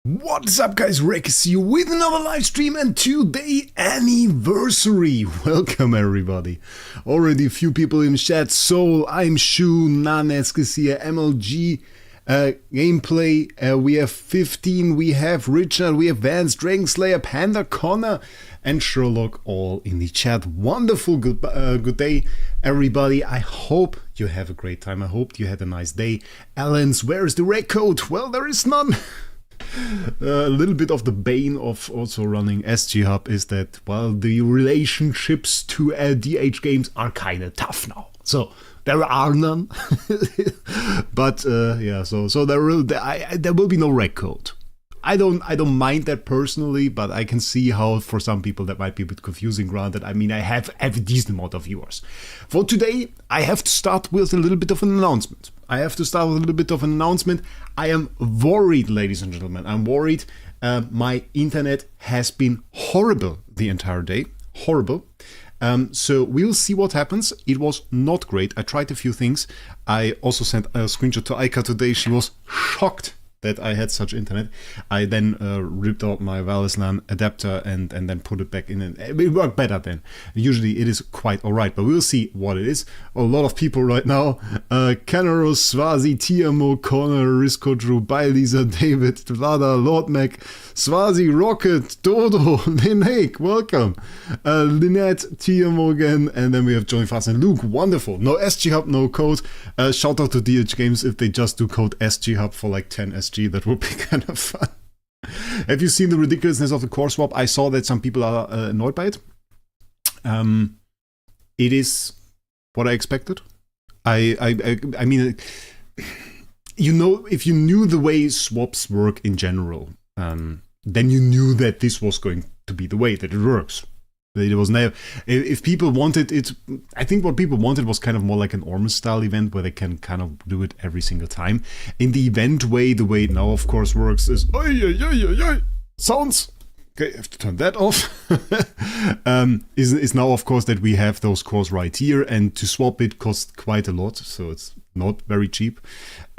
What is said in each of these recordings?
What's up guys, Wraec is here with another live stream and today anniversary. Welcome everybody. Already a few people in chat. Soul, I'm Shu, Nanesk is here, MLG, gameplay, we have 15, we have Richard, we have Vance, Dragon Slayer, Panda, Connor and Sherlock all in the chat. Wonderful, good day everybody. I hope you have a great time. I hope you had a nice day. Alan's, where is the Wraec code? Well, there is none. A little bit of the bane of also running SG Hub is that, well, the relationships to DH games are kind of tough now. So there are none. But yeah, so there will be no Wraec code. I don't mind that personally, but I can see how for some people that might be a bit confusing. Granted, I mean, I have a decent amount of viewers. For today, I have to start with a little bit of an announcement. I am worried, ladies and gentlemen. I'm worried. My internet has been horrible the entire day. Horrible. So we'll see what happens. It was not great. I tried a few things. I also sent a screenshot to Aika today. She was shocked that I had such internet. I then ripped out my wireless LAN adapter and then put it back in, and it worked better then. Usually it is quite alright, but we'll see what it is. A lot of people right now. Canaros, Swazi, Tiamo, Connor, Risco, Drew, Lisa, David, Vlada, Lord Mac, Swazi, Rocket, Dodo, Linake, welcome. Lynette, Tiamo again, and then we have Johnny Fast and Luke, wonderful. No SG Hub, no code. Shout out to DH Games if they just do code SG Hub for like 10 SG. That would be kind of fun. Have you seen the ridiculousness of the core swap? I saw that some people are annoyed by it. It is what I expected. I mean, you know, if you knew the way swaps work in general, then you knew that this was going to be the way that it works. It was never. If people wanted it, I think what people wanted was kind of more like an Ormus style event where they can kind of do it every single time. In the event way, the way it now of course works is sounds. Okay, I have to turn that off. Is now of course that we have those cores right here, and to swap it costs quite a lot, so it's not very cheap.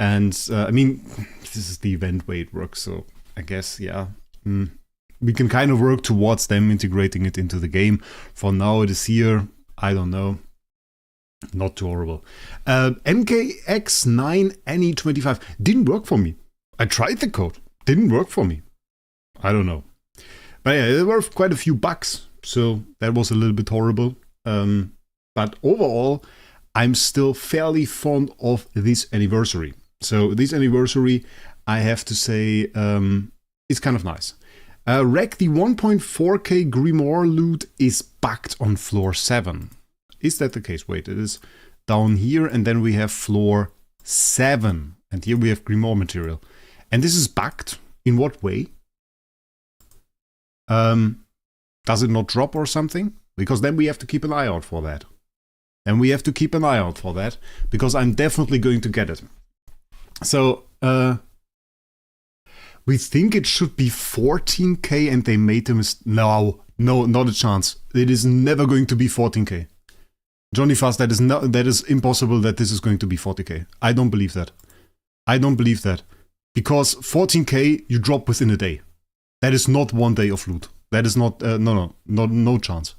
And I mean, this is the event way it works, so I guess yeah. We can kind of work towards them integrating it into the game. For now it is here. I don't know. Not too horrible. MKX9NE25 didn't work for me. I tried the code. Didn't work for me. I don't know. But yeah, there were quite a few bugs. So that was a little bit horrible. But overall, I'm still fairly fond of this anniversary. So this anniversary, I have to say, it's kind of nice. Wraec, the 1.4k Grimoire loot is bugged on floor 7. Is that the case? Wait, it is down here, and then we have floor 7. And here we have Grimoire material. And this is bugged? In what way? Does it not drop or something? Because then we have to keep an eye out for that. Because I'm definitely going to get it. So, we think it should be 14k and they made them... No, not a chance. It is never going to be 14k. Johnny Fast, that is impossible that this is going to be 40k. I don't believe that. Because 14k you drop within a day. That is not one day of loot. That is not... no chance.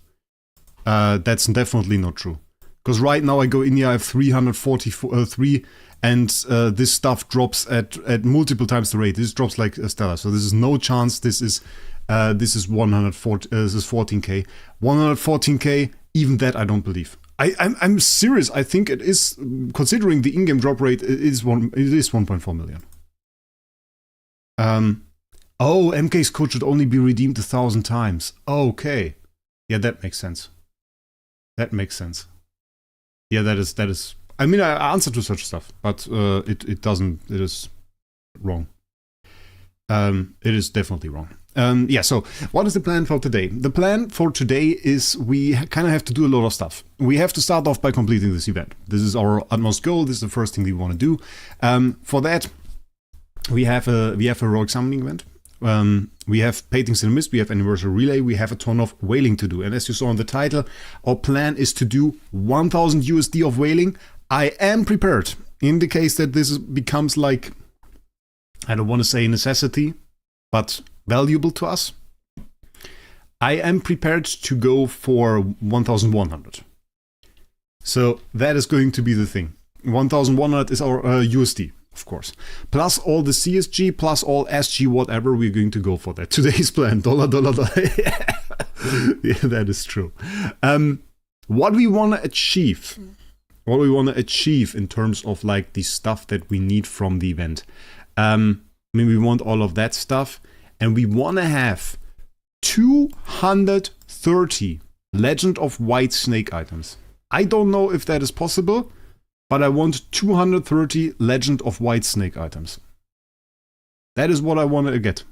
That's definitely not true. Because right now I go in here, I have 343... and this stuff drops at multiple times the rate. This drops like a stellar. So this is no chance. This is 140. This is 14k. 114k. Even that I don't believe. I'm serious. I think it is, considering the in-game drop rate. It is 1.4 million. Oh, MK's code should only be redeemed 1,000 times. Okay. Yeah, that makes sense. Yeah, that is. I mean, I answer to such stuff, but it doesn't. It is wrong. It is definitely wrong. Yeah, so what is the plan for today? The plan for today is we kind of have to do a lot of stuff. We have to start off by completing this event. This is our utmost goal. This is the first thing we want to do. For that, we have a Heroic Summoning event. We have Paintings in the Mist, we have Anniversary Relay, we have a ton of whaling to do. And as you saw in the title, our plan is to do 1000 USD of whaling. I am prepared in the case that this becomes like, I don't want to say necessity, but valuable to us. I am prepared to go for 1,100. So that is going to be the thing. 1,100 is our USD, of course. Plus all the CSG, plus all SG, whatever, we're going to go for that. Today's plan, dollar. Yeah, that is true. What we want to achieve in terms of like the stuff that we need from the event. We want all of that stuff, and we want to have 230 Legend of White Snake items. I don't know if that is possible, but I want 230 Legend of White Snake items. That is what I want to get.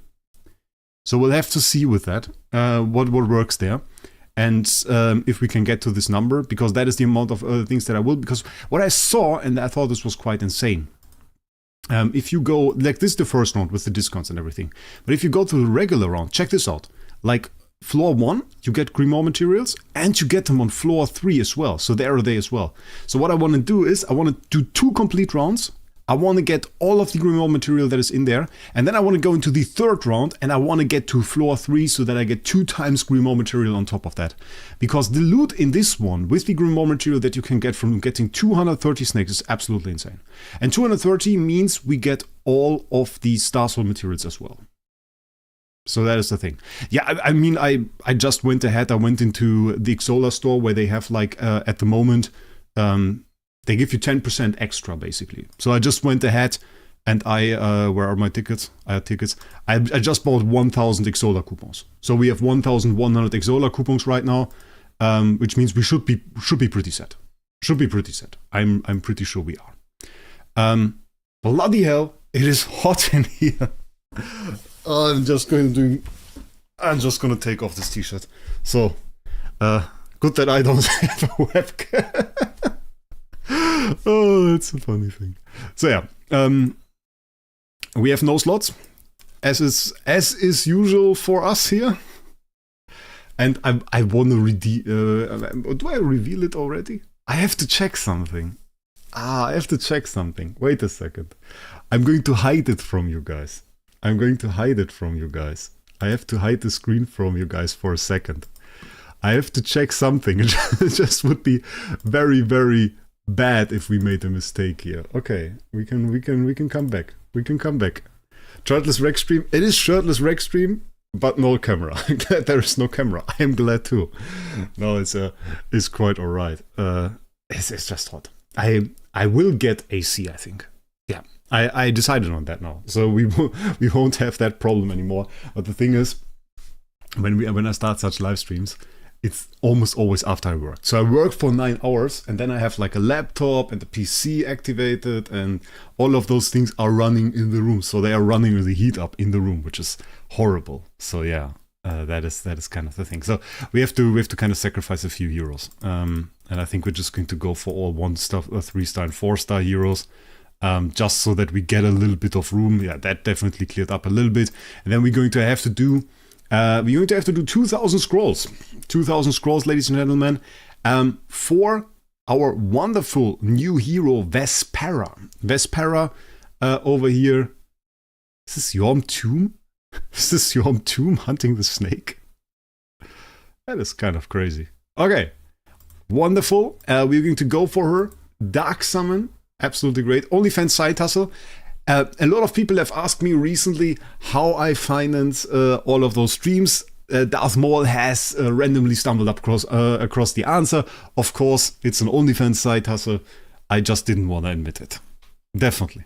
So we'll have to see with that, what works there. And if we can get to this number, because that is the amount of other things that I will. Because what I saw, and I thought this was quite insane. If you go, like this is the first round with the discounts and everything. But if you go to the regular round, check this out. Like floor 1, you get Grimoire materials, and you get them on floor 3 as well. So there are they as well. So what I want to do is, I want to do 2 complete rounds. I want to get all of the Grimoire material that is in there. And then I want to go into the third round, and I want to get to floor 3 so that I get 2 times Grimoire material on top of that. Because the loot in this one, with the Grimoire material that you can get from getting 230 snakes, is absolutely insane. And 230 means we get all of the Star Soul materials as well. So that is the thing. Yeah, I just went ahead. I went into the Xsola store where they have like, at the moment, they give you 10% extra, basically. So I just went ahead and where are my tickets? I had tickets. I just bought 1,000 Xsola coupons. So we have 1,100 Xsola coupons right now, which means we should be pretty set. Should be pretty set. I'm pretty sure we are. Bloody hell, it is hot in here. I'm just going to take off this t-shirt. So, good that I don't have a webcam. Oh, that's a funny thing. So yeah, we have no slots, as is usual for us here. And I want to do I reveal it already? I have to check something. I have to check something. Wait a second. I'm going to hide it from you guys. I have to hide the screen from you guys for a second. I have to check something. It just would be very, very bad if we made a mistake here. Okay, we can come back. Shirtless Wraec stream. It is Shirtless Wraec stream, but no camera. There is no camera. I am glad too. No, it's quite alright. It's just hot. I will get AC, I think. Yeah. I decided on that now, so we won't have that problem anymore. But the thing is, when I start such live streams, it's almost always after I work. So I work for 9 hours, and then I have like a laptop and the PC activated, and all of those things are running in the room. So they are running with the heat up in the room, which is horrible. So yeah, that is kind of the thing. So we have to kind of sacrifice a few heroes, and I think we're just going to go for all 1-star, 3-star, and 4-star heroes. Just so that we get a little bit of room. Yeah, that definitely cleared up a little bit. And then we're going to have to do 2,000 scrolls. 2,000 scrolls, ladies and gentlemen, for our wonderful new hero, Vespera. Vespera over here. Is this Yom Tomb? Is this Yom Tomb hunting the snake? That is kind of crazy. Okay, wonderful. We're going to go for her. Dark Summon. Absolutely great. OnlyFans side hustle. A lot of people have asked me recently how I finance all of those streams. Darth Maul has randomly stumbled up across the answer. Of course, it's an OnlyFans side hustle. I just didn't want to admit it. Definitely.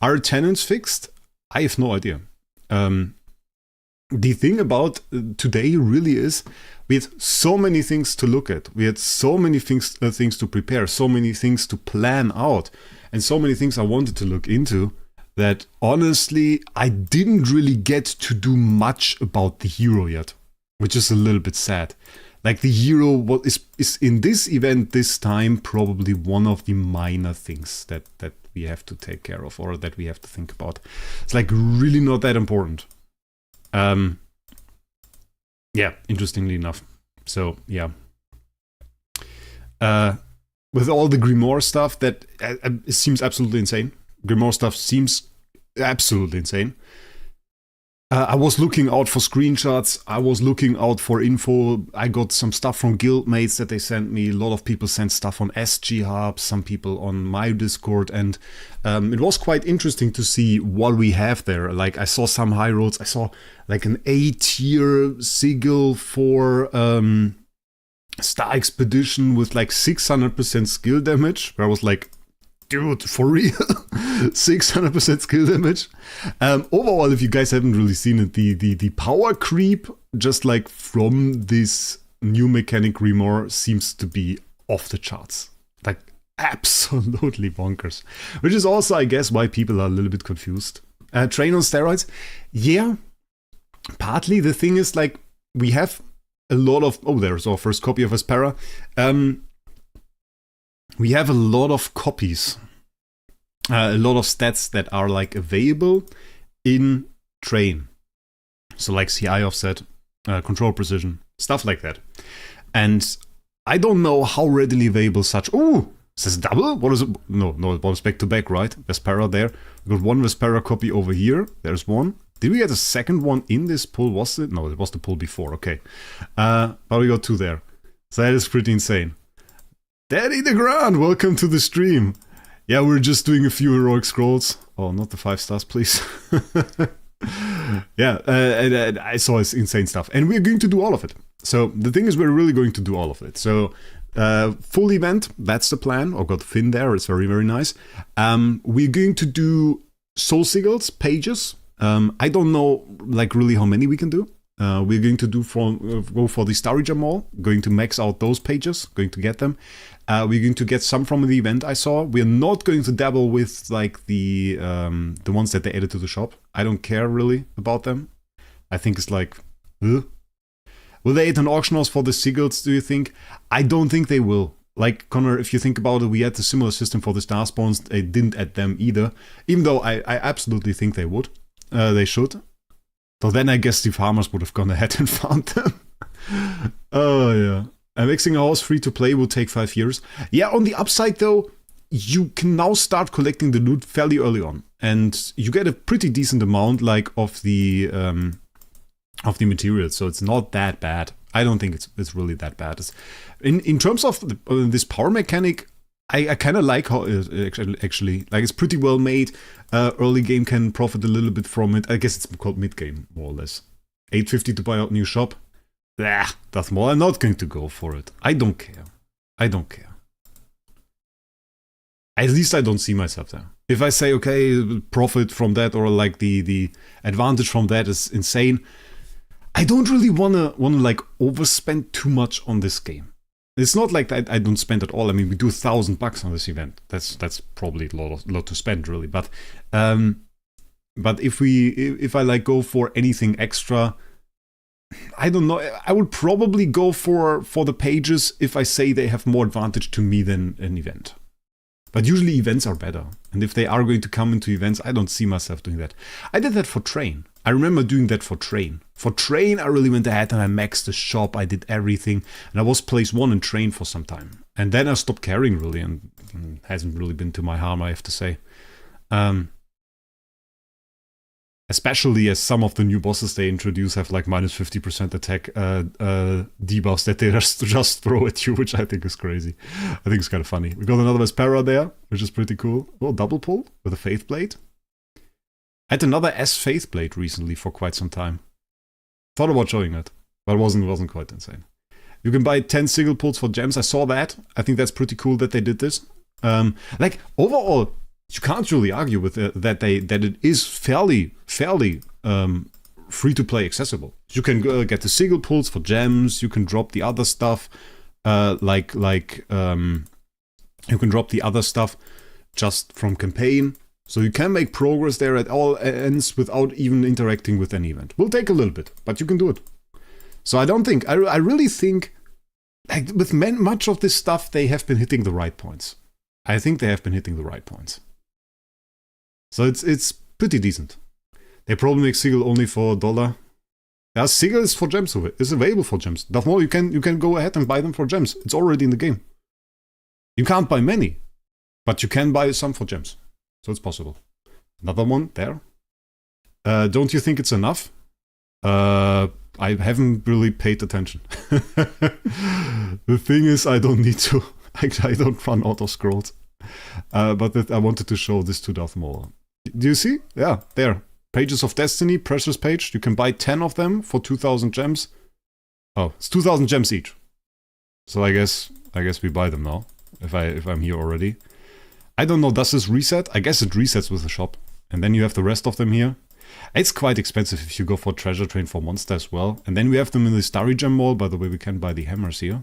Are tenants fixed? I have no idea. The thing about today really is we had so many things to look at. We had so many things to prepare, so many things to plan out, and so many things I wanted to look into that honestly I didn't really get to do much about the hero yet, which is a little bit sad. Like the hero is in this event this time probably one of the minor things that we have to take care of or that we have to think about. It's like really not that important. Yeah, interestingly enough. So, yeah. With all the Grimoire stuff, it seems absolutely insane. Grimoire stuff seems absolutely insane. I was looking out for screenshots. I was looking out for info. I got some stuff from guildmates that they sent me. A lot of people sent stuff on SG Hub, some people on my Discord, and it was quite interesting to see what we have there. Like, I saw some high roads. I saw like an A-tier sigil for Star Expedition with like 600% skill damage, where I was like, dude, for real? 600% skill damage. Overall, if you guys haven't really seen it, the power creep, just like from this new mechanic Remore, seems to be off the charts. Like, absolutely bonkers. Which is also, I guess, why people are a little bit confused. Train on steroids? Yeah, partly. The thing is, like, we have a lot of... Oh, there's our first copy of Aspera. We have a lot of copies, a lot of stats that are like available in Train. So like CI offset, control precision, stuff like that. And I don't know how readily available such... Oh, is this double? What is it? No, it was back to back, right? Vespera there. We got one Vespera copy over here. There's one. Did we get a second one in this pull? Was it? No, it was the pull before. Okay. But we got two there. So that is pretty insane. Daddy the Grand, welcome to the stream. Yeah, we're just doing a few heroic scrolls. Oh, not the 5 stars, please. Yeah, and I saw this insane stuff. And we're going to do all of it. So the thing is, we're really going to do all of it. So full event, that's the plan. Oh, got Finn there, it's very, very nice. We're going to do soul sigils, pages. I don't know, like, really how many we can do. We're going to do go for the Starry Jamal, going to max out those pages, going to get them. We're going to get some from the event I saw. We're not going to dabble with like the ones that they added to the shop. I don't care really about them. I think it's like, ugh. Will they add an auction house for the sigils, do you think? I don't think they will. Like, Connor, if you think about it, we had a similar system for the Star Spawns. They didn't add them either. Even though I absolutely think they would. They should. So then I guess the farmers would have gone ahead and found them. Oh, yeah. Mixing a house free to play will take 5 years. Yeah, on the upside though, you can now start collecting the loot fairly early on. And you get a pretty decent amount like of the materials, so it's not that bad. I don't think it's really that bad. In terms of this power mechanic, I kind of like how it actually, like, it's pretty well made. Early game can profit a little bit from it. I guess it's called mid game, more or less. 850 to buy out new shop. Blah, that's more. I'm not going to go for it. I don't care. I don't care. At least I don't see myself there. If I say, okay, profit from that, or like the advantage from that is insane, I don't really wanna like overspend too much on this game. It's not like I don't spend at all. I mean, we do $1,000 on this event. That's probably a lot to spend, really. But if I like go for anything extra, I don't know. I would probably go for the pages if I say they have more advantage to me than an event. But usually events are better. And if they are going to come into events, I don't see myself doing that. I did that for Train. I remember doing that for Train. For Train, I really went ahead and I maxed the shop. I did everything. And I was place 1 in Train for some time. And then I stopped caring, really. And it hasn't really been to my harm, I have to say. Especially as some of the new bosses they introduce have like minus 50% attack debuffs that they just throw at you, which I think is crazy. I think it's kind of funny. We got another Vespera there, which is pretty cool. Oh, double pull with a Faith Blade. I had another S Faith Blade recently for quite some time. Thought about showing it, but it wasn't quite insane. You can buy 10 sigil pulls for gems. I saw that. I think that's pretty cool that they did this. Like, overall, you can't really argue with that it is fairly free to play accessible. You can get the sigil pulls for gems. You can drop the other stuff, you can drop the other stuff just from campaign. So you can make progress there at all ends without even interacting with any event. Will take a little bit, but you can do it. So I don't think, I really think, like, with much of this stuff, they have been hitting the right points. I think they have been hitting the right points. So it's pretty decent. They probably make Sigil only for $1. Yeah, Sigil is for gems. It's available for gems. Therefore, you can go ahead and buy them for gems. It's already in the game. You can't buy many, but you can buy some for gems. So it's possible. Another one there. Don't you think it's enough? I haven't really paid attention. The thing is, I don't need to. I don't run auto scrolls. But I wanted to show this to Darth Maul. Do you see? Yeah, there. Pages of Destiny, Precious Page. You can buy 10 of them for 2,000 gems. Oh, it's 2,000 gems each. So I guess we buy them now. If I'm here already. I don't know, does this reset? I guess it resets with the shop. And then you have the rest of them here. It's quite expensive if you go for Treasure Train for Monster as well. And then we have them in the Starry Gem Mall. By the way, we can buy the hammers here.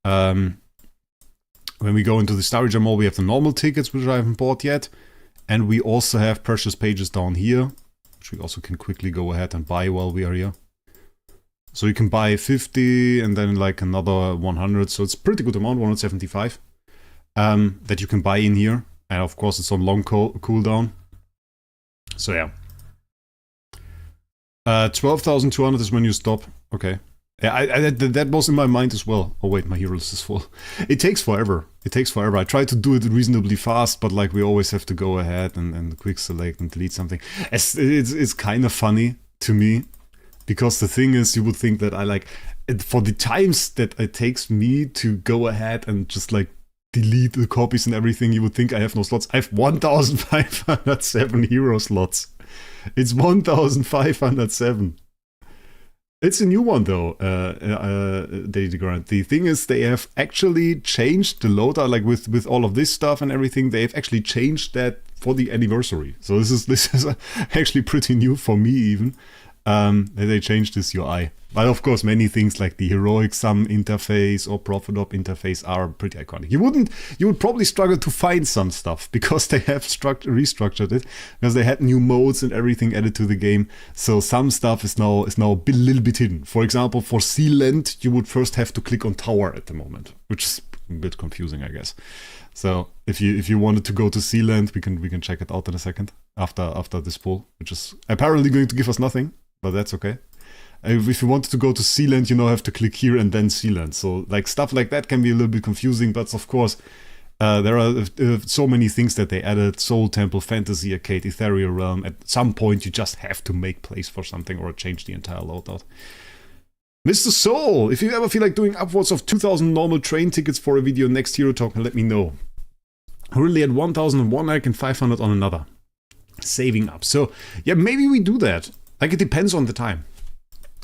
When we go into the Starry Gem Mall, we have the normal tickets, which I haven't bought yet. And we also have Precious Pages down here, which we also can quickly go ahead and buy while we are here. So you can buy 50 and then like another 100. So it's a pretty good amount, 175, that you can buy in here. And of course, it's on long cooldown. So yeah. 12,200 is when you stop. Okay. Yeah, that was in my mind as well. Oh wait, my hero list is full. It takes forever. It takes forever. I try to do it reasonably fast, but like we always have to go ahead and quick select and delete something. It's kind of funny to me, because the thing is, you would think that I like, for the times that it takes me to go ahead and just like delete the copies and everything, you would think I have no slots. I have 1,507 hero slots. It's 1,507. It's a new one though, Daily Grind. The thing is, they have actually changed the loader, like with all of this stuff and everything. They've actually changed that for the anniversary. So this is actually pretty new for me even. That they changed this UI. But of course, many things like the heroic sum interface or profit op interface are pretty iconic. You would probably struggle to find some stuff because they have restructured it, because they had new modes and everything added to the game. So some stuff is now a little bit hidden. For example, for Sealand, you would first have to click on Tower at the moment, which is a bit confusing, I guess. So if you wanted to go to Sealand, we can check it out in a second after this poll, which is apparently going to give us nothing, but that's okay. If you wanted to go to Sealand, you now have to click here and then Sealand. So like stuff like that can be a little bit confusing, but of course there are so many things that they added. Soul Temple, Fantasy Arcade, Ethereal Realm. At some point you just have to make place for something or change the entire loadout. Mr. Soul, if you ever feel like doing upwards of 2,000 normal train tickets for a video next Hero Talk, let me know. Currently at 1,001, I can 500 on another. Saving up. So yeah, maybe we do that. Like it depends on the time.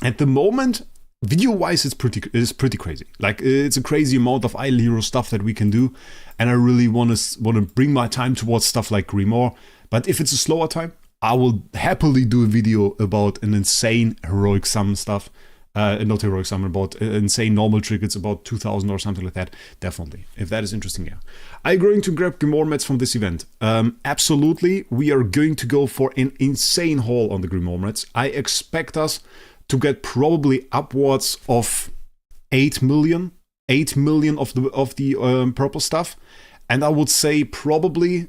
At the moment, video-wise, it's pretty crazy. Like it's a crazy amount of idle hero stuff that we can do, and I really want to bring my time towards stuff like Grimoire. But if it's a slower time, I will happily do a video about an insane heroic sum stuff. Not heroic sum, about insane normal triggers, about 2,000 or something like that. Definitely, if that is interesting, yeah. Are you going to grab Grimoire mats from this event? Absolutely. We are going to go for an insane haul on the Grimoire mats. I expect us to get probably upwards of 8 million of the purple stuff, and I would say probably,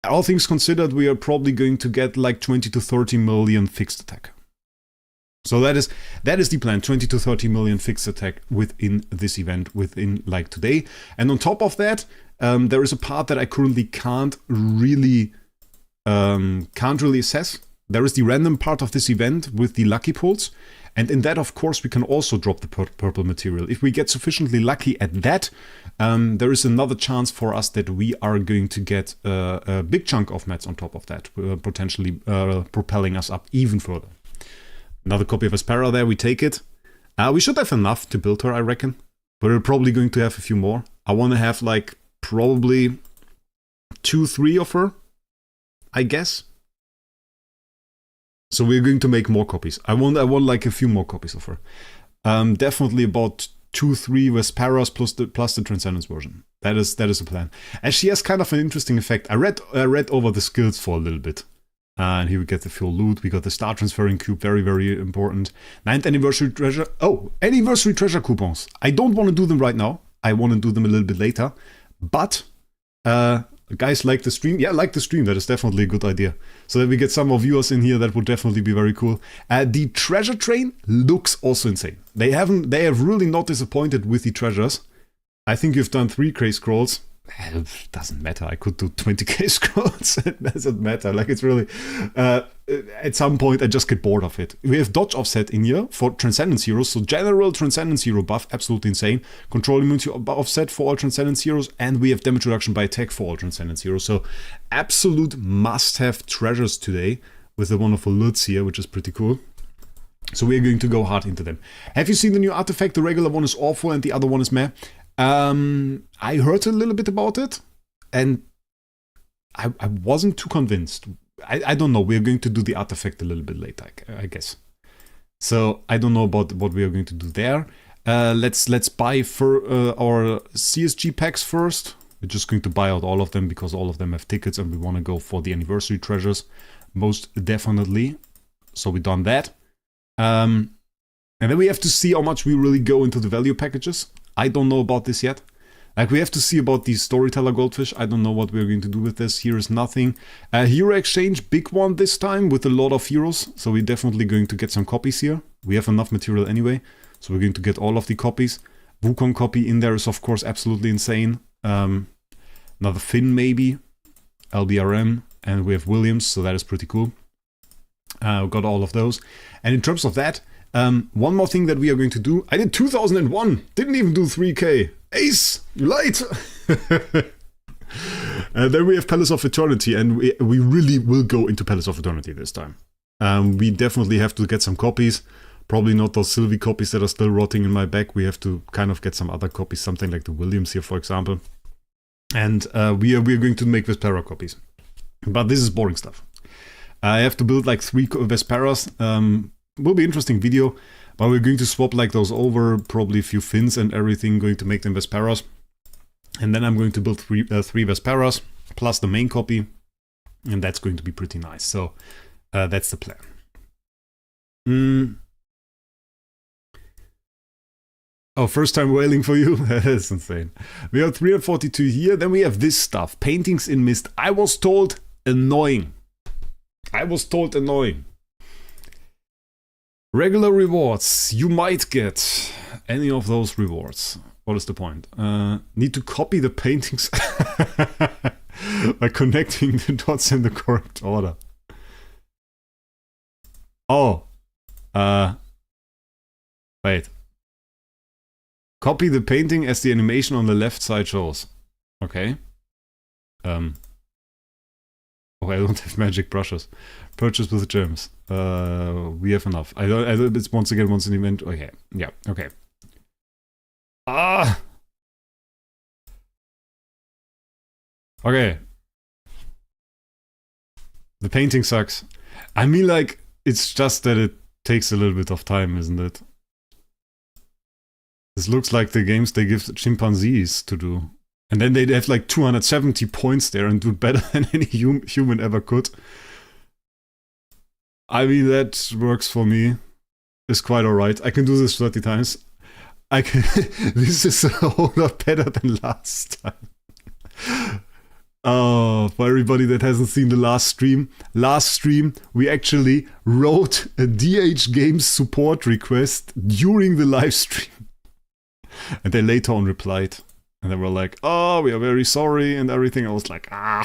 all things considered, we are probably going to get like 20 to 30 million fixed attack. So that is the plan, 20 to 30 million fixed attack within this event, within like today. And on top of that, there is a part that I currently can't really assess. There is the random part of this event with the lucky pulls, and in that, of course, we can also drop the purple material. If we get sufficiently lucky at that, there is another chance for us that we are going to get a big chunk of mats on top of that, potentially propelling us up even further. Another copy of Aspera there, we take it. We should have enough to build her, I reckon, but we're probably going to have a few more. I want to have like probably 2-3 of her, I guess. So we're going to make more copies. I want like a few more copies of her. Definitely about 2-3 Vesperas plus the Transcendence version. That is the plan. And she has kind of an interesting effect. I read over the skills for a little bit. And here we get the full loot. We got the star transferring cube, very, very important. 9th anniversary treasure. Oh, anniversary treasure coupons. I don't want to do them right now. I want to do them a little bit later. But guys like the stream. Yeah, like the stream. That is definitely a good idea. So that we get some more viewers in here. That would definitely be very cool. The treasure train looks also insane. They have really not disappointed with the treasures. I think you've done 3 craze scrolls. doesn't matter. I could do 20k scrolls. It doesn't matter. Like, it's really, at some point I just get bored of it. We have dodge offset in here for Transcendence heroes. So general Transcendence hero buff, absolutely insane. Control immunity offset for all Transcendence heroes. And we have damage reduction by attack for all Transcendence heroes. So absolute must-have treasures today with the wonderful Lutz here, which is pretty cool. So we're going to go hard into them. Have you seen the new artifact? The regular one is awful and the other one is meh. I heard a little bit about it, and I wasn't too convinced. I don't know. We're going to do the artifact a little bit later, I guess. So I don't know about what we are going to do there. Let's buy for our CSG packs first. We're just going to buy out all of them because all of them have tickets, and we want to go for the anniversary treasures most definitely. So we done that. And then we have to see how much we really go into the value packages. I don't know about this yet. Like, we have to see about the Storyteller Goldfish. I don't know what we're going to do with this. Here is nothing. Hero Exchange, big one this time with a lot of heroes. So we're definitely going to get some copies here. We have enough material anyway. So we're going to get all of the copies. Wukong copy in there is, of course, absolutely insane. Another Finn maybe. LBRM. And we have Williams, so that is pretty cool. We got all of those. And in terms of that, one more thing that we are going to do. I did 2001. Didn't even do 3k. Ace, you lied. Then we have Palace of Eternity, and we really will go into Palace of Eternity this time. We definitely have to get some copies. Probably not those Sylvie copies that are still rotting in my bag. We have to kind of get some other copies, something like the Williams here, for example. And we are going to make Vespera copies. But this is boring stuff. I have to build like 3 Vesperas. Will be interesting video, but we're going to swap like those over, probably a few Finns and everything, going to make them Vesperas. And then I'm going to build 3 Vesperas, plus the main copy, and that's going to be pretty nice. So that's the plan. Oh, first time whaling for you? That's insane. We have 342 here, then we have this stuff. Paintings in Mist. I was told annoying. Regular rewards. You might get any of those rewards. What is the point? Need to copy the paintings by connecting the dots in the correct order. Oh. Wait. Copy the painting as the animation on the left side shows. Okay. Oh, I don't have magic brushes. Purchase with gems. We have enough. I don't. It's once an event. Okay. Yeah. Okay. Ah. Okay. The painting sucks. I mean, like, it's just that it takes a little bit of time, isn't it? This looks like the games they give chimpanzees to do. And then they'd have like 270 points there and do it better than any human ever could. I mean, that works for me. It's quite alright. I can do this 30 times. This is a whole lot better than last time. Oh, for everybody that hasn't seen the last stream we actually wrote a DH Games support request during the live stream. And they later on replied. And they were like, oh, we are very sorry and everything. I was like, ah.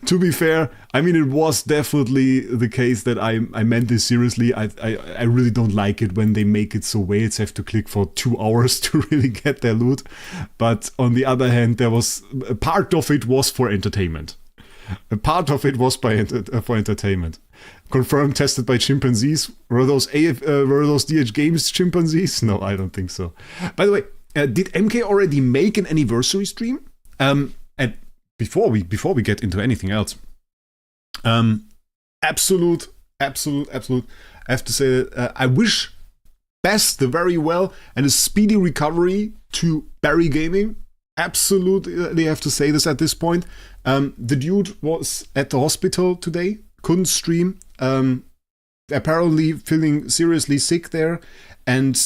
To be fair, I mean, it was definitely the case that I meant this seriously. I really don't like it when they make it so whales have to click for 2 hours to really get their loot. But on the other hand, there was a part of it was for entertainment. A part of it was for entertainment. Confirmed, tested by chimpanzees. Were those DH Games chimpanzees? No, I don't think so. By the way, did MK already make an anniversary stream? And before we get into anything else, absolute. I have to say that I wish best the very well and a speedy recovery to Barry Gaming. Absolutely, have to say this at this point. The dude was at the hospital today, couldn't stream. Apparently feeling seriously sick there. And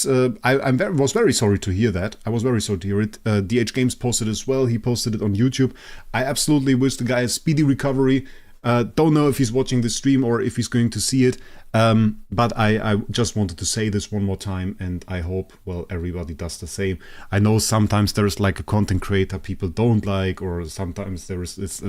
I was very sorry to hear that. I was very sorry to hear it. DH Games posted as well. He posted it on YouTube. I absolutely wish the guy a speedy recovery. Don't know if he's watching the stream or if he's going to see it. But I just wanted to say this one more time, and I hope, well, everybody does the same. I know sometimes there's like a content creator people don't like, or sometimes there is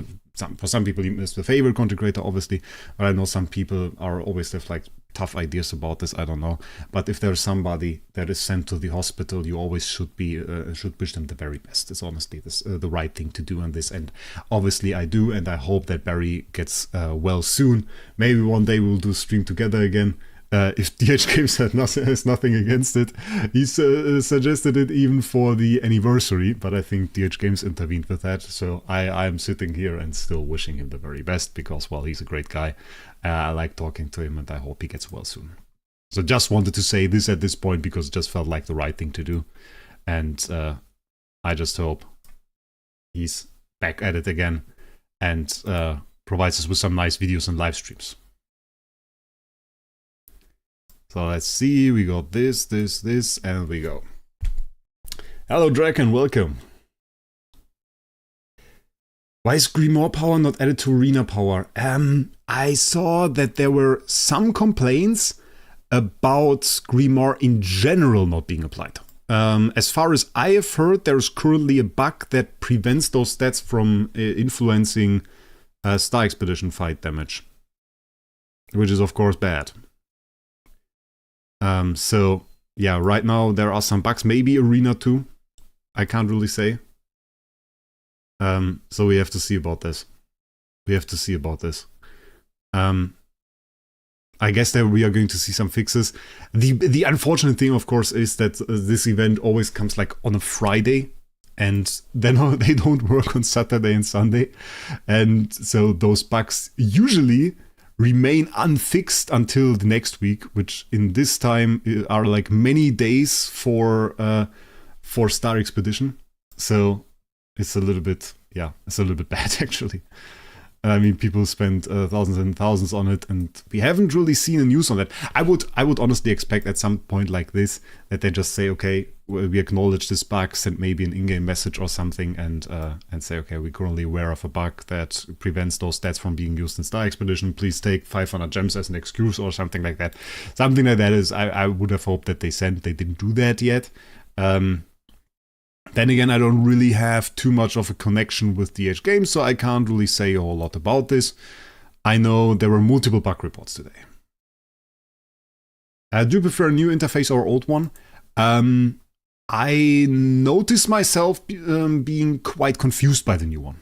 for some people it's the favorite content creator, obviously. But I know some people are always have like tough ideas about this. I don't know. But if there's somebody that is sent to the hospital, you always should wish them the very best. It's honestly the right thing to do on this, and obviously I do, and I hope that Barry gets well soon. Maybe one day we'll do a stream together again. If DH Games has nothing against it. He suggested it even for the anniversary, but I think DH Games intervened with that. So I'm sitting here and still wishing him the very best because, well, he's a great guy. I like talking to him, and I hope he gets well soon. So just wanted to say this at this point because it just felt like the right thing to do. And I just hope he's back at it again and provides us with some nice videos and live streams. So let's see, we got this, and we go. Hello Draken, welcome. Why is Grimoire power not added to arena power? I saw that there were some complaints about Grimoire in general not being applied. As far as I have heard, there's currently a bug that prevents those stats from influencing Star Expedition fight damage. Which is of course bad. So, yeah, right now there are some bugs, maybe Arena 2, I can't really say. So we have to see about this. I guess that we are going to see some fixes. The unfortunate thing, of course, is that this event always comes like on a Friday, and then they don't work on Saturday and Sunday. And so those bugs usually remain unfixed until the next week, which in this time are like many days for Star Expedition. So it's a little bit bad actually. I mean, people spend thousands and thousands on it, and we haven't really seen a news on that. I would honestly expect at some point like this that they just say, okay, we acknowledge this bug, send maybe an in-game message or something, and say, okay, we're currently aware of a bug that prevents those stats from being used in Star Expedition. Please take 500 gems as an excuse or something like that. Something like that is I would have hoped that they sent. They didn't do that yet. Then again, I don't really have too much of a connection with DH Games, so I can't really say a whole lot about this. I know there were multiple bug reports today. Do you prefer a new interface or old one? I noticed myself being quite confused by the new one.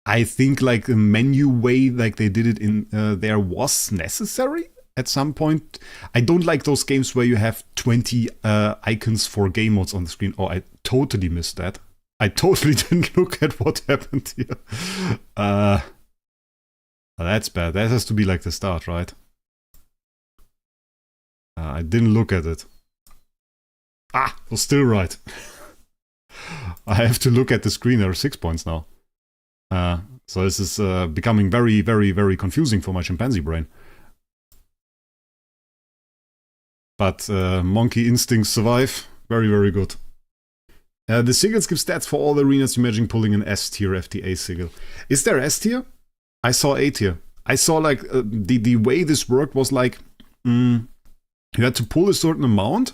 I think like the menu way like they did it in there was necessary. At some point, I don't like those games where you have 20 icons for game modes on the screen. Oh, I totally missed that. I totally didn't look at what happened here. That's bad. That has to be like the start, right? I didn't look at it. Was still right. I have to look at the screen. There are 6 points now. So this is becoming very, very, very confusing for my chimpanzee brain. But monkey instincts survive. Very, very good. The sigils give stats for all the arenas. Imagine pulling an S tier FTA sigil. Is there S tier? I saw A tier. I saw like the way this worked was like you had to pull a certain amount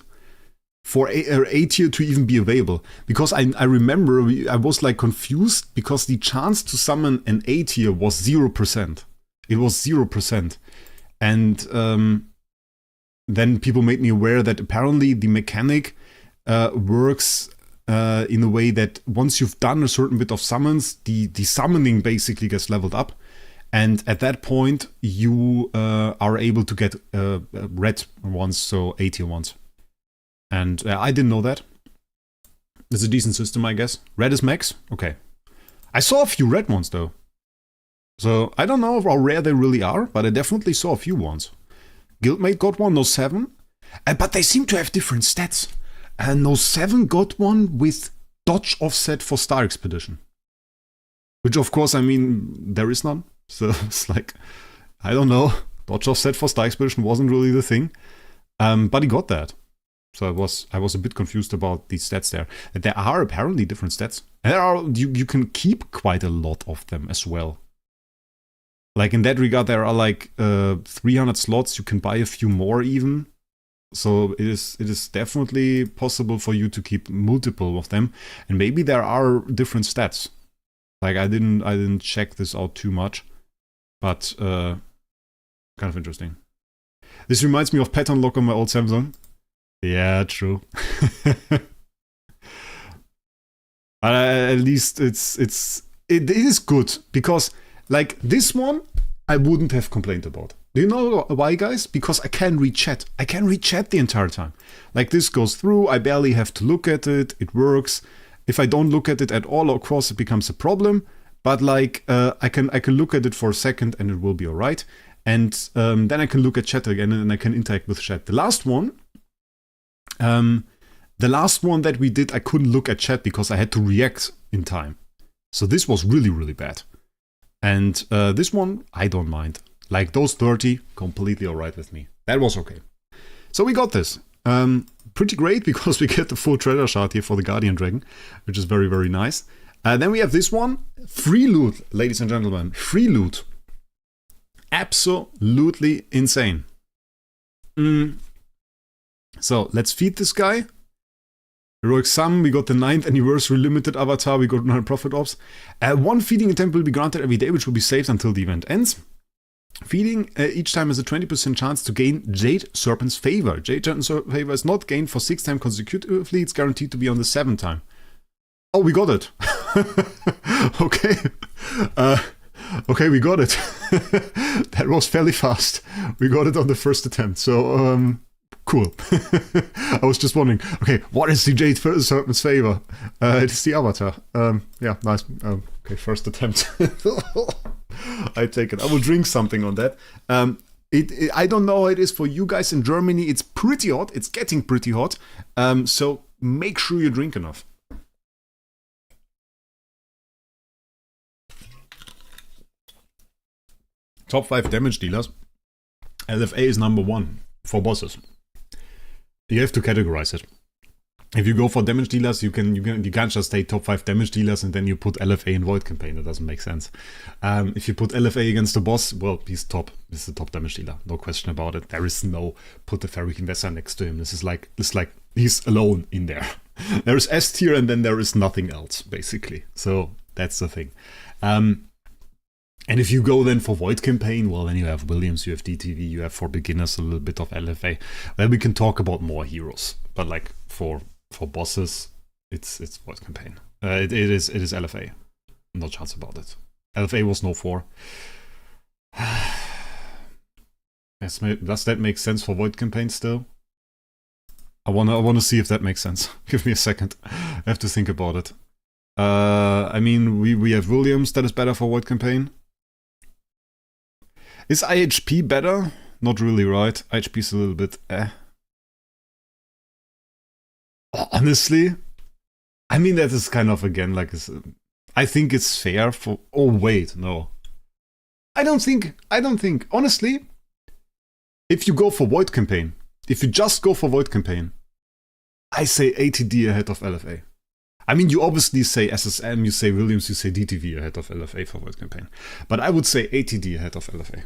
for A tier to even be available. Because I remember I was like confused because the chance to summon an A tier was 0%. It was 0%. And then people made me aware that apparently the mechanic works in a way that once you've done a certain bit of summons, the summoning basically gets leveled up. And at that point, you are able to get red ones, so A tier ones. And I didn't know that. It's a decent system, I guess. Red is max? Okay. I saw a few red ones, though. So I don't know how rare they really are, but I definitely saw a few ones. Guildmate got one, no 7. But they seem to have different stats. And no 7 got one with dodge offset for Star Expedition. Which of course, I mean, there is none. So it's like, I don't know. Dodge offset for Star Expedition wasn't really the thing. But he got that. So I was a bit confused about these stats there. There are apparently different stats. And there are you can keep quite a lot of them as well. Like in that regard, there are like 300 slots. You can buy a few more even. So it is definitely possible for you to keep multiple of them. And maybe there are different stats. Like I didn't check this out too much, but kind of interesting. This reminds me of pattern lock on my old Samsung. Yeah, true. At least it is good because like this one I wouldn't have complained about. Do you know why, guys? Because I can read chat. I can read chat the entire time. Like this goes through, I barely have to look at it. It works. If I don't look at it at all, of course, it becomes a problem. But like I can look at it for a second and it will be alright. And then I can look at chat again and I can interact with chat. The last one that we did, I couldn't look at chat because I had to react in time. So this was really, really bad. And this one, I don't mind. Like those 30, completely alright with me. That was okay. So we got this. Pretty great because we get the full treasure shard here for the Guardian Dragon, which is very, very nice. Then we have this one. Free loot, ladies and gentlemen. Free loot. Absolutely insane. So let's feed this guy. Heroic Sum, we got the 9th anniversary limited avatar, we got 9 profit ops. One feeding attempt will be granted every day, which will be saved until the event ends. Feeding each time has a 20% chance to gain Jade Serpent's favor. Jade Serpent's favor is not gained for 6 times consecutively, it's guaranteed to be on the 7th time. Oh, we got it. Okay. Okay, we got it. That was fairly fast. We got it on the first attempt, so cool. I was just wondering, okay, what is the Jade Serpent's favor? It's the avatar. Yeah, nice. Okay, first attempt. I take it. I will drink something on that. I don't know how it is for you guys in Germany. It's pretty hot. It's getting pretty hot. So make sure you drink enough. Top 5 damage dealers. LFA is number 1 for bosses. You have to categorize it. If you go for damage dealers, you can't just say top 5 damage dealers and then you put LFA in Void Campaign. It doesn't make sense. If you put LFA against the boss, well, he's top. This is the top damage dealer. No question about it. There is no put the Ferric Investor next to him. This is like he's alone in there. There is S tier and then there is nothing else, basically. So that's the thing. And if you go then for Void Campaign, well, then you have Williams, you have DTV, you have for beginners a little bit of LFA. Then we can talk about more heroes. But like for bosses, it's Void Campaign. It is LFA. No chance about it. LFA was no 4. Does that make sense for Void Campaign still? I wanna see if that makes sense. Give me a second. I have to think about it. I mean, we have Williams that is better for Void Campaign. Is IHP better? Not really, right? IHP is a little bit Honestly, I mean that is kind of again like I think it's fair for. Oh wait, no. I don't think. Honestly, if you go for Void Campaign, if you just go for Void Campaign, I say ATD ahead of LFA. I mean, you obviously say SSM, you say Williams, you say DTV ahead of LFA for Void Campaign. But I would say ATD ahead of LFA.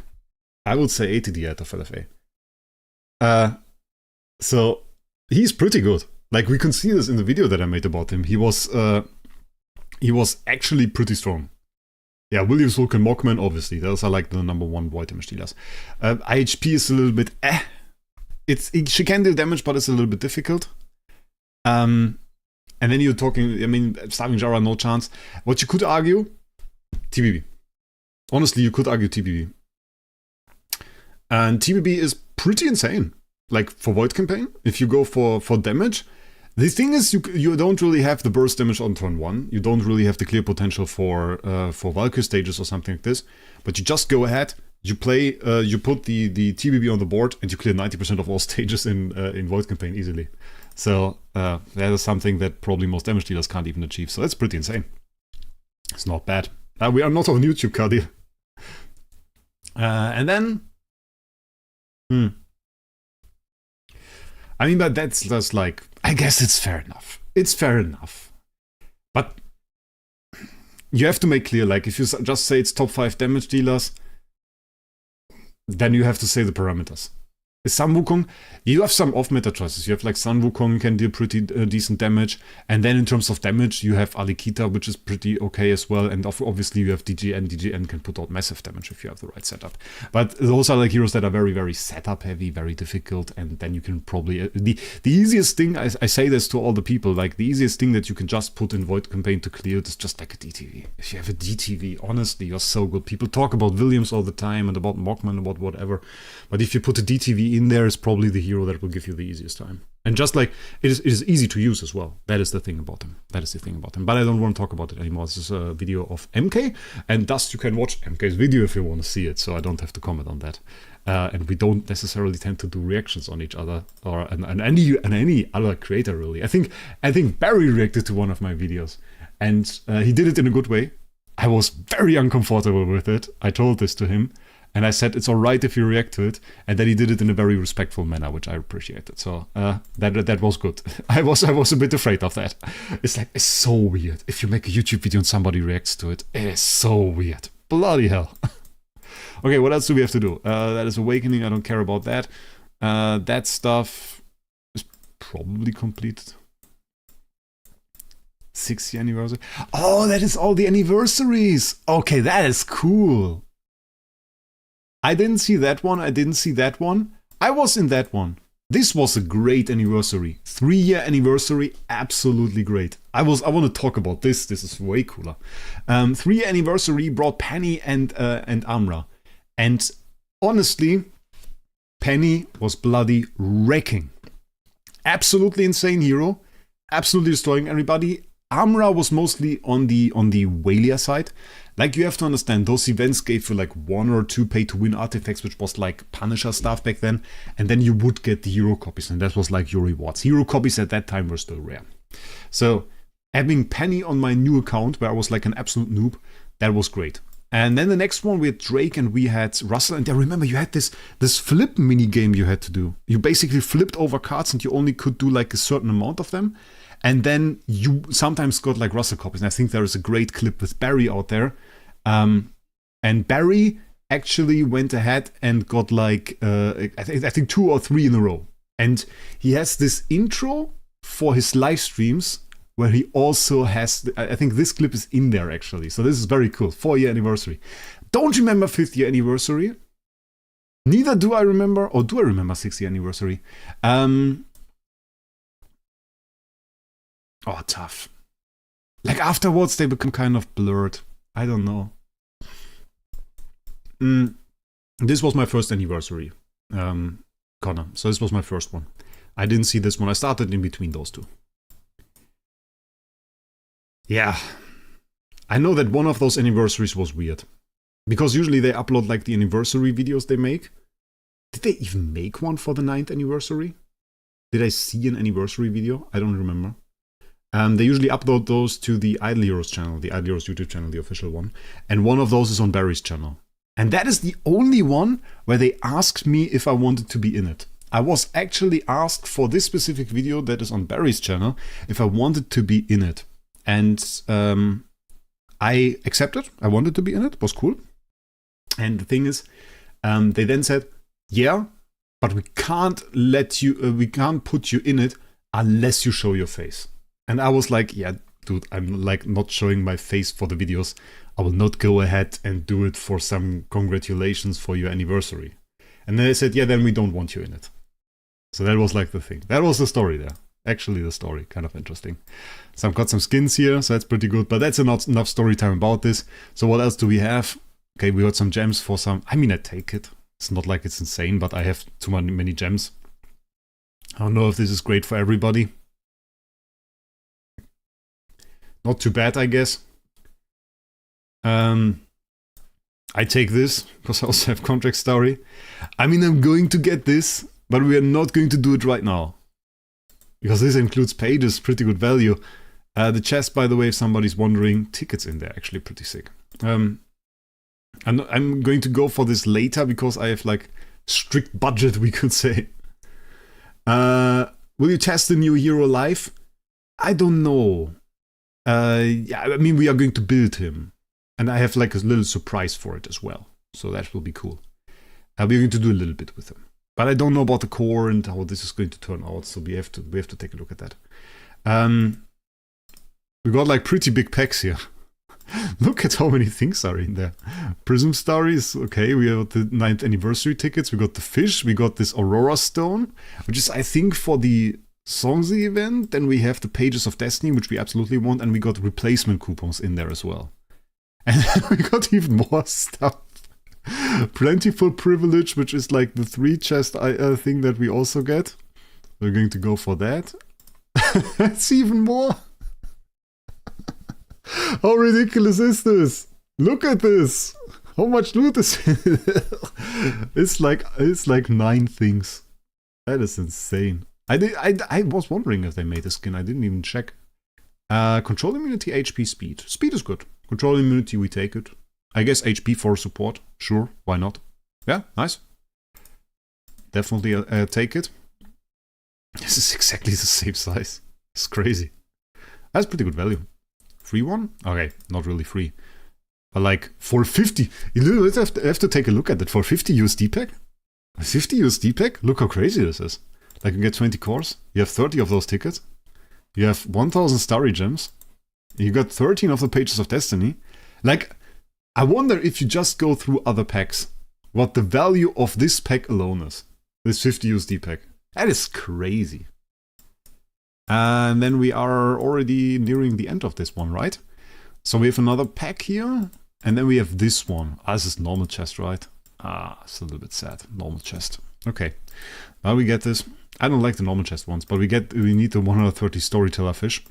So, he's pretty good. Like, we can see this in the video that I made about him. He was actually pretty strong. Yeah, Williams, Vulcan, Mockman, obviously. Those are like the number 1 Void damage dealers. IHP is a little bit she can do damage, but it's a little bit difficult. And then you're talking, I mean, Starving Jara, no chance. What you could argue, TBB. Honestly, you could argue TBB. And TBB is pretty insane. Like, for Void Campaign, if you go for damage, the thing is, you don't really have the burst damage on turn 1. You don't really have the clear potential for Valkyrie stages or something like this. But you just go ahead, you play, you put the TBB on the board, and you clear 90% of all stages in Void Campaign easily. So that is something that probably most damage dealers can't even achieve. So that's pretty insane. It's not bad. We are not on YouTube, Cuddy. And then... I mean, but that's just like, I guess it's fair enough. It's fair enough. But you have to make clear, like, if you just say it's top 5 damage dealers, then you have to say the parameters. Sun Wukong, you have some off-meta choices. You have like Sun Wukong can deal pretty decent damage. And then in terms of damage, you have Alikita, which is pretty okay as well. And obviously you have DGN. DGN can put out massive damage if you have the right setup. But those are like heroes that are very, very setup heavy, very difficult. And then you can probably... the easiest thing, I say this to all the people, like the easiest thing that you can just put in Void Campaign to clear it is just like a DTV. If you have a DTV, honestly, you're so good. People talk about Williams all the time and about Mockman, about whatever. But if you put a DTV in there, is probably the hero that will give you the easiest time. And just like, it is easy to use as well. That is the thing about him. That is the thing about him. But I don't want to talk about it anymore. This is a video of MK, and thus you can watch MK's video if you want to see it, so I don't have to comment on that. And we don't necessarily tend to do reactions on each other, or on any other creator, really. I think Barry reacted to one of my videos, and he did it in a good way. I was very uncomfortable with it. I told this to him. And I said, it's all right if you react to it. And then he did it in a very respectful manner, which I appreciated. So that was good. I was a bit afraid of that. It's like, it's so weird. If you make a YouTube video and somebody reacts to it, it is so weird. Bloody hell. Okay, what else do we have to do? That is Awakening. I don't care about that. That stuff is probably completed. 60th anniversary. Oh, that is all the anniversaries. Okay, that is cool. I didn't see that one. I didn't see that one. I was in that one. This was a great anniversary. 3-year anniversary, absolutely great. I want to talk about this. This is way cooler. 3-year anniversary brought Penny and Amra. And honestly, Penny was bloody wrecking. Absolutely insane hero. Absolutely destroying everybody. Amra was mostly on the Walia side. Like, you have to understand, those events gave you like 1 or 2 pay-to-win artifacts, which was like Punisher stuff back then, and then you would get the hero copies, and that was like your rewards. Hero copies at that time were still rare. So, having Penny on my new account, where I was like an absolute noob, that was great. And then the next one, we had Drake and we had Russell, and I remember you had this flip mini game you had to do. You basically flipped over cards, and you only could do like a certain amount of them. And then you sometimes got like Russell copies. And I think there is a great clip with Barry out there. And Barry actually went ahead and got like, I think 2 or 3 in a row. And he has this intro for his live streams where he also has, I think this clip is in there actually. So this is very cool. 4-year anniversary. Don't remember 5th year anniversary. Neither do I remember, or do I remember 6th year anniversary? Oh, tough. Like, afterwards, they become kind of blurred. I don't know. This was my first anniversary, Connor. So this was my first one. I didn't see this one. I started in between those two. Yeah. I know that one of those anniversaries was weird. Because usually they upload, like, the anniversary videos they make. Did they even make one for the 9th anniversary? Did I see an anniversary video? I don't remember. They usually upload those to the Idle Heroes channel, the Idle Heroes YouTube channel, the official one. And one of those is on Barry's channel. And that is the only one where they asked me if I wanted to be in it. I was actually asked for this specific video that is on Barry's channel if I wanted to be in it. And I accepted. I wanted to be in it. It was cool. And the thing is, they then said, yeah, but we can't we can't put you in it unless you show your face. And I was like, yeah, dude, I'm like not showing my face for the videos. I will not go ahead and do it for some congratulations for your anniversary. And then they said, yeah, then we don't want you in it. So that was like the thing. That was the story there. Actually, the story. Kind of interesting. So I've got some skins here, so that's pretty good. But that's enough story time about this. So what else do we have? Okay, we got some gems for some... I mean, I take it. It's not like it's insane, but I have too many gems. I don't know if this is great for everybody. Not too bad, I guess. I take this, because I also have contract story. I mean, I'm going to get this, but we are not going to do it right now. Because this includes pages, pretty good value. The chest, by the way, if somebody's wondering, tickets in there, actually pretty sick. I'm going to go for this later, because I have like strict budget, we could say. Will you test the new hero live? I don't know. Yeah, I mean, we are going to build him. And I have like a little surprise for it as well. So that will be cool. We're going to do a little bit with him. But I don't know about the core and how this is going to turn out. So we have to take a look at that. We got like pretty big packs here. Look at how many things are in there. Prism Stories, okay, we have the 9th anniversary tickets, we got the fish, we got this Aurora Stone, which is, I think, for the Songzi event. Then we have the Pages of Destiny, which we absolutely want, and we got replacement coupons in there as well. And we got even more stuff. Plentiful Privilege, which is like the 3 chest thing that we also get. We're going to go for that. That's even more. How ridiculous is this? Look at this! How much loot is it? It's like 9 things. That is insane. I was wondering if they made a skin. I didn't even check. Control immunity, HP, speed. Speed is good. Control immunity, we take it. I guess HP for support. Sure, why not? Yeah, nice. Definitely take it. This is exactly the same size. It's crazy. That's pretty good value. Free one? Okay, not really free. But like, for 50, you have to take a look at it. For 50 USD pack? A 50 USD pack? Look how crazy this is. Like, you get 20 cores, you have 30 of those tickets, you have 1000 Starry Gems, you got 13 of the Pages of Destiny. Like, I wonder if you just go through other packs, what the value of this pack alone is. This 50 USD pack. That is crazy. And then we are already nearing the end of this one, right? So we have another pack here, and then we have this one. This is normal chest, right? It's a little bit sad. Normal chest. Okay, now we get this. I don't like the normal chest ones, but we need the 130 Storyteller fish.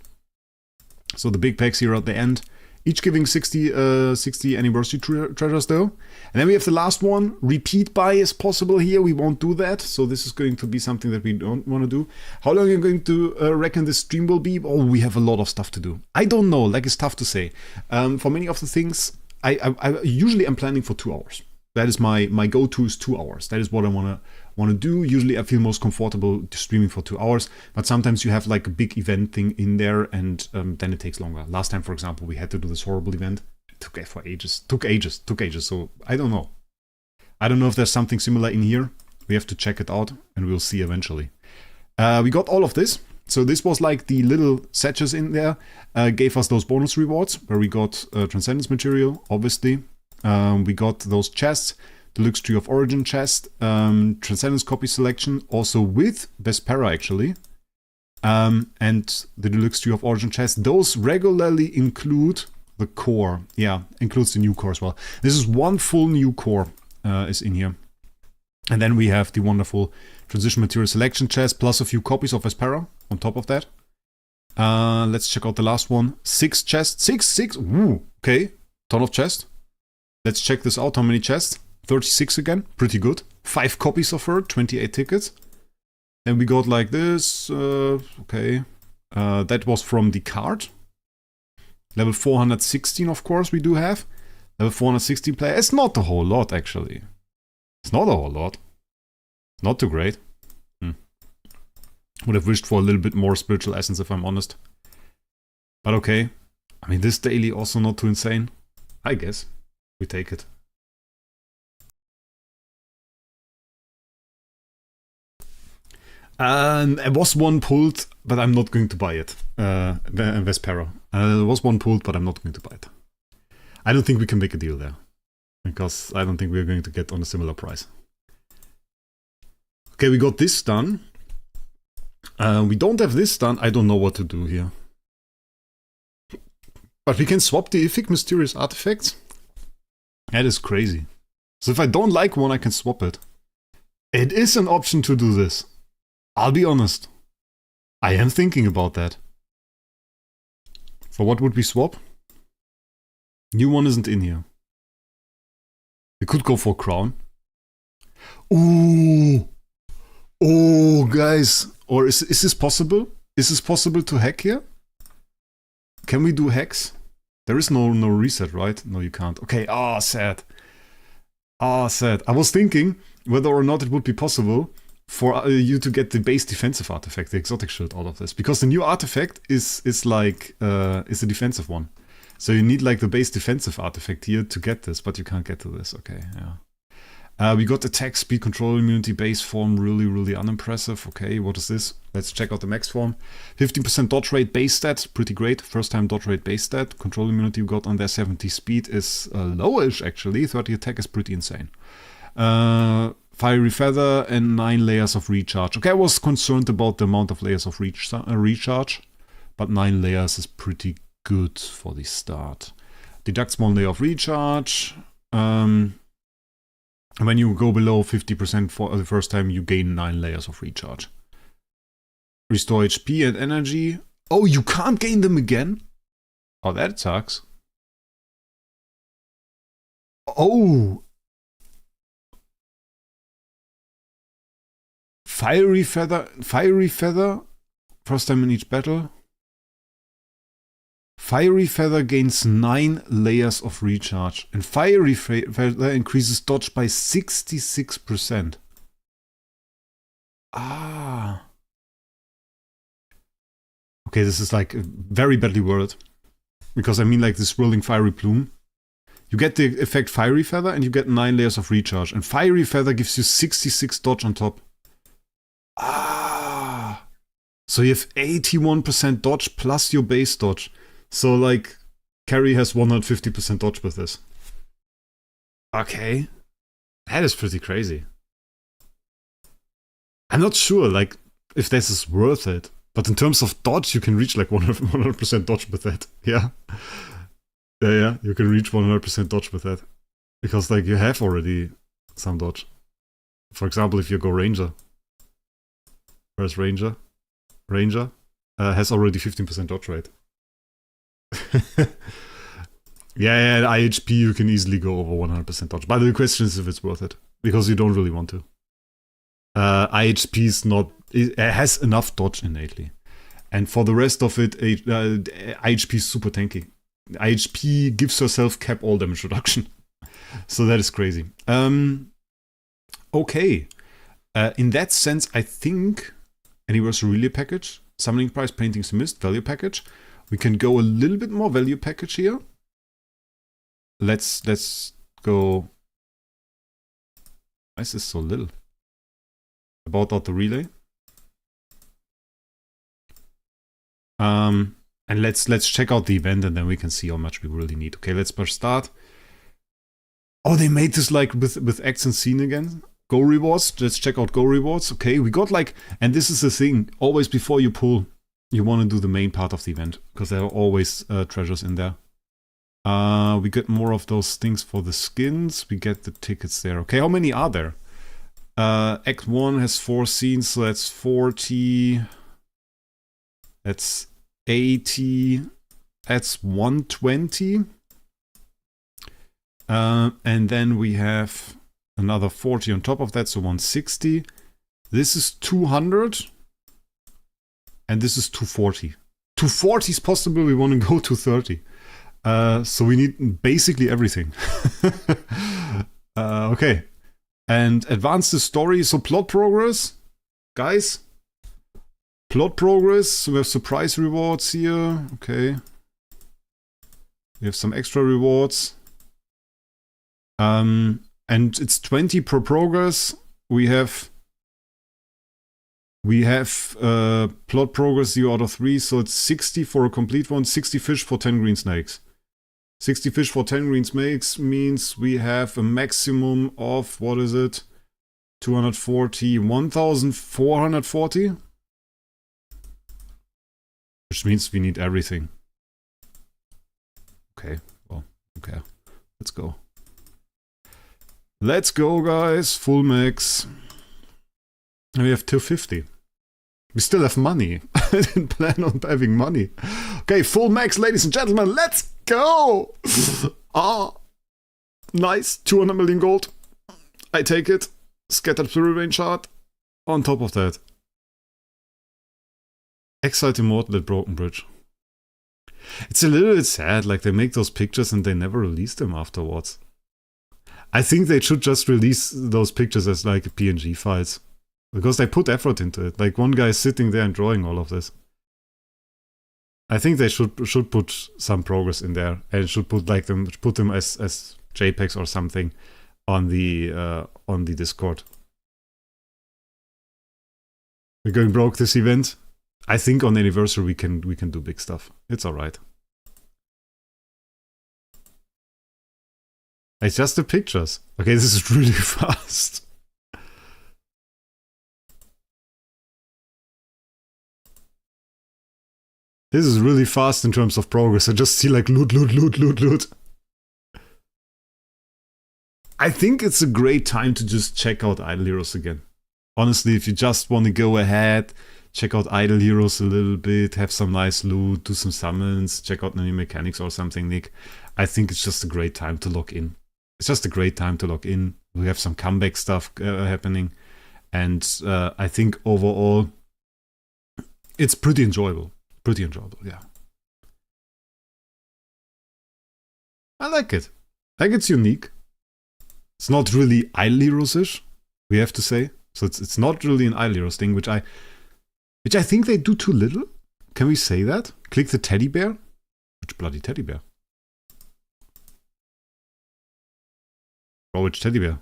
So the big packs here at the end, each giving 60 anniversary treasures though. And then we have the last one. Repeat buy is possible here. We won't do that. So this is going to be something that we don't want to do. How long are you going to reckon this stream will be? Oh, we have a lot of stuff to do. I don't know. Like, it's tough to say. For many of the things, I usually am planning for 2 hours. That is my go-to is 2 hours. That is what I want to do. Usually I feel most comfortable streaming for 2 hours, but sometimes you have like a big event thing in there, and then it takes longer. Last time, for example, we had to do this horrible event. It took ages. Took ages. So I don't know. I don't know if there's something similar in here. We have to check it out, and we'll see eventually. We got all of this. So this was like the little sachets in there. Gave us those bonus rewards where we got Transcendence material, obviously. We got those chests, Deluxe Tree of Origin chest, Transcendence copy selection, also with Vespera actually, and the Deluxe Tree of Origin chest. Those regularly include the core, yeah, includes the new core as well. This is one full new core is in here. And then we have the wonderful Transition Material Selection chest, plus a few copies of Vespera on top of that. Let's check out the last one. 6 chests, 6, ooh, okay, ton of chests. Let's check this out. How many chests? 36 again. Pretty good. 5 copies of her. 28 tickets. And we got like this. Okay. That was from the card. Level 416, of course, we do have. Level 416 player. It's not a whole lot, actually. It's not a whole lot. Not too great. Would have wished for a little bit more spiritual essence, if I'm honest. But okay. I mean, this daily also not too insane. I guess. We take it. There was one pulled, but I'm not going to buy it. Vespera. There was one pulled, but I'm not going to buy it. I don't think we can make a deal there. Because I don't think we're going to get on a similar price. Okay, we got this done. We don't have this done. I don't know what to do here. But we can swap the Ific Mysterious Artifacts. That is crazy. So if I don't like one, I can swap it. It is an option to do this. I'll be honest. I am thinking about that. For what would we swap? New one isn't in here. We could go for Crown. Ooh! Oh, guys. Or is this possible? Is this possible to hack here? Can we do hacks? There is no reset, right? No, you can't. Okay, sad. Sad. I was thinking whether or not it would be possible for you to get the base defensive artifact, the exotic shield, out of this, because the new artifact is like is a defensive one. So you need like the base defensive artifact here to get this, but you can't get to this. Okay, yeah. We got attack, speed, control, immunity, base form, really unimpressive. Okay, what is this? Let's check out the max form. 15% dodge rate base stat, pretty great. First time dodge rate base stat. Control immunity we got on there, 70 speed is lowish actually. 30 attack is pretty insane. Fiery feather and 9 layers of recharge. Okay, I was concerned about the amount of layers of recharge, but 9 layers is pretty good for the start. Deducts 1 layer of recharge. When you go below 50% for the first time, you gain 9 layers of recharge. Restore HP and energy. Oh, you can't gain them again? Oh, that sucks. Oh. Fiery feather. First time in each battle. Fiery feather gains 9 layers of recharge, and fiery feather increases dodge by 66%. Ah. Okay, this is like very badly worded, because I mean like this whirling fiery plume. You get the effect fiery feather and you get 9 layers of recharge, and fiery feather gives you 66 dodge on top. Ah. So you have 81% dodge plus your base dodge. So, like, Carrie has 150% dodge with this. Okay. That is pretty crazy. I'm not sure, like, if this is worth it. But in terms of dodge, you can reach, like, 100% dodge with that. Yeah. Yeah, you can reach 100% dodge with that. Because, like, you have already some dodge. For example, if you go Ranger. Where's Ranger? Ranger has already 15% dodge rate. Yeah, at IHP you can easily go over 100% dodge. But the question is if it's worth it. Because you don't really want to. IHP is not... It has enough dodge innately. And for the rest of it, IHP is super tanky. IHP gives herself cap all damage reduction. So that is crazy. Okay. In that sense, I think Anniversary Relay package, Summoning Price, Paintings Mist, value package. We can go a little bit more value package here. Let's go. Why is this so little? About the relay. And let's check out the event and then we can see how much we really need. Okay, let's push start. Oh, they made this like with acts and scene again. Go rewards. Let's check out go rewards. Okay, we got like, and this is the thing. Always before you pull, you want to do the main part of the event because there are always treasures in there. We get more of those things for the skins. We get the tickets there. Okay, how many are there? Act 1 has 4 scenes, so that's 40. That's 80. That's 120. And then we have another 40 on top of that, so 160. This is 200. And this is 240. 240 is possible, we want to go to 30. So we need basically everything. Okay. And advance the story. So plot progress. Guys. Plot progress. So we have surprise rewards here. Okay. We have some extra rewards. And it's 20 per progress. We have plot progress 0 out of 3, so it's 60 for a complete one, 60 fish for 10 green snakes. 60 fish for 10 green snakes means we have a maximum of, what is it? 240, 1,440? Which means we need everything. Okay, well, okay. Let's go. Let's go, guys. Full max. We have 250. We still have money. I didn't plan on having money. Okay, full max, ladies and gentlemen. Let's go! Ah, nice. 200 million gold. I take it. Scattered Plural Range shard. On top of that. Exiled Immortal at Broken Bridge. It's a little bit sad, like they make those pictures and they never release them afterwards. I think they should just release those pictures as like PNG files. Because they put effort into it. Like, one guy is sitting there and drawing all of this. I think they should put some progress in there, and should put them as JPEGs or something on the Discord. We're going broke this event. I think on anniversary we can do big stuff. It's alright. It's just the pictures. Okay, this is really fast. This is really fast in terms of progress. I just see like loot. I think it's a great time to just check out Idle Heroes again. Honestly, if you just want to go ahead, check out Idle Heroes a little bit, have some nice loot, do some summons, check out new mechanics or something, Nick. I think it's just a great time to log in. It's just a great time to log in. We have some comeback stuff happening. And I think overall, it's pretty enjoyable. Pretty enjoyable, yeah. I like it. I think it's unique. It's not really Idle Heroes-ish, we have to say. So it's not really an Idle Heroes thing, which I think they do too little. Can we say that? Click the teddy bear? Which bloody teddy bear? Oh, which teddy bear?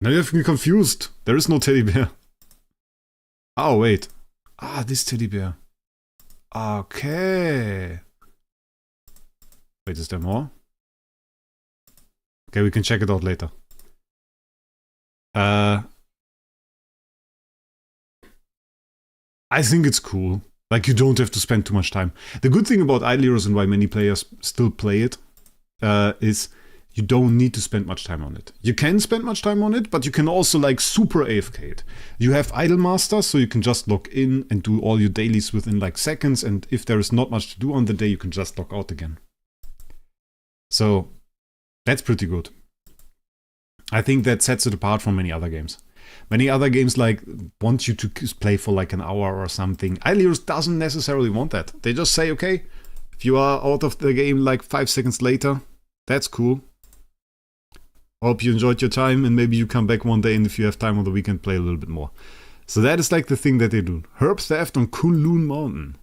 Now you have me confused. There is no teddy bear. Oh, wait. Ah, this teddy bear. Okay. Wait, is there more? Okay, we can check it out later. I think it's cool. Like, you don't have to spend too much time. The good thing about Idle Heroes and why many players still play it is you don't need to spend much time on it. You can spend much time on it, but you can also like super AFK it. You have Idle Master, so you can just log in and do all your dailies within like seconds, and if there is not much to do on the day, you can just log out again. So that's pretty good. I think that sets it apart from many other games. Many other games like want you to play for like an hour or something. Idle Heroes doesn't necessarily want that. They just say, okay, if you are out of the game like 5 seconds later, that's cool. Hope you enjoyed your time, and maybe you come back one day, and if you have time on the weekend, play a little bit more. So that is like the thing that they do. Herb theft on Kunlun Mountain.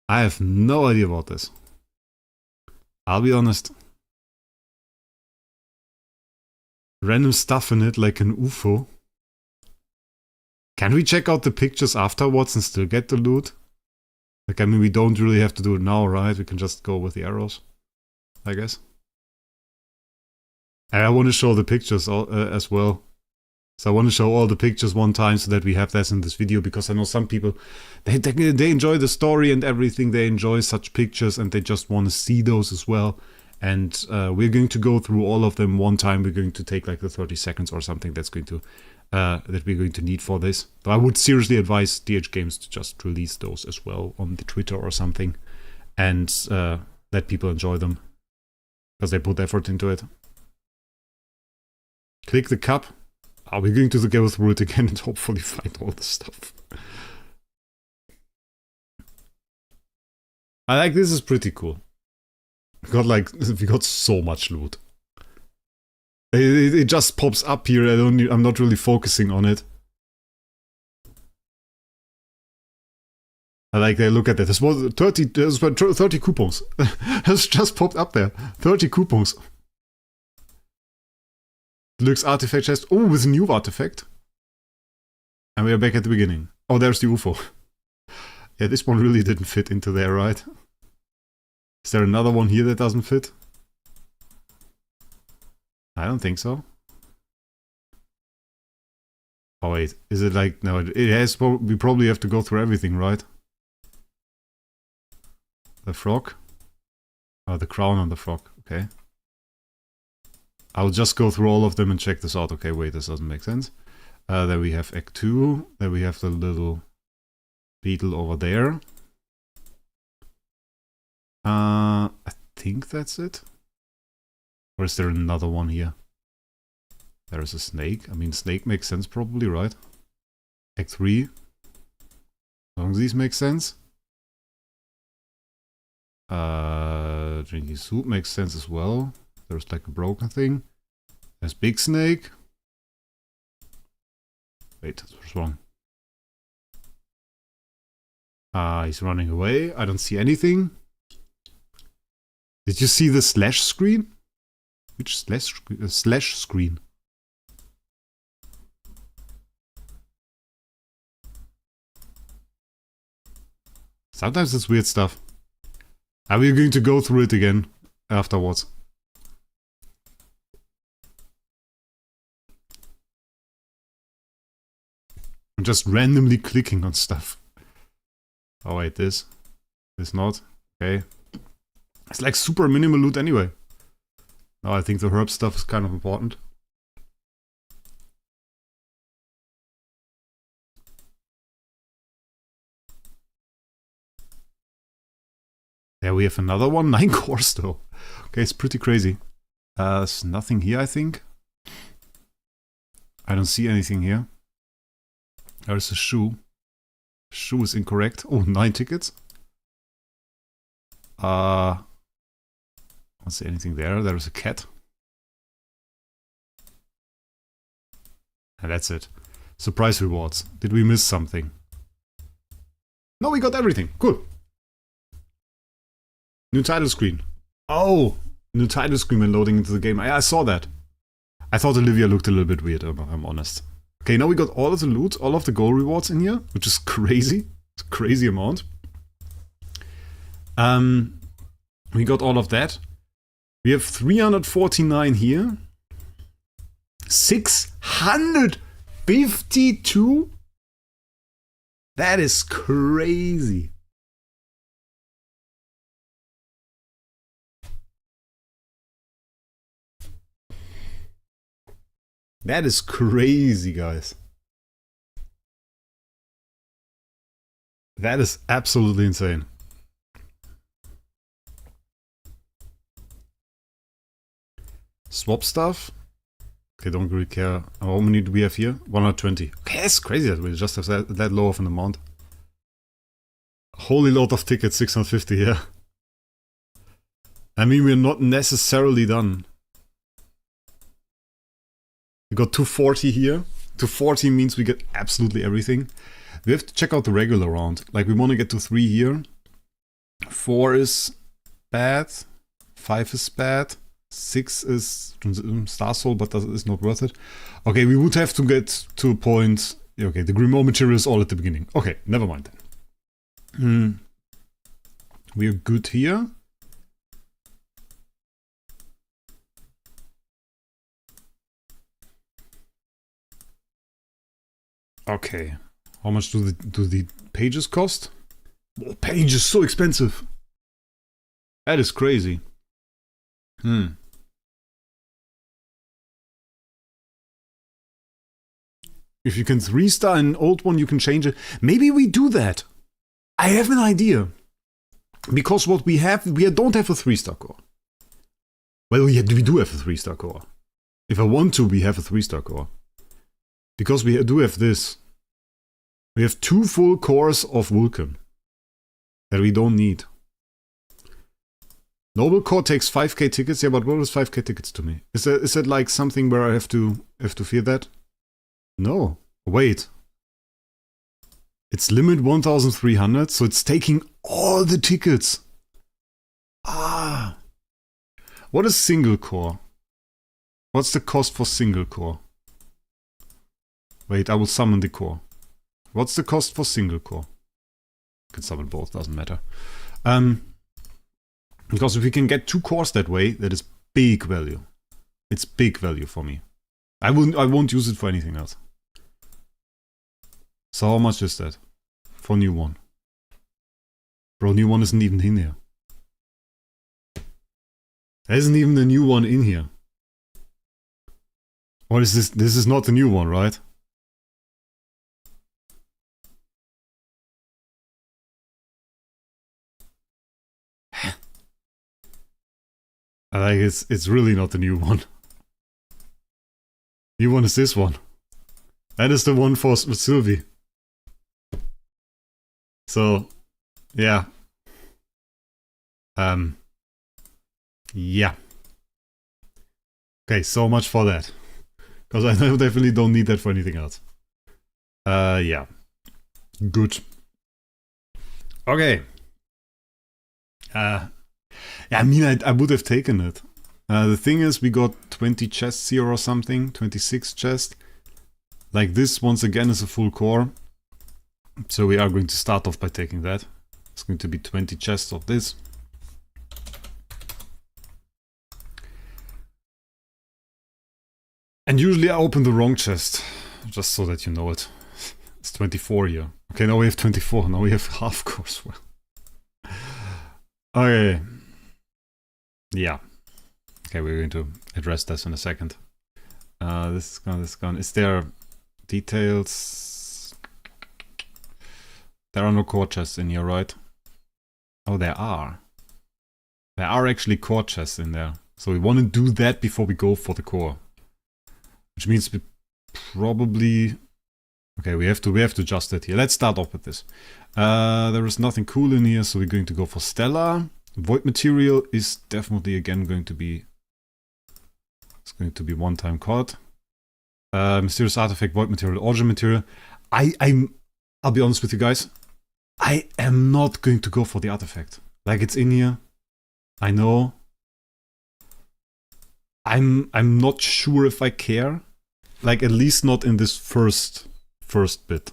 I have no idea about this. I'll be honest. Random stuff in it, like an UFO. Can we check out the pictures afterwards and still get the loot? Like, I mean, we don't really have to do it now, right? We can just go with the arrows, I guess. And I want to show the pictures as well. So I want to show all the pictures one time so that we have that in this video, because I know some people, they enjoy the story and everything. They enjoy such pictures and they just want to see those as well. And we're going to go through all of them one time. We're going to take like the 30 seconds or something that's going to that we're going to need for this. But I would seriously advise DH Games to just release those as well on the Twitter or something, and let people enjoy them, because they put effort into it. Click the cup. Are we going to go through it again and hopefully find all the stuff? I like, this is pretty cool. We got so much loot. It just pops up here. I'm not really focusing on it. I like, they look at that. There's 30 coupons. It's just popped up there. 30 coupons. Deluxe artifact chest. Oh, with a new artifact. And we are back at the beginning. Oh, there's the UFO. Yeah, this one really didn't fit into there, right? Is there another one here that doesn't fit? I don't think so. Oh wait, is it like, no, it has, we probably have to go through everything, right? The frog? Oh, the crown on the frog, okay. I'll just go through all of them and check this out. Okay, wait, this doesn't make sense. Then we have Act 2, then we have the little beetle over there. I think that's it. Or is there another one here? There is a snake. I mean, snake makes sense probably, right? Act 3. As long as these make sense. drinking soup makes sense as well. There's like a broken thing. There's Big Snake. Wait, what's wrong? He's running away. I don't see anything. Did you see the slash screen? Which slash screen? Sometimes it's weird stuff. Are we going to go through it again afterwards? I'm just randomly clicking on stuff. Oh wait, this not. Okay. It's like super minimal loot anyway. No, I think the herb stuff is kind of important. Yeah, we have another one. 9 cores though. Okay, it's pretty crazy. There's nothing here, I think. I don't see anything here. There's a shoe. Shoe is incorrect. Oh, 9 tickets. I don't see anything there. There's a cat. And that's it. Surprise rewards. Did we miss something? No, we got everything. Cool. New title screen. Oh, new title screen when loading into the game. I saw that. I thought Olivia looked a little bit weird, I'm honest. Okay, now we got all of the loot, all of the goal rewards in here, which is crazy. It's a crazy amount. We got all of that. We have 349 here. 652? That is crazy. That is crazy, guys. That is absolutely insane. Swap stuff. Okay, don't really care. How many do we have here? 120. Okay, that's crazy that we just have that low of an amount. Holy lot of tickets, 650, yeah. I mean, we're not necessarily done. We got 240 here. 240 means we get absolutely everything. We have to check out the regular round. Like, we want to get to 3 here. 4 is bad. 5 is bad. 6 is Star Soul, but that is not worth it. Okay, we would have to get to a point... Okay, the Grimoire material is all at the beginning. Okay, never mind then. We're good here. Okay, how much do the pages cost? Oh, pages so expensive. That is crazy. If you can 3-star an old one, you can change it. Maybe we do that. I have an idea. Because what we have, we don't have a 3-star core. Well, we do have a 3-star core. If I want to, we have a 3-star core. Because we do have this. We have 2 full cores of Vulcan. That we don't need. Noble core takes 5k tickets. Yeah, but what is 5k tickets to me? Is that like something where I have to fear that? No. Wait. It's limit 1300, so it's taking all the tickets. Ah. What is single core? What's the cost for single core? Wait, I will summon the core. What's the cost for single core? I can summon both, doesn't matter. Because if we can get 2 cores that way, that is big value. It's big value for me. I won't use it for anything else. So how much is that? For new one? Bro, new one isn't even in here. There isn't even the new one in here. What is this? This is not the new one, right? Like it's really not the new one. New one is this one. That is the one for Sylvie. So, yeah. Yeah. Okay, so much for that. Because I definitely don't need that for anything else. Yeah. Good. Okay. Yeah, I mean, I would have taken it. The thing is, we got 20 chests here or something. 26 chests. Like this, once again, is a full core. So we are going to start off by taking that. It's going to be 20 chests of this. And usually I open the wrong chest. Just so that you know it. It's 24 here. Okay, now we have 24. Now we have half course. Well. Okay. Yeah. Okay, we're going to address this in a second. This is gone, this is gone. Is there details? There are no core chests in here, right? Oh, there are. There are actually core chests in there. So we want to do that before we go for the core. Which means we probably... Okay, we have to adjust it here. Let's start off with this. There is nothing cool in here, so we're going to go for Stellar. Void material is definitely again going to be... It's going to be one-time card. Mysterious artifact, void material, origin material. I'll be honest with you guys. I am not going to go for the artifact. Like, it's in here. I know. I'm not sure if I care. Like, at least not in this first bit.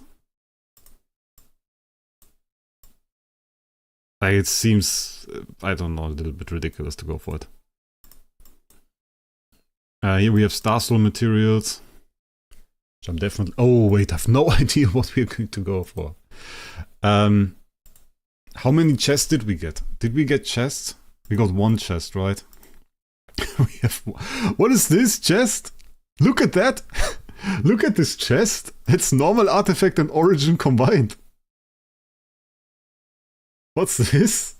Like, it seems, I don't know, a little bit ridiculous to go for it. Here we have Star Soul materials. Which I'm definitely... Oh, wait, I have no idea what we're going to go for. How many chests did we get? Did we get chests? We got one chest, right? We have... What is this chest? Look at that! Look at this chest! It's normal artifact and origin combined. What's this?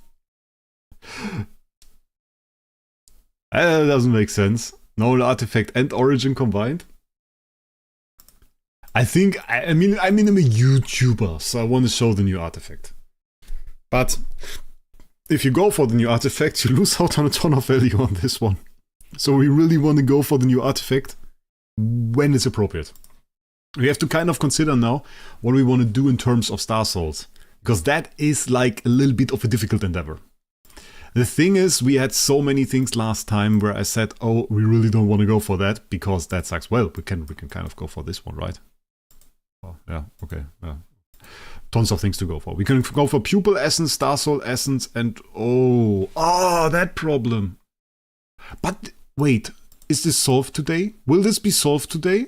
That doesn't make sense. Normal artifact and origin combined. I think, I mean, I'm a YouTuber, so I want to show the new artifact. But if you go for the new artifact, you lose out on a ton of value on this one. So we really want to go for the new artifact when it's appropriate. We have to kind of consider now what we want to do in terms of Star Souls. Because that is like a little bit of a difficult endeavor. The thing is, we had so many things last time where I said, oh, we really don't want to go for that because that sucks. Well, we can kind of go for this one, right? Oh, yeah, okay, yeah. Tons of things to go for. We can go for Pupil Essence, Star Soul Essence, and that problem. But wait, is this solved today? Will this be solved today?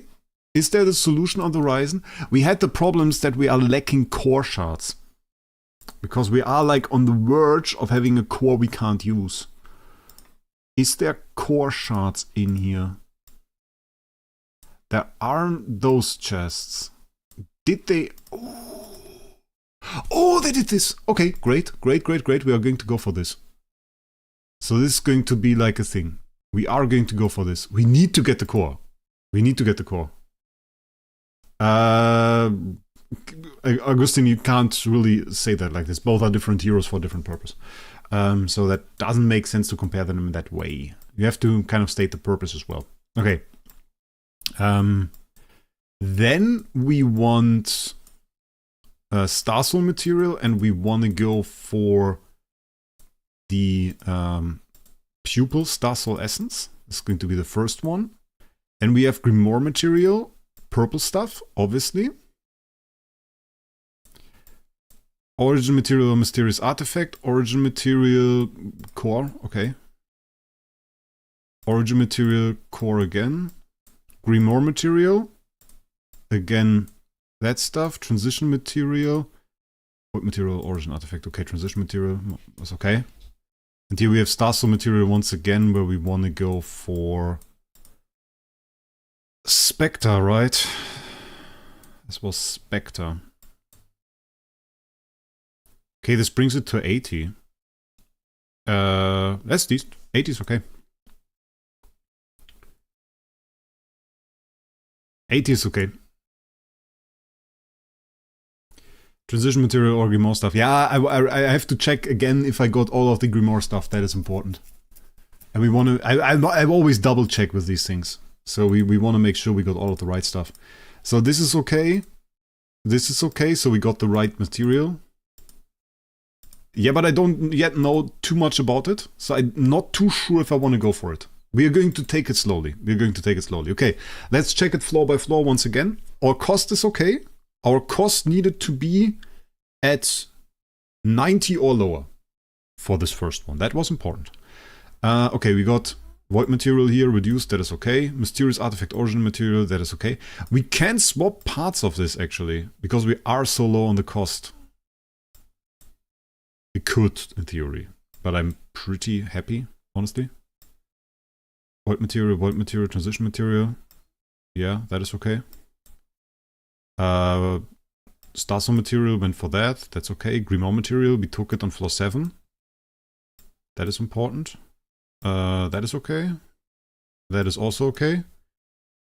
Is there the solution on the horizon? We had the problems that we are lacking core shards. Because we are like on the verge of having a core we can't use. Is there core shards in here? There aren't those chests. Did they... Oh, they did this! Okay, great. We are going to go for this. So this is going to be like a thing. We are going to go for this. We need to get the core. Augustine, you can't really say that like this. Both are different heroes for different purpose. So that doesn't make sense to compare them in that way. You have to kind of state the purpose as well. Okay. Then we want Star Soul material, and we want to go for the Pupil Star Soul Essence. This is going to be the first one. And we have Grimoire material, purple stuff, obviously. Origin material, mysterious artifact. Origin material, core, okay. Origin material, core again. Grimoire material. Again, that stuff. Transition material. What material? Origin artifact. Okay, transition material. That's okay. And here we have Star Soul material once again, where we want to go for Spectre, right? This was Spectre. Okay, this brings it to 80. That's decent. 80 is okay. 80 is okay. Transition material or Grimoire stuff. Yeah, I have to check again if I got all of the Grimoire stuff. That is important. And we want to, I always double check with these things. So we want to make sure we got all of the right stuff. So this is okay. This is okay, so we got the right material. Yeah, but I don't yet know too much about it. So I'm not too sure if I want to go for it. We are going to take it slowly. We're going to take it slowly. Okay, let's check it floor by floor once again. Our cost is okay. Our cost needed to be at 90 or lower for this first one. That was important. Okay, we got void material here reduced. That is okay. Mysterious artifact origin material. That is okay. We can swap parts of this actually because we are so low on the cost. We could in theory, but I'm pretty happy, honestly. Void material, transition material. Yeah, that is okay. Starstone material went for that. That's okay. Grimoire material, we took it on floor 7. That is important. That is okay. That is also okay.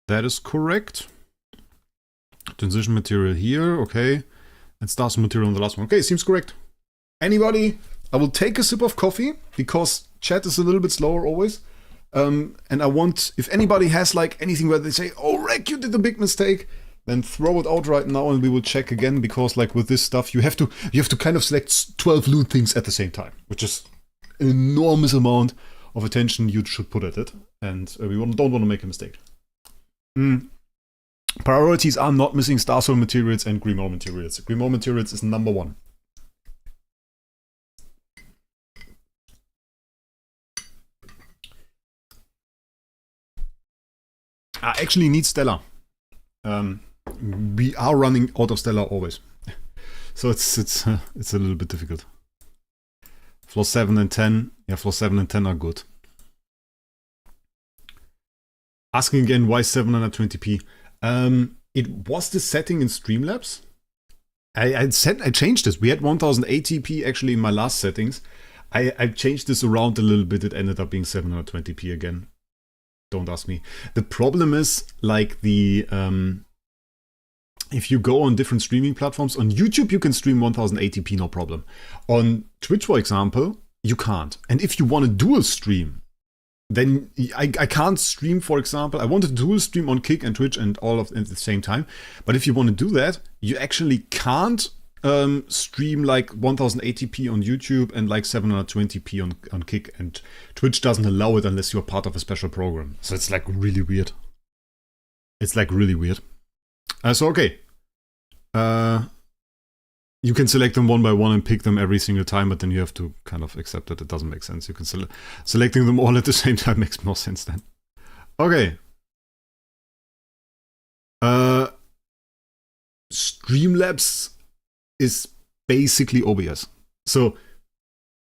That is correct. Transition material here, okay. And Starstone material on the last one. Okay, seems correct. Anybody? I will take a sip of coffee because chat is a little bit slower always. And I want, if anybody has like anything where they say, oh, Wraec, you did a big mistake, then throw it out right now and we will check again, because like with this stuff, you have to kind of select 12 loot things at the same time, which is an enormous amount of attention you should put at it. And we don't want to make a mistake. Priorities are not missing Starstone materials and Grimoire materials. Grimoire materials is number 1. I actually need Stellar. We are running out of Stellar always, so it's a little bit difficult. Floor 7 and 10, yeah, floor 7 and 10 are good. Asking again why 720p. It was the setting in Streamlabs. I changed this. We had 1080p actually in my last settings. I changed this around a little bit. It ended up being 720p again. Don't ask me. The problem is like the if you go on different streaming platforms, on YouTube you can stream 1080p no problem. On Twitch, for example, you can't. And if you want to dual stream, then I can't stream, for example. I want to dual stream on Kick and Twitch and all of at the same time. But if you want to do that, you actually can't stream like 1080p on YouTube and like 720p on Kick, and Twitch doesn't allow it unless you're part of a special program. So it's like really weird. It's like really weird. So okay. You can select them one by one and pick them every single time, but then you have to kind of accept that it doesn't make sense. You can selecting them all at the same time makes more sense then. Okay. Streamlabs is basically OBS. So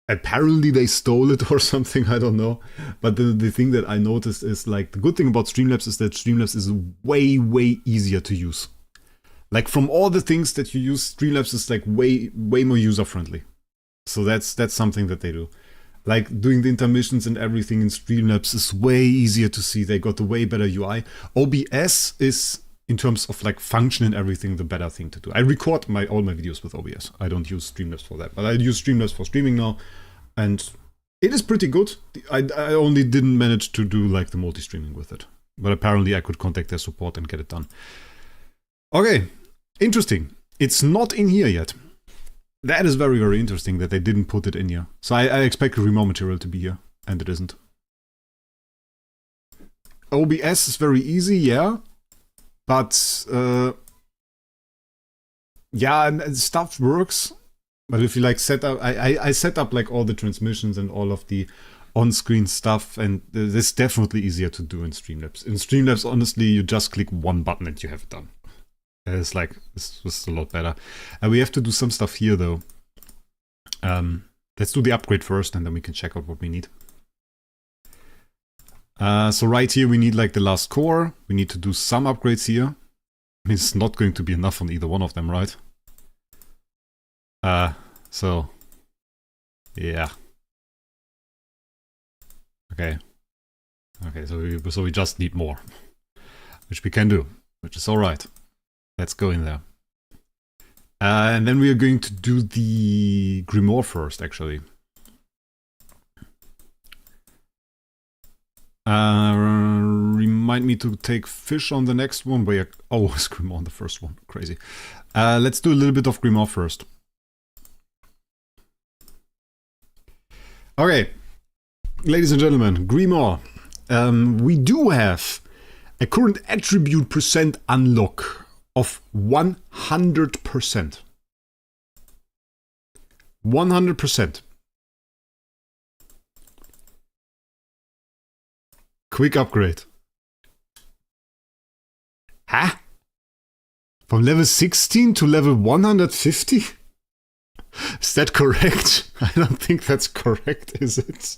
apparently they stole it or something, I don't know. But the thing that I noticed is like the good thing about Streamlabs is that Streamlabs is way, way easier to use. Like from all the things that you use, Streamlabs is like way, way more user friendly. So that's something that they do. Like doing the intermissions and everything in Streamlabs is way easier to see. They got a way better UI. OBS is, in terms of like function and everything, the better thing to do. I record all my videos with OBS. I don't use Streamlabs for that, but I use Streamlabs for streaming now, and it is pretty good. I only didn't manage to do like the multi-streaming with it, but apparently I could contact their support and get it done. Okay, interesting. It's not in here yet. That is very, very interesting that they didn't put it in here. So I expect Grimoire material to be here, and it isn't. OBS is very easy, yeah. But, yeah, and stuff works. But if you like set up, I set up like all the transmissions and all of the on-screen stuff, and it's definitely easier to do in Streamlabs. In Streamlabs, honestly, you just click one button and you have it done. It's like, it's just a lot better. And we have to do some stuff here though. Let's do the upgrade first and then we can check out what we need. So right here we need like the last core. We need to do some upgrades here. I mean, it's not going to be enough on either one of them, right? So yeah. Okay. Okay, so we just need more, which we can do, which is all right. Let's go in there. And then we are going to do the Grimoire first, actually. Remind me to take fish on the next one. But yeah, oh, it's Grimoire on the first one. Crazy. Let's do a little bit of Grimoire first. Okay, ladies and gentlemen, Grimoire. We do have a current attribute percent unlock of 100%. 100%. Quick upgrade. Huh? From level 16 to level 150? Is that correct? I don't think that's correct, is it?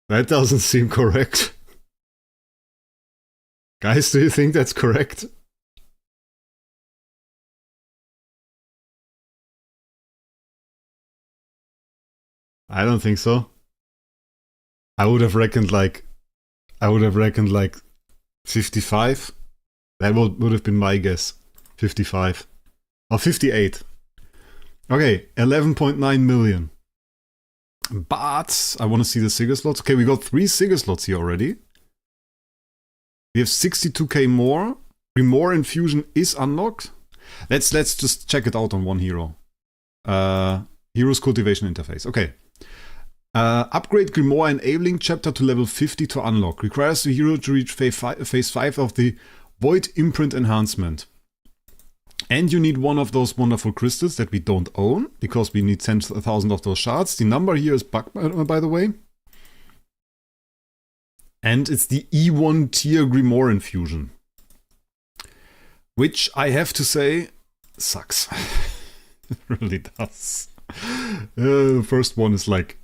That doesn't seem correct. Guys, do you think that's correct? I don't think so. I would have reckoned like 55. That would have been my guess. 55. Or 58. Okay, 11.9 million. But I want to see the Sigil slots. Okay, we got 3 Sigil slots here already. We have 62k more. Grimoire Infusion is unlocked. Let's just check it out on one hero. Heroes Cultivation Interface. Okay. Upgrade Grimoire Enabling Chapter to level 50 to unlock. Requires the hero to reach phase 5 of the Void Imprint Enhancement. And you need one of those wonderful crystals that we don't own, because we need 10,000 of those shards. The number here is bugged, by the way. And it's the E1 tier Grimoire Infusion. Which I have to say, sucks. It really does. The first one is like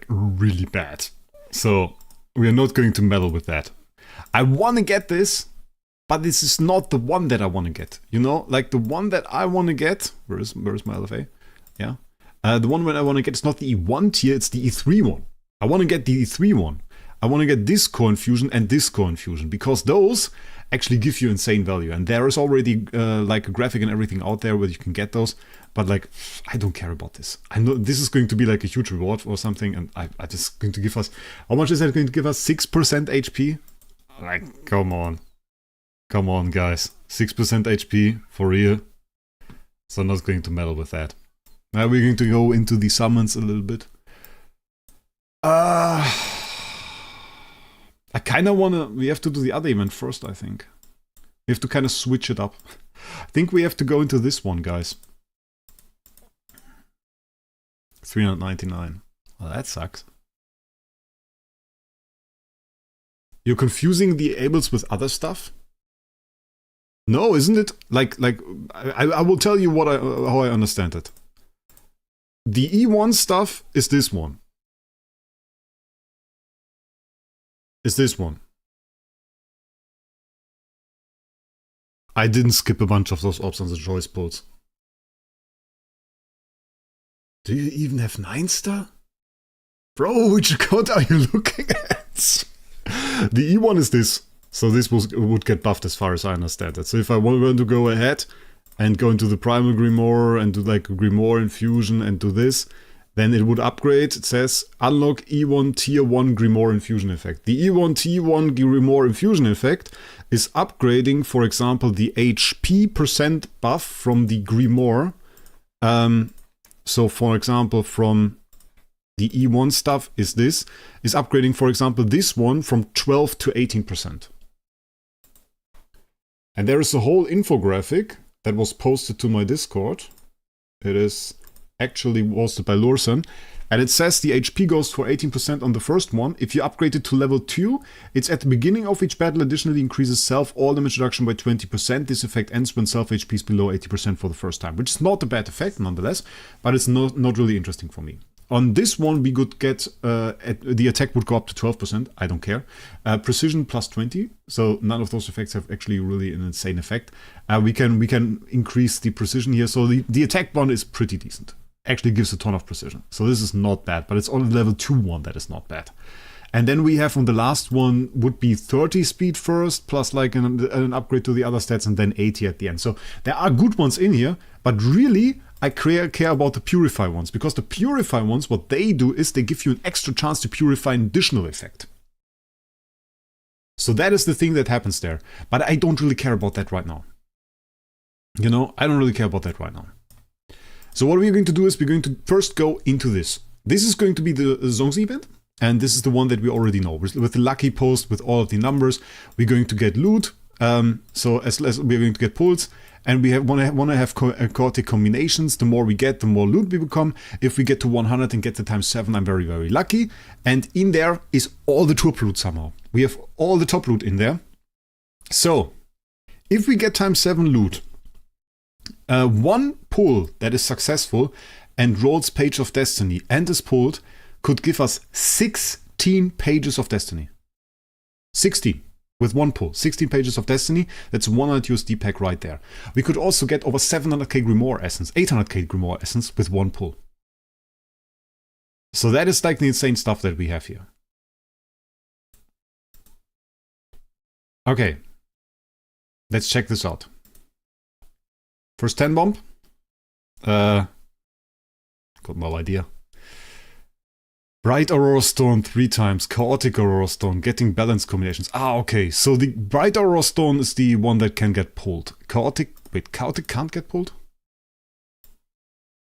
really bad. So we are not going to meddle with that. I want to get this, but this is not the one that I want to get. You know, like the one that I want to get. Where's my LFA? Yeah. The one that I want to get is not the E1 tier, it's the E3 one. I want to get the E3 one. I want to get this core infusion and this core infusion, because those actually give you insane value. And there is already like a graphic and everything out there where you can get those. But like, I don't care about this. I know this is going to be like a huge reward or something, and I just going to give us, how much is that going to give us? 6% HP? Like, come on. Come on, guys. 6% HP for real. So I'm not going to meddle with that. Now we're going to go into the summons a little bit. I kind of want to, we have to do the other event first, I think. We have to kind of switch it up. I think we have to go into this one, guys. 399. Well, that sucks. You're confusing the ables with other stuff? No, isn't it? Like I will tell you what how I understand it. The E1 stuff is this one. Is this one. I didn't skip a bunch of those options and choice pulls. Do you even have 9-star? Bro, which account are you looking at? The E1 is this. So this would get buffed as far as I understand it. So if I want to go ahead and go into the Primal Grimoire and do like a Grimoire Infusion and do this, then it would upgrade. It says unlock E1 tier 1 Grimoire Infusion effect. The E1 tier 1 Grimoire Infusion effect is upgrading, for example, the HP percent buff from the Grimoire. So for example, from the E1 stuff is this, is upgrading, for example, this one from 12 to 18%. And there is a whole infographic that was posted to my Discord. It is actually posted by Lursen. And it says the HP goes for 18% on the first one. If you upgrade it to level 2, it's at the beginning of each battle, additionally increases self all damage reduction by 20%. This effect ends when self HP is below 80% for the first time, which is not a bad effect nonetheless, but it's not really interesting for me. On this one, we could get, the attack would go up to 12%, I don't care. Precision plus 20, so none of those effects have actually really an insane effect. We can increase the precision here, so the attack one is pretty decent. Actually gives a ton of precision, so this is not bad, but it's only level 2 one that is not bad. And then we have on the last one would be 30 speed first, plus like an upgrade to the other stats, and then 80 at the end. So there are good ones in here, but really, I care about the purify ones, because the purify ones, what they do is they give you an extra chance to purify an additional effect. So that is the thing that happens there. But I don't really care about that right now. You know, I don't really care about that right now. So what we're going to do is we're going to first go into this. This is going to be the Zongs event. And this is the one that we already know. With the lucky post, with all of the numbers, we're going to get loot. So as we're going to get pulls. And we want to have chaotic combinations. The more we get, the more loot we become. If we get to 100 and get to times 7, I'm very, very lucky. And in there is all the top loot somehow. We have all the top loot in there. So, if we get times 7 loot, one pull that is successful and rolls Page of Destiny and is pulled could give us 16 pages of Destiny. 16. With one pull, 16 pages of Destiny, that's 100 USD pack right there. We could also get over 700k Grimoire Essence, 800k Grimoire Essence with one pull. So that is like the insane stuff that we have here. Okay, let's check this out. First 10 bomb. Got no idea. Bright Aurora Stone 3 times, Chaotic Aurora Stone, getting balanced combinations. Ah, okay, so the Bright Aurora Stone is the one that can get pulled. Chaotic can't get pulled?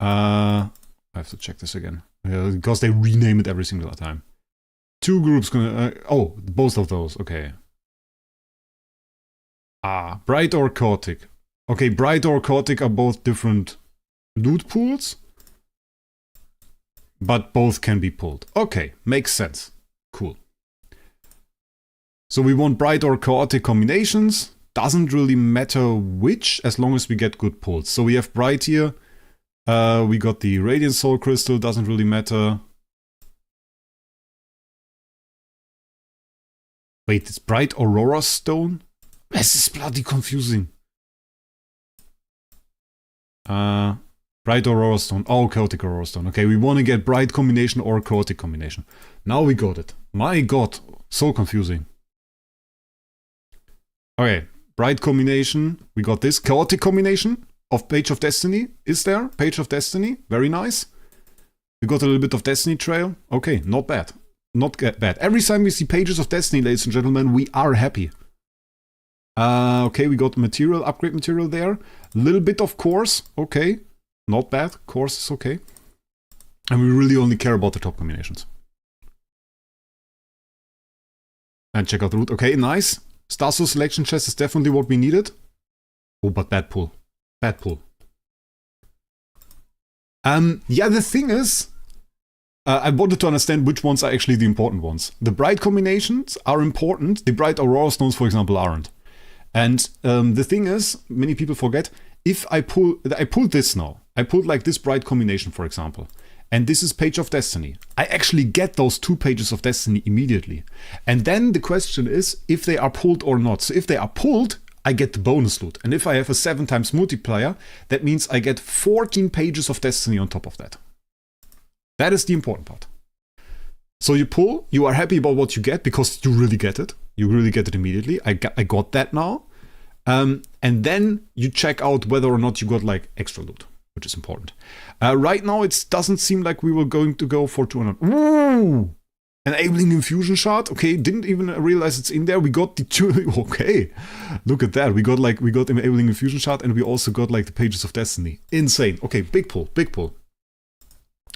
I have to check this again. Because they rename it every single time. 2 groups gonna, oh, both of those, okay. Ah, Bright or Chaotic. Okay, Bright or Chaotic are both different loot pools. But both can be pulled. Okay, makes sense. Cool. So we want bright or chaotic combinations. Doesn't really matter which, as long as we get good pulls. So we have bright here. We got the Radiant Soul Crystal, doesn't really matter. Wait, it's bright Aurora Stone? This is bloody confusing. Bright Aurora Stone. Oh, Chaotic Aurora Stone. Okay, we want to get bright combination or chaotic combination. Now we got it. My god, so confusing. Okay, bright combination. We got this. Chaotic combination of Page of Destiny is there. Page of Destiny. Very nice. We got a little bit of Destiny Trail. Okay, not bad. Not bad. Every time we see Pages of Destiny, ladies and gentlemen, we are happy. Okay, we got material, upgrade material there. Little bit of course. Okay. Not bad, course is okay. And we really only care about the top combinations. And check out the route. Okay, nice. Stasso selection chest is definitely what we needed. Oh, but bad pull. Bad pull. Yeah, the thing is, I wanted to understand which ones are actually the important ones. The bright combinations are important. The bright Aurora Stones, for example, aren't. And the thing is, many people forget, if I pulled this now. I pulled like this bright combination, for example. And this is Page of Destiny. I actually get those 2 pages of Destiny immediately. And then the question is if they are pulled or not. So if they are pulled, I get the bonus loot. And if I have a 7 times multiplier, that means I get 14 pages of Destiny on top of that. That is the important part. So you pull, you are happy about what you get because you really get it. You really get it immediately. I got that now. And then you check out whether or not you got like extra loot, which is important. Right now, it doesn't seem like we were going to go for 200. Ooh! Enabling infusion shard. Okay, didn't even realize it's in there. We got the 2. Okay, look at that. We got enabling infusion shard, and we also got like the Pages of Destiny. Insane. Okay, big pull, big pull,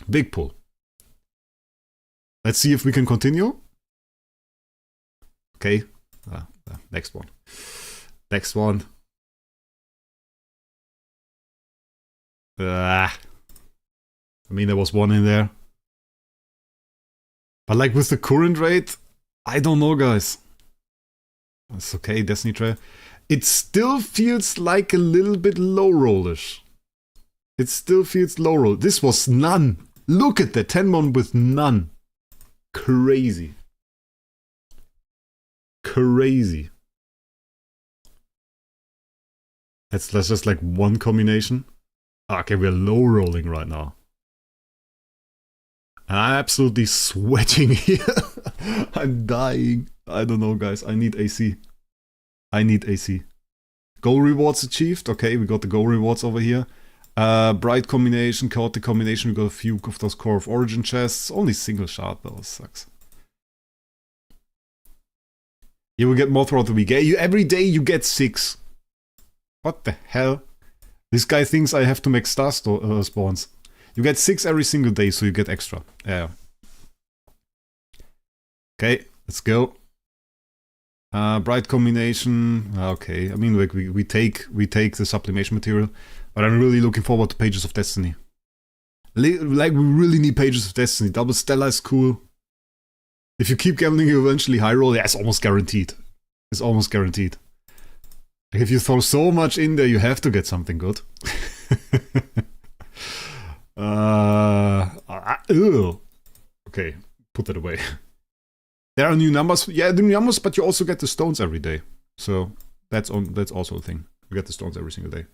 big pull. Let's see if we can continue. Okay, next one. Next one. I mean, there was one in there. But like with the current rate, I don't know, guys. It's okay, Destiny Trail. It still feels like a little bit low rollish. It still feels low roll. This was none. Look at that 10-mon with none. Crazy. Crazy. That's just like one combination. Okay, we're low rolling right now. I'm absolutely sweating here. I'm dying. I don't know, guys. I need AC. I need AC. Goal rewards achieved. Okay, we got the goal rewards over here. Bright combination, chaotic combination, we got a few of those core of origin chests. Only single shard though, sucks. You will get more throughout the week. Every day you get 6. What the hell? This guy thinks I have to make star spawns. You get 6 every single day, so you get extra. Yeah. Okay, let's go. Bright combination. Okay, I mean, like we take the sublimation material, but I'm really looking forward to Pages of Destiny. Like we really need Pages of Destiny. Double Stella is cool. If you keep gambling, you eventually high roll. Yeah, it's almost guaranteed. It's almost guaranteed. If you throw so much in there, you have to get something good. Okay, put that away. There are new numbers. Yeah, the new numbers, but you also get the stones every day. So that's also a thing. You get the stones every single day.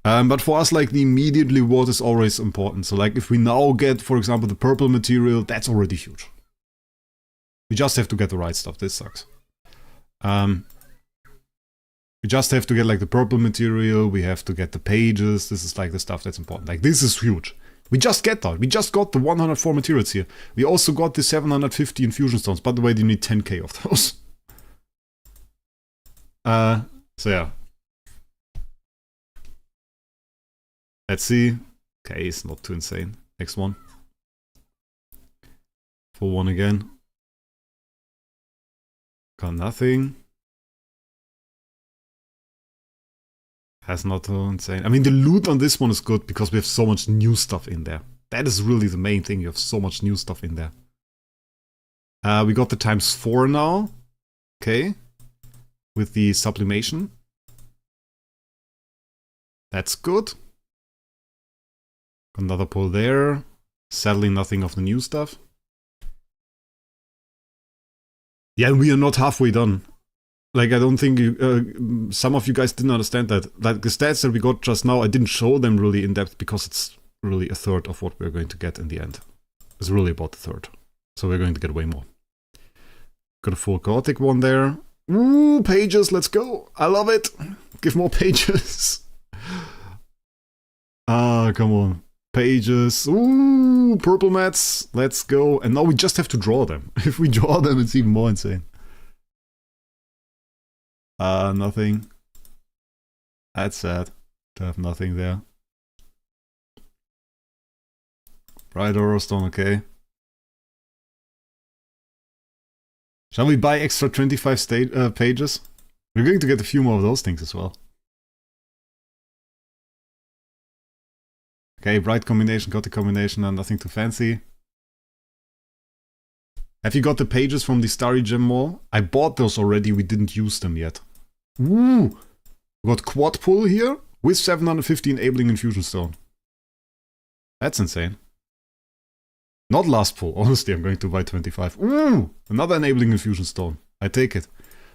But for us, like, the immediate reward is always important. So, like, if we now get, for example, the purple material, that's already huge. We just have to get the right stuff. This sucks. We just have to get, like, the purple material. We have to get the pages. This is, like, the stuff that's important. Like, this is huge. We just get that. We just got the 104 materials here. We also got the 750 infusion stones. By the way, you need 10k of those. So yeah. Let's see. Okay, it's not too insane. Next one. Full one again. Got nothing. That's not too insane. I mean, the loot on this one is good because we have so much new stuff in there. That is really the main thing. You have so much new stuff in there. We got the ×4 now. Okay. With the sublimation. That's good. Another pull there. Sadly, nothing of the new stuff. Yeah, we are not halfway done. Like, I don't think some of you guys didn't understand that. Like, the stats that we got just now, I didn't show them really in depth because it's really a third of what we're going to get in the end. It's really about a third. So we're going to get way more. Got a full chaotic one there. Ooh, pages, let's go. I love it. Give more pages. Come on. Pages. Ooh, purple mats. Let's go. And now we just have to draw them. If we draw them, it's even more insane. Nothing. That's sad to have nothing there. Bright Aurostone, okay. Shall we buy extra 25 pages? We're going to get a few more of those things as well. Okay, bright combination, got the combination, and nothing too fancy. Have you got the pages from the Starry Gem Mall? I bought those already, we didn't use them yet. Woo! We got quad pull here with 750 enabling infusion stone. That's insane. Not last pull, honestly, I'm going to buy 25. Ooh! Another enabling infusion stone. I take it.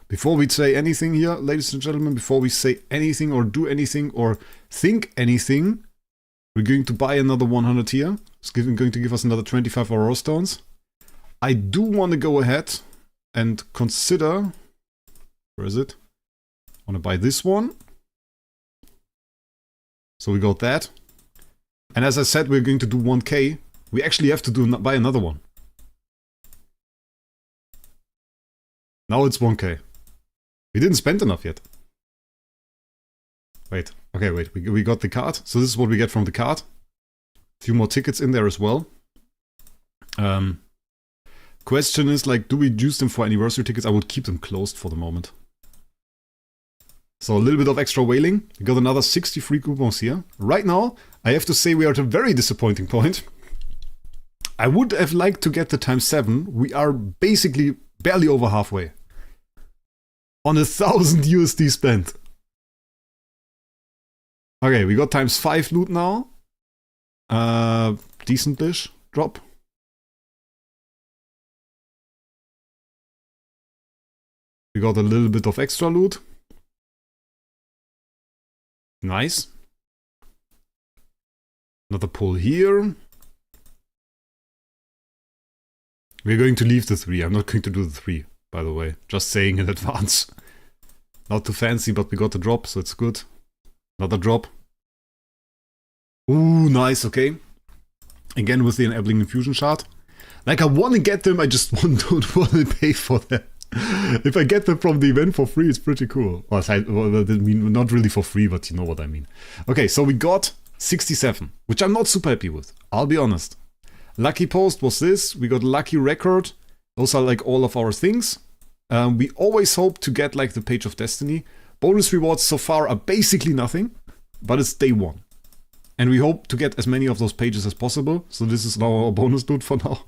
Before we say anything here, ladies and gentlemen, before we say anything or do anything or think anything, we're going to buy another 100 here. It's going to give us another 25 Aurora stones. I do want to go ahead and consider... Where is it? I want to buy this one. So we got that. And as I said, we're going to do 1k. We actually have to buy another one. Now it's 1k. We didn't spend enough yet. Wait. Okay, wait. We got the card. So this is what we get from the card. A few more tickets in there as well. Question is, like, do we use them for anniversary tickets? I would keep them closed for the moment. So a little bit of extra whaling. We got another 60 free coupons here. Right now, I have to say we are at a very disappointing point. I would have liked to get the ×7. We are basically barely over halfway. On 1,000 USD spent. Okay, we got ×5 loot now. Decent-ish drop. We got a little bit of extra loot. Nice. Another pull here. We're going to leave the 3. I'm not going to do the 3, by the way. Just saying in advance. Not too fancy, but we got a drop, so it's good. Another drop. Ooh, nice, okay. Again with the enabling infusion shard. Like, I want to get them, I just don't want to pay for them. If I get them from the event for free, it's pretty cool. Well, I mean, not really for free, but you know what I mean. Okay, so we got 67, which I'm not super happy with. I'll be honest. Lucky post was this. We got lucky record. Those are like all of our things. We always hope to get like the Page of Destiny. Bonus rewards so far are basically nothing, but it's day one. And we hope to get as many of those pages as possible. So this is now our bonus loot for now,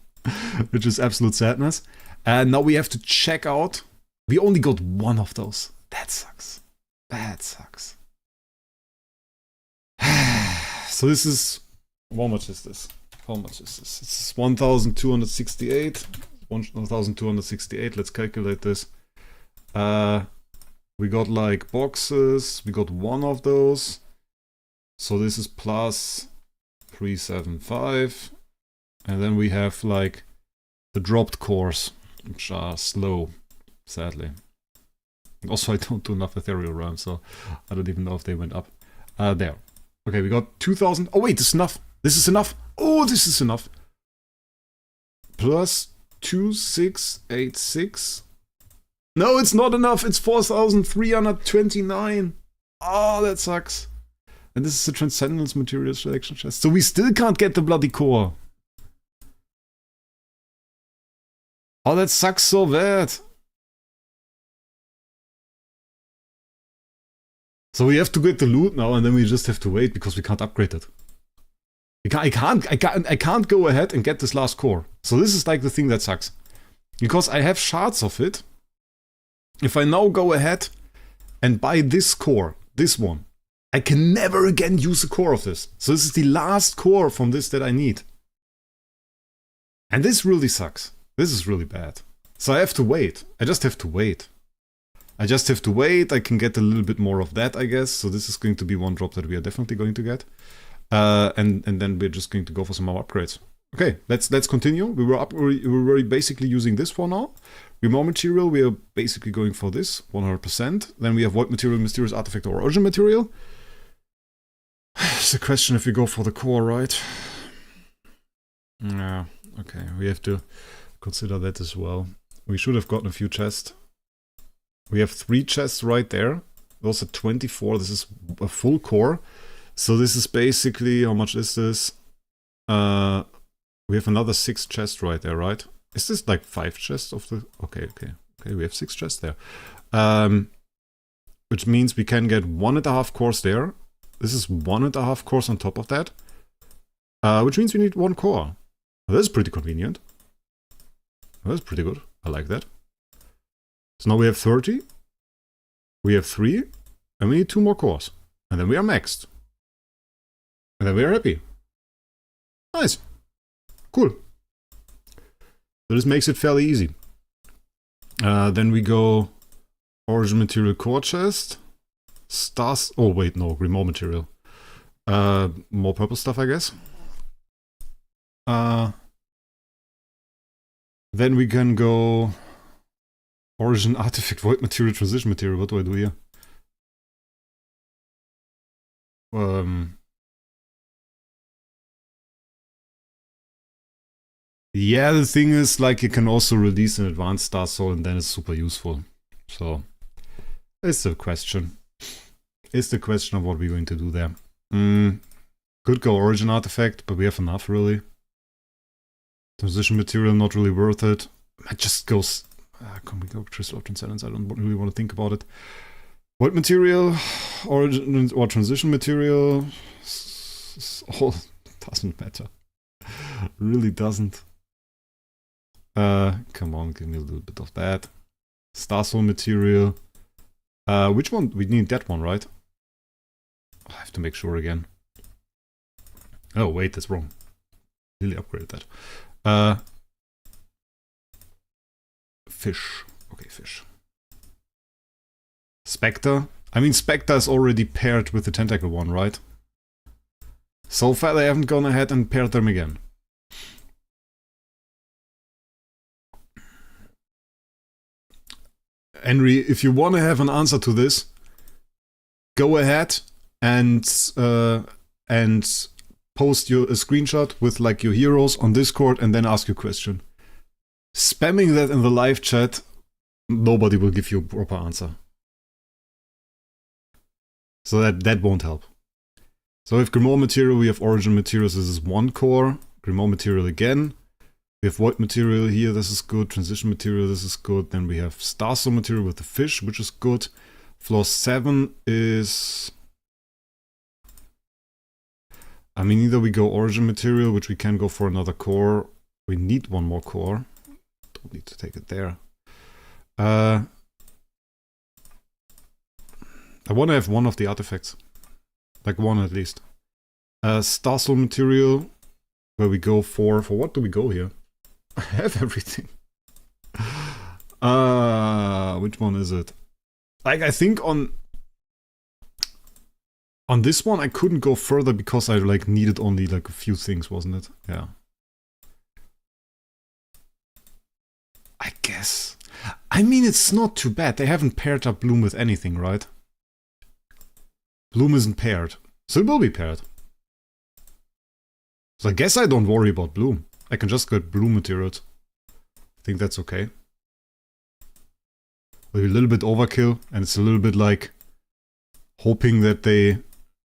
which is absolute sadness. And now we have to check out. We only got one of those. That sucks. That sucks. So this is... How much is this? How much is this? It's 1,268. 1,268. Let's calculate this. We got like boxes. We got one of those. So this is plus 375. And then we have like the dropped cores, which are slow, sadly. Also, I don't do enough ethereal realms, so I don't even know if they went up. There. Okay, we got 2,000. Oh wait, this is enough. This is enough. Oh, this is enough. Plus 2,686. No, it's not enough. It's 4,329. Oh, that sucks. And this is the Transcendence Material Selection chest. So we still can't get the bloody core. Oh, that sucks so bad. So we have to get the loot now, and then we just have to wait because we can't upgrade it. I can't go ahead and get this last core. So this is like the thing that sucks. Because I have shards of it. If I now go ahead and buy this core, this one, I can never again use a core of this. So this is the last core from this that I need. And this really sucks. This is really bad. So I have to wait. I just have to wait. I just have to wait. I can get a little bit more of that, I guess. So this is going to be one drop that we are definitely going to get. And then we're just going to go for some more upgrades. Okay, let's continue. We were basically using this for now. Remote material, we are basically going for this 100%. Then we have void material, mysterious artifact, or origin material. It's a question if we go for the core, right? Yeah, okay, we have to consider that as well. We should have gotten a few chests. We have 3 chests right there. Those are 24. This is a full core. So this is basically, how much is this? We have another 6 chests right there, right? Is this like 5 chests of the... Okay, we have 6 chests there. Which means we can get 1.5 cores there. This is 1.5 cores on top of that. Which means we need 1 core. Well, that's pretty convenient. That's pretty good. I like that. So now we have 30. We have 3. And we need 2 more cores. And then we are maxed. And then we are happy. Nice. Cool. So this makes it fairly easy. Then we go origin material core chest. Stars. Oh wait, no, remote material. More purple stuff, I guess. Then we can go origin artifact void material transition material. What do I do here? Yeah, the thing is, like, you can also release an advanced Star Soul and then it's super useful. So, it's the question. It's the question of what we're going to do there. Could go Origin Artifact, but we have enough, really. Transition Material, not really worth it. It just goes... can we go Crystal of Transcendence? I don't really want to think about it. Void Material, Origin or Transition Material... all doesn't matter. Really doesn't. Come on, give me a little bit of that. Star Soul material. Which one? We need that one, right? I have to make sure again. Oh, wait, that's wrong. Really upgraded that. Fish. Okay, fish. Spectre. I mean, Spectre is already paired with the tentacle one, right? So far, they haven't gone ahead and paired them again. Henry, if you want to have an answer to this, go ahead and post a screenshot with like your heroes on Discord and then ask your question. Spamming that in the live chat, nobody will give you a proper answer. So that won't help. So we have Grimoire material, we have origin materials, this is 1 core. Grimoire material again. We have void material here, this is good. Transition material, this is good. Then we have Starsoul material with the fish, which is good. Floor 7 is... I mean, either we go origin material, which we can go for another core. We need 1 more core. Don't need to take it there. I want to have 1 of the artifacts. Like 1 at least. Starsoul material, where we go for what do we go here? I have everything. Which one is it? Like, I think on this one I couldn't go further because I like needed only like a few things, wasn't it? Yeah. I guess. I mean, it's not too bad. They haven't paired up Bloom with anything, right? Bloom isn't paired. So it will be paired. So I guess I don't worry about Bloom. I can just get Bloom materials. I think that's okay. Maybe a little bit overkill, and it's a little bit like hoping that they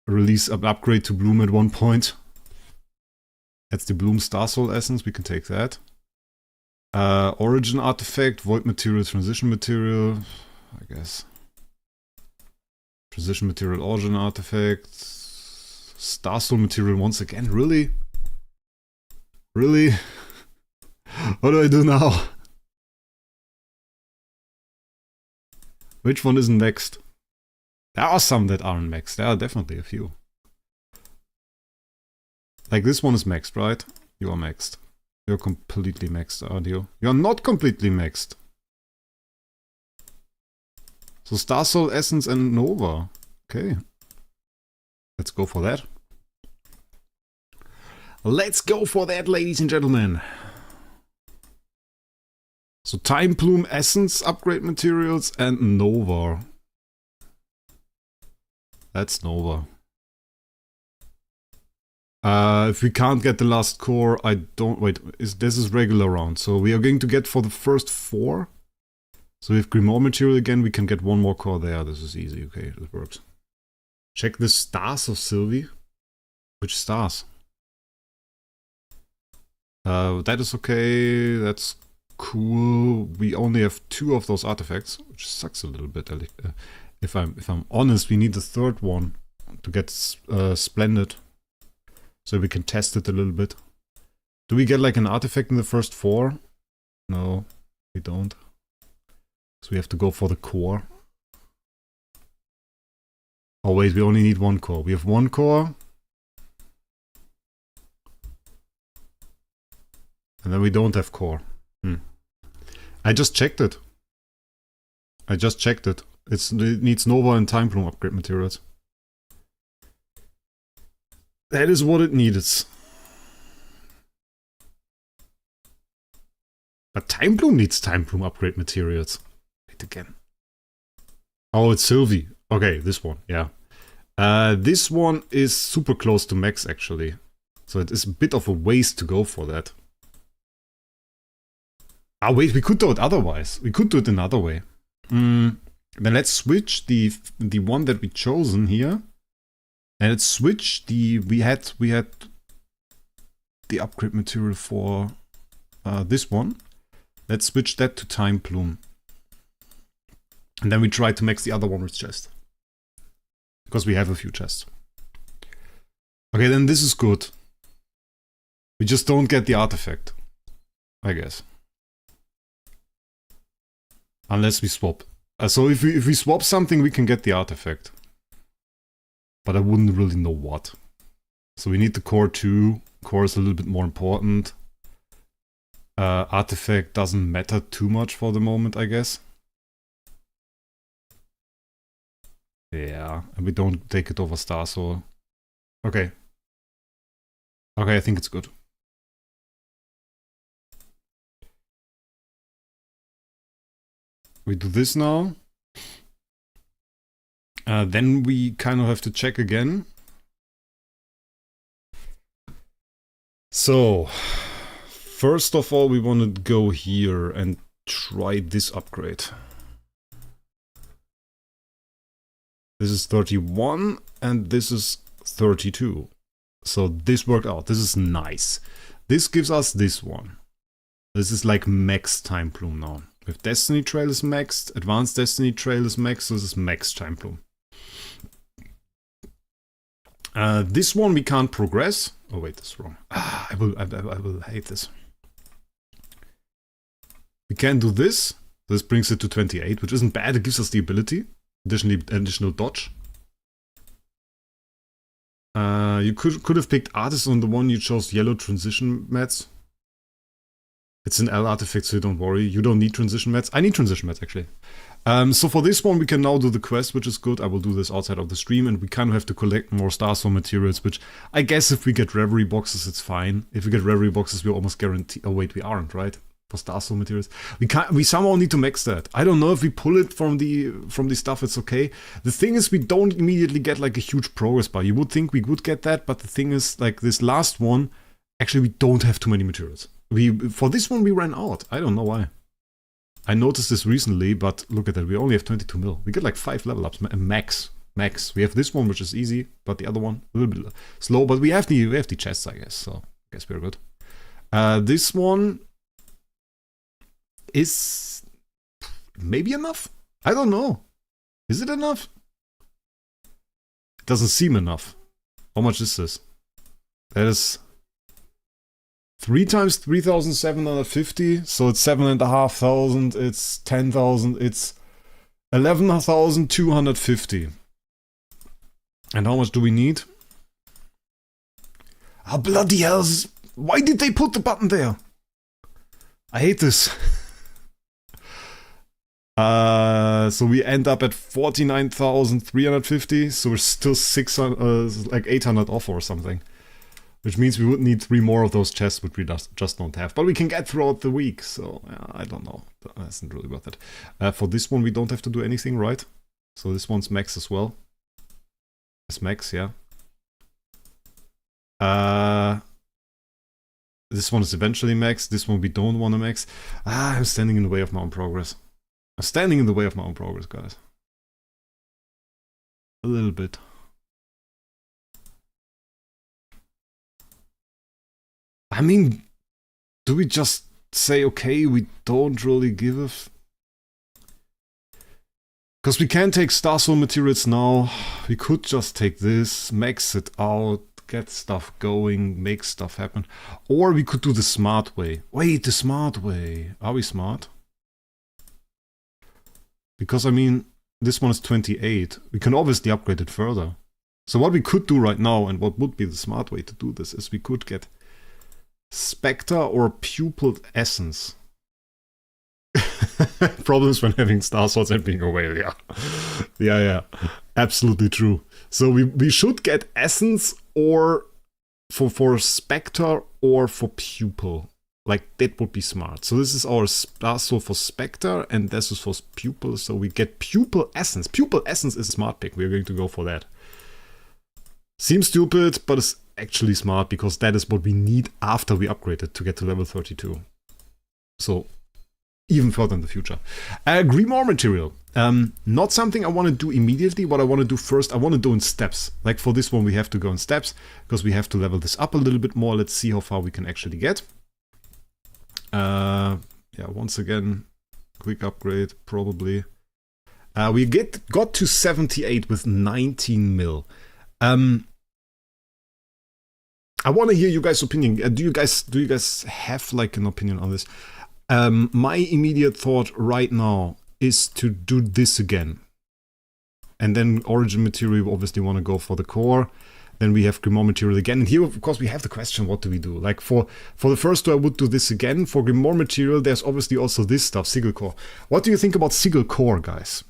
release an upgrade to Bloom at one point. That's the Bloom Starsoul essence, we can take that. Origin artifact, void material, transition material, I guess. Transition material, origin artifact. Starsoul material once again, really? Really? What do I do now? Which one isn't maxed? There are some that aren't maxed. There are definitely a few. Like this one is maxed, right? You are maxed. You're completely maxed, aren't you? You're not completely maxed. So Starsoul, Essence and Nova. Okay. Let's go for that. Let's go for that, ladies and gentlemen. So Time Plume, Essence, upgrade materials, and Nova. That's Nova. If we can't get the last core, I don't... Wait, this is regular round. So we are going to get for the first 4. So with Grimoire material again, we can get 1 more core there. This is easy. Okay, this works. Check the stars of Sylvie. Which stars? That is okay. That's cool. We only have 2 of those artifacts, which sucks a little bit. If I'm honest, we need the 3rd one to get Splendid, so we can test it a little bit. Do we get like an artifact in the first 4? No, we don't. So we have to go for the core. Oh wait, we only need 1 core. We have 1 core. And then we don't have core. I just checked it. It needs Nova and Time Plume upgrade materials. That is what it needs. But Time Plume needs Time Plume upgrade materials. Wait again. Oh, it's Sylvie. Okay, this one, yeah. This one is super close to max actually. So it is a bit of a waste to go for that. Ah wait, we could do it otherwise. We could do it another way. Then let's switch the one that we chosen here. And let's switch we had the upgrade material for this one. Let's switch that to Time Plume. And then we try to max the other one with chest. Because we have a few chests. Okay, then this is good. We just don't get the artifact, I guess. Unless we swap. So if we swap something, we can get the artifact. But I wouldn't really know what. So we need the core 2. Core is a little bit more important. Artifact doesn't matter too much for the moment, I guess. Yeah, and we don't take it over Starsoul. Okay. Okay, I think it's good. We do this now. Then we kind of have to check again. So, first of all, we want to go here and try this upgrade. This is 31 and this is 32. So this worked out. This is nice. This gives us this one. This is like max time plume now. If Destiny Trail is maxed, Advanced Destiny Trail is maxed, so this is max time plume. This one we can't progress. Oh wait, that's wrong. I will hate this. We can do this. This brings it to 28, which isn't bad. It gives us the ability. Additional dodge. You could have picked artist on the one you chose yellow transition mats. It's an L artifact, so don't worry. You don't need transition mats. I need transition mats actually. So for this one we can now do the quest, which is good. I will do this outside of the stream, and we kind of have to collect more Starstone materials, which I guess if we get Reverie boxes it's fine. If we get Reverie boxes we're almost guaranteed. Oh wait, we aren't, right? For Starstone materials. We somehow need to max that. I don't know if we pull it from the stuff, it's okay. The thing is we don't immediately get like a huge progress bar. You would think we would get that, but the thing is like this last one, actually we don't have too many materials. For this one we ran out. I don't know why. I noticed this recently, but look at that, we only have 22 mil. We get like 5 level ups, max. We have this one which is easy, but the other one a little bit slow, but we have the chests, I guess, so I guess we're good. This one is maybe enough? I don't know. Is it enough? It doesn't seem enough. How much is this? That is 3 times 3,750, so it's 7,500, it's 10,000, it's 11,250. And how much do we need? Ah, bloody hell! Why did they put the button there? I hate this. So we end up at 49,350, so we're still 600, like 800 off or something. Which means we would need 3 more of those chests, which we just don't have. But we can get throughout the week, so I don't know. That isn't really worth it. For this one we don't have to do anything, right? So this one's max as well. It's max, yeah. This one is eventually max. This one we don't want to max. I'm standing in the way of my own progress. I'm standing in the way of my own progress, guys. A little bit. I mean, do we just say, okay, we don't really give a because we can't take Starstone materials now. We could just take this, max it out, get stuff going, make stuff happen. Or we could do the smart way. Wait, the smart way. Are we smart? Because, I mean, this one is 28. We can obviously upgrade it further. So what we could do right now, and what would be the smart way to do this, is we could get Spectre or Pupiled Essence. Problems when having Star Swords and being a whale, yeah. Yeah. Absolutely true. So we should get Essence or for Spectre or for Pupil. Like, that would be smart. So this is our Star Sword for Spectre, and this is for Pupil. So we get Pupil Essence. Pupil Essence is a smart pick. We're going to go for that. Seems stupid, but it's actually smart, because that is what we need after we upgrade it to get to level 32. So, even further in the future. Grimoire material. Not something I want to do immediately. What I want to do first, I want to do in steps. Like for this one, we have to go in steps, because we have to level this up a little bit more. Let's see how far we can actually get. Yeah, once again, quick upgrade, probably. We got to 78 with 19 mil. I want to hear you guys' opinion. Do you guys have like an opinion on this? My immediate thought right now is to do this again. And then origin material, we obviously want to go for the core. Then we have Grimoire material again. And here, of course, we have the question, what do we do? Like for the first two, I would do this again. For Grimoire material, there's obviously also this stuff, Sigil Core. What do you think about Sigil Core, guys?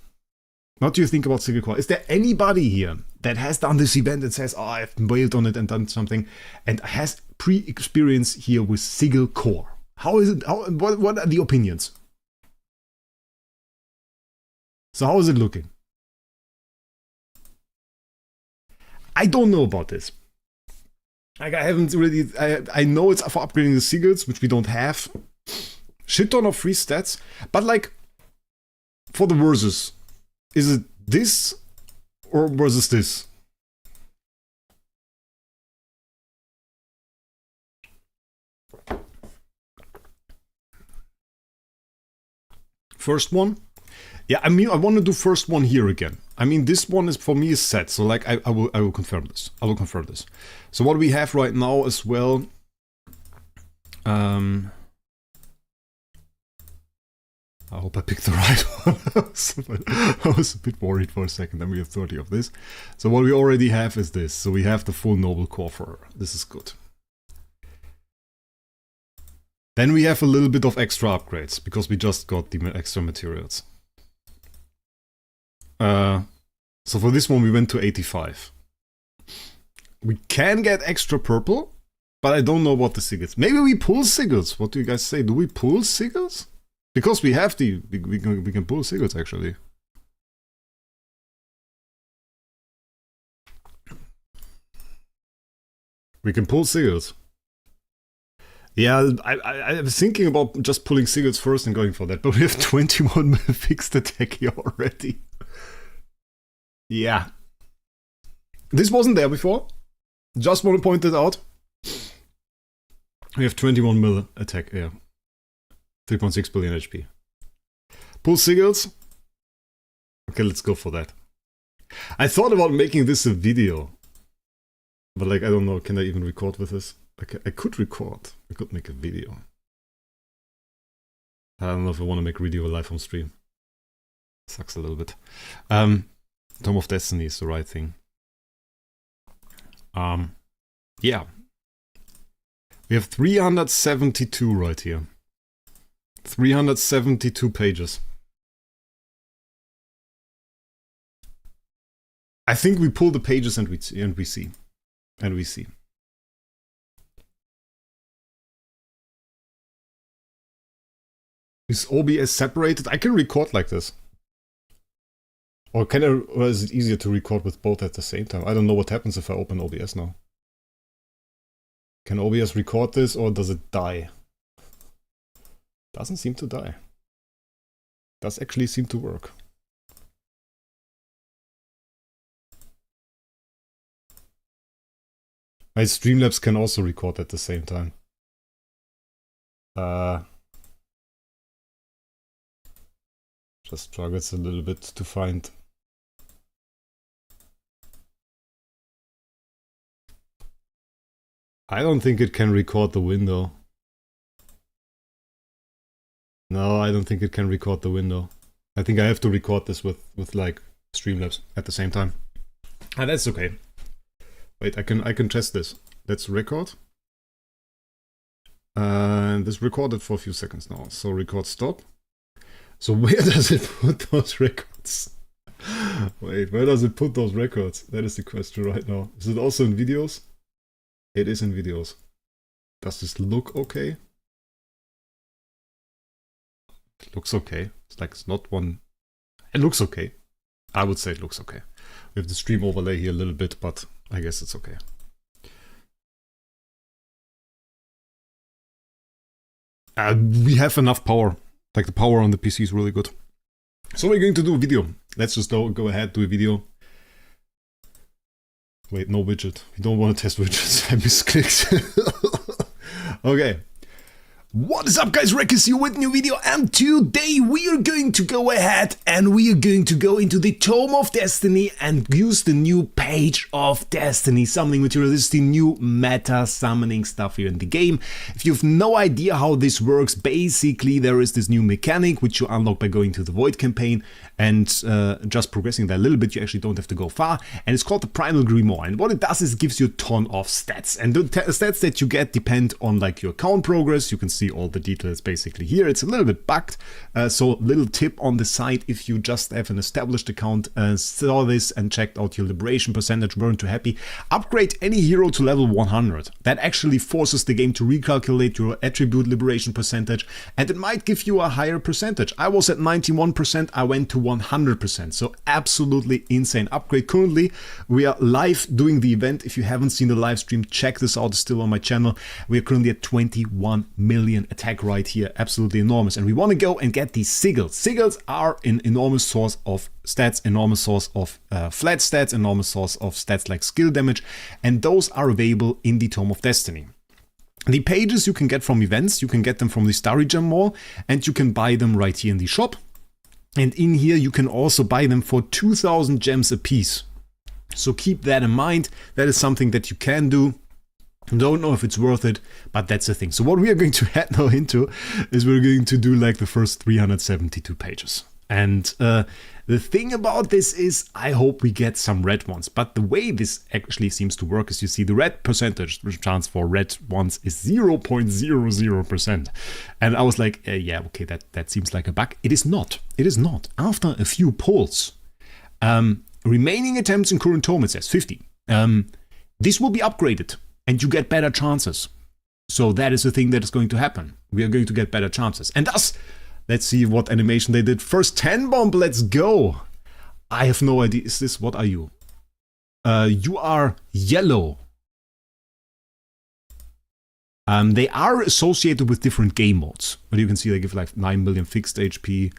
What do you think about Sigil Core? Is there anybody here that has done this event and says, oh, I've wailed on it and done something, and has pre-experience here with Sigil Core? How is it? What are the opinions? So how is it looking? I don't know about this. Like, I haven't really... I know it's for upgrading the Sigurds, which we don't have. Shit ton of free stats. But, like, for the versus, is it this or versus this? First one? Yeah, I mean, I want to do first one here again. I mean, this one is, for me, is set. So, like, I will confirm this. I will confirm this. So what we have right now as well... I hope I picked the right one. I was a bit worried for a second. Then we have 30 of this. So what we already have is this. So we have the full Noble Core. This is good. Then we have a little bit of extra upgrades, because we just got the extra materials. So for this one we went to 85. We can get extra purple, but I don't know what the Sigurds. Maybe we pull Sigurds. What do you guys say? Do we pull Sigurds? Because we have the... We can pull Sigurds actually. We can pull Sigurds. Yeah, I was thinking about just pulling Sigurds first and going for that, but we have 21 fixed attack here already. Yeah. This wasn't there before. Just want to point it out. We have 21 mil attack, yeah. 3.6 billion HP. Pull Sigurds. Okay, let's go for that. I thought about making this a video. But like, I don't know, can I even record with this? I could record. I could make a video. I don't know if I want to make a video live on stream. Sucks a little bit. Tome of Destiny is the right thing. Yeah. We have 372 right here. 372 pages. I think we pull the pages and we see. And we see. Is OBS separated? I can record like this. Or is it easier to record with both at the same time? I don't know what happens if I open OBS now. Can OBS record this or does it die? Doesn't seem to die. Does actually seem to work. My Streamlabs can also record at the same time. Just struggles a little bit to find. I don't think it can record the window. No, I don't think it can record the window. I think I have to record this with like Streamlabs at the same time. Ah, that's okay. Wait, I can test this. Let's record. And this recorded for a few seconds now. So record stop. So where does it put those records? Wait, where does it put those records? That is the question right now. Is it also in videos? It is in videos. Does this look okay? It looks okay. It's like it's not one... It looks okay. I would say it looks okay. We have the stream overlay here a little bit, but I guess it's okay. We have enough power. Like the power on the PC is really good. So we're going to do a video. Let's just go ahead, do a video. Wait, no widget. We don't want to test widgets. I misclicked. Okay. What is up, guys? Wraec is here with a new video, and today we are going to go ahead and we are going to go into the Tome of Destiny and use the new Page of Destiny summoning material. This is the new meta summoning stuff here in the game. If you have no idea how this works, basically there is this new mechanic which you unlock by going to the Void campaign and just progressing that a little bit. You actually don't have to go far, and it's called the Primal Grimoire. And what it does is it gives you a ton of stats, and the stats that you get depend on like your account progress. You can see all the details basically here. It's a little bit bugged, so little tip on the side: if you just have an established account, saw this and checked out your liberation percentage, weren't too happy, upgrade any hero to level 100. That actually forces the game to recalculate your attribute liberation percentage, and it might give you a higher percentage. I was at 91%, I went to 100%, so absolutely insane upgrade. Currently we are live doing the event. If you haven't seen the live stream, check this out, it's still on my channel. We are currently at 21 million attack right here, absolutely enormous, and we want to go and get these sigils. Sigils are an enormous source of stats, enormous source of flat stats, enormous source of stats like skill damage, and those are available in the Tome of Destiny. The pages you can get from events, you can get them from the Starry Gem Mall, and you can buy them right here in the shop. And in here you can also buy them for 2,000 gems a piece. So keep that in mind. That is something that you can do. Don't know if it's worth it, but that's the thing. So what we are going to head now into is we're going to do like the first 372 pages. And the thing about this is I hope we get some red ones. But the way this actually seems to work is, you see the red percentage chance for red ones is 0.00%. And I was like, yeah, okay, that seems like a bug. It is not. It is not. After a few polls, remaining attempts in current tome, it says 50. This will be upgraded and you get better chances. So that is the thing that is going to happen. We are going to get better chances. And thus, let's see what animation they did. First 10 bomb, let's go. I have no idea. Is this, what are you? You are yellow. They are associated with different game modes. But you can see they give like 9 million fixed HP.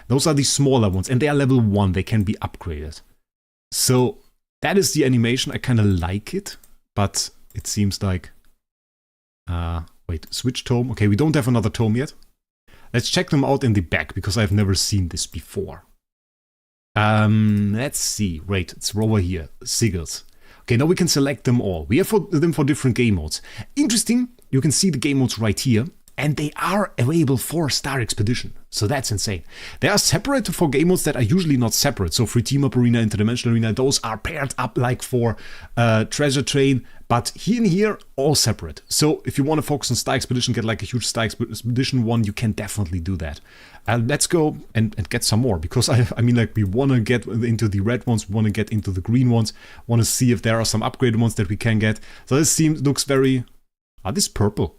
Those are the smaller ones and they are level 1. They can be upgraded. So that is the animation. I kind of like it, but it seems like, wait, switch tome. Okay, we don't have another tome yet. Let's check them out in the back, because I've never seen this before. Let's see. Wait, it's over here. Sigils. Okay, now we can select them all. We have them for different game modes. Interesting, you can see the game modes right here. And they are available for Star Expedition. So that's insane. They are separated for game modes that are usually not separate. So Free Team Up Arena, Interdimensional Arena, those are paired up like for Treasure Train. But here and here, all separate. So if you want to focus on Star Expedition, get like a huge Star Expedition one, you can definitely do that. Let's go and get some more. Because I mean, like, we want to get into the red ones, we want to get into the green ones. Want to see if there are some upgraded ones that we can get. So this looks very... this purple.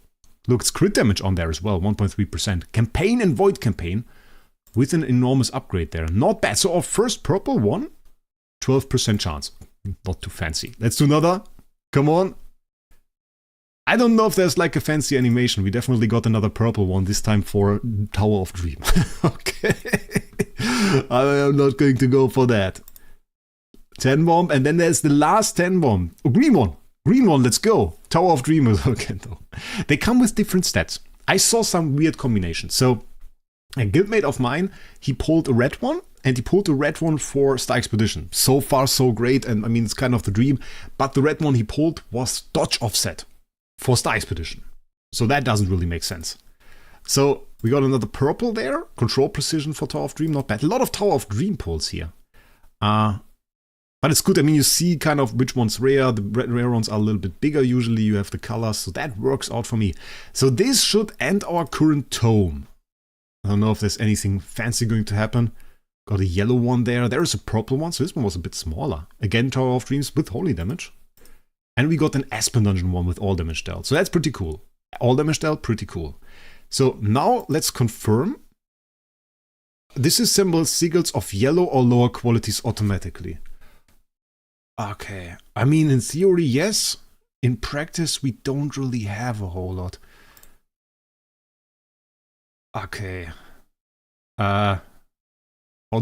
Look, it's crit damage on there as well, 1.3%. Campaign and Void Campaign with an enormous upgrade there. Not bad. So our first purple one, 12% chance. Not too fancy. Let's do another. Come on. I don't know if there's like a fancy animation. We definitely got another purple one, this time for Tower of Dream. Okay. I am not going to go for that. 10 bomb, and then there's the last 10 bomb. Oh, green one. Green one, let's go. Tower of Dreamers. Okay, though. They come with different stats. I saw some weird combinations. So, a guildmate of mine, he pulled a red one, and he pulled a red one for Star Expedition. So far, so great, and I mean, it's kind of the dream. But the red one he pulled was dodge offset for Star Expedition. So that doesn't really make sense. So, we got another purple there. Control precision for Tower of Dream, not bad. A lot of Tower of Dream pulls here. But it's good. I mean, you see kind of which one's rare. The rare ones are a little bit bigger. Usually you have the colors. So that works out for me. So this should end our current tome. I don't know if there's anything fancy going to happen. Got a yellow one there. There is a purple one. So this one was a bit smaller. Again, Tower of Dreams with holy damage. And we got an Aspen Dungeon one with all damage dealt. So that's pretty cool. All damage dealt, pretty cool. So now let's confirm. This assembles sigils of yellow or lower qualities automatically. Okay, I mean, in theory, yes. In practice, we don't really have a whole lot. Okay. How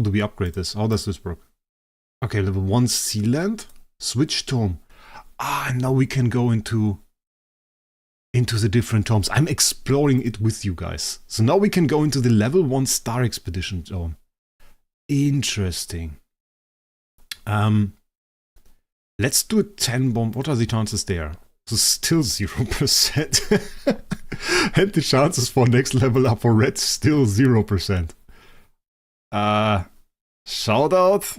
do we upgrade this? How does this work? Okay, level 1 Sealand. Switch tome. Now we can go into the different tomes. I'm exploring it with you guys. So now we can go into the level 1 Star Expedition tome. Interesting. Let's do a 10 bomb. What are the chances there? So still 0%. And the chances for next level up for red still 0%. Shout out.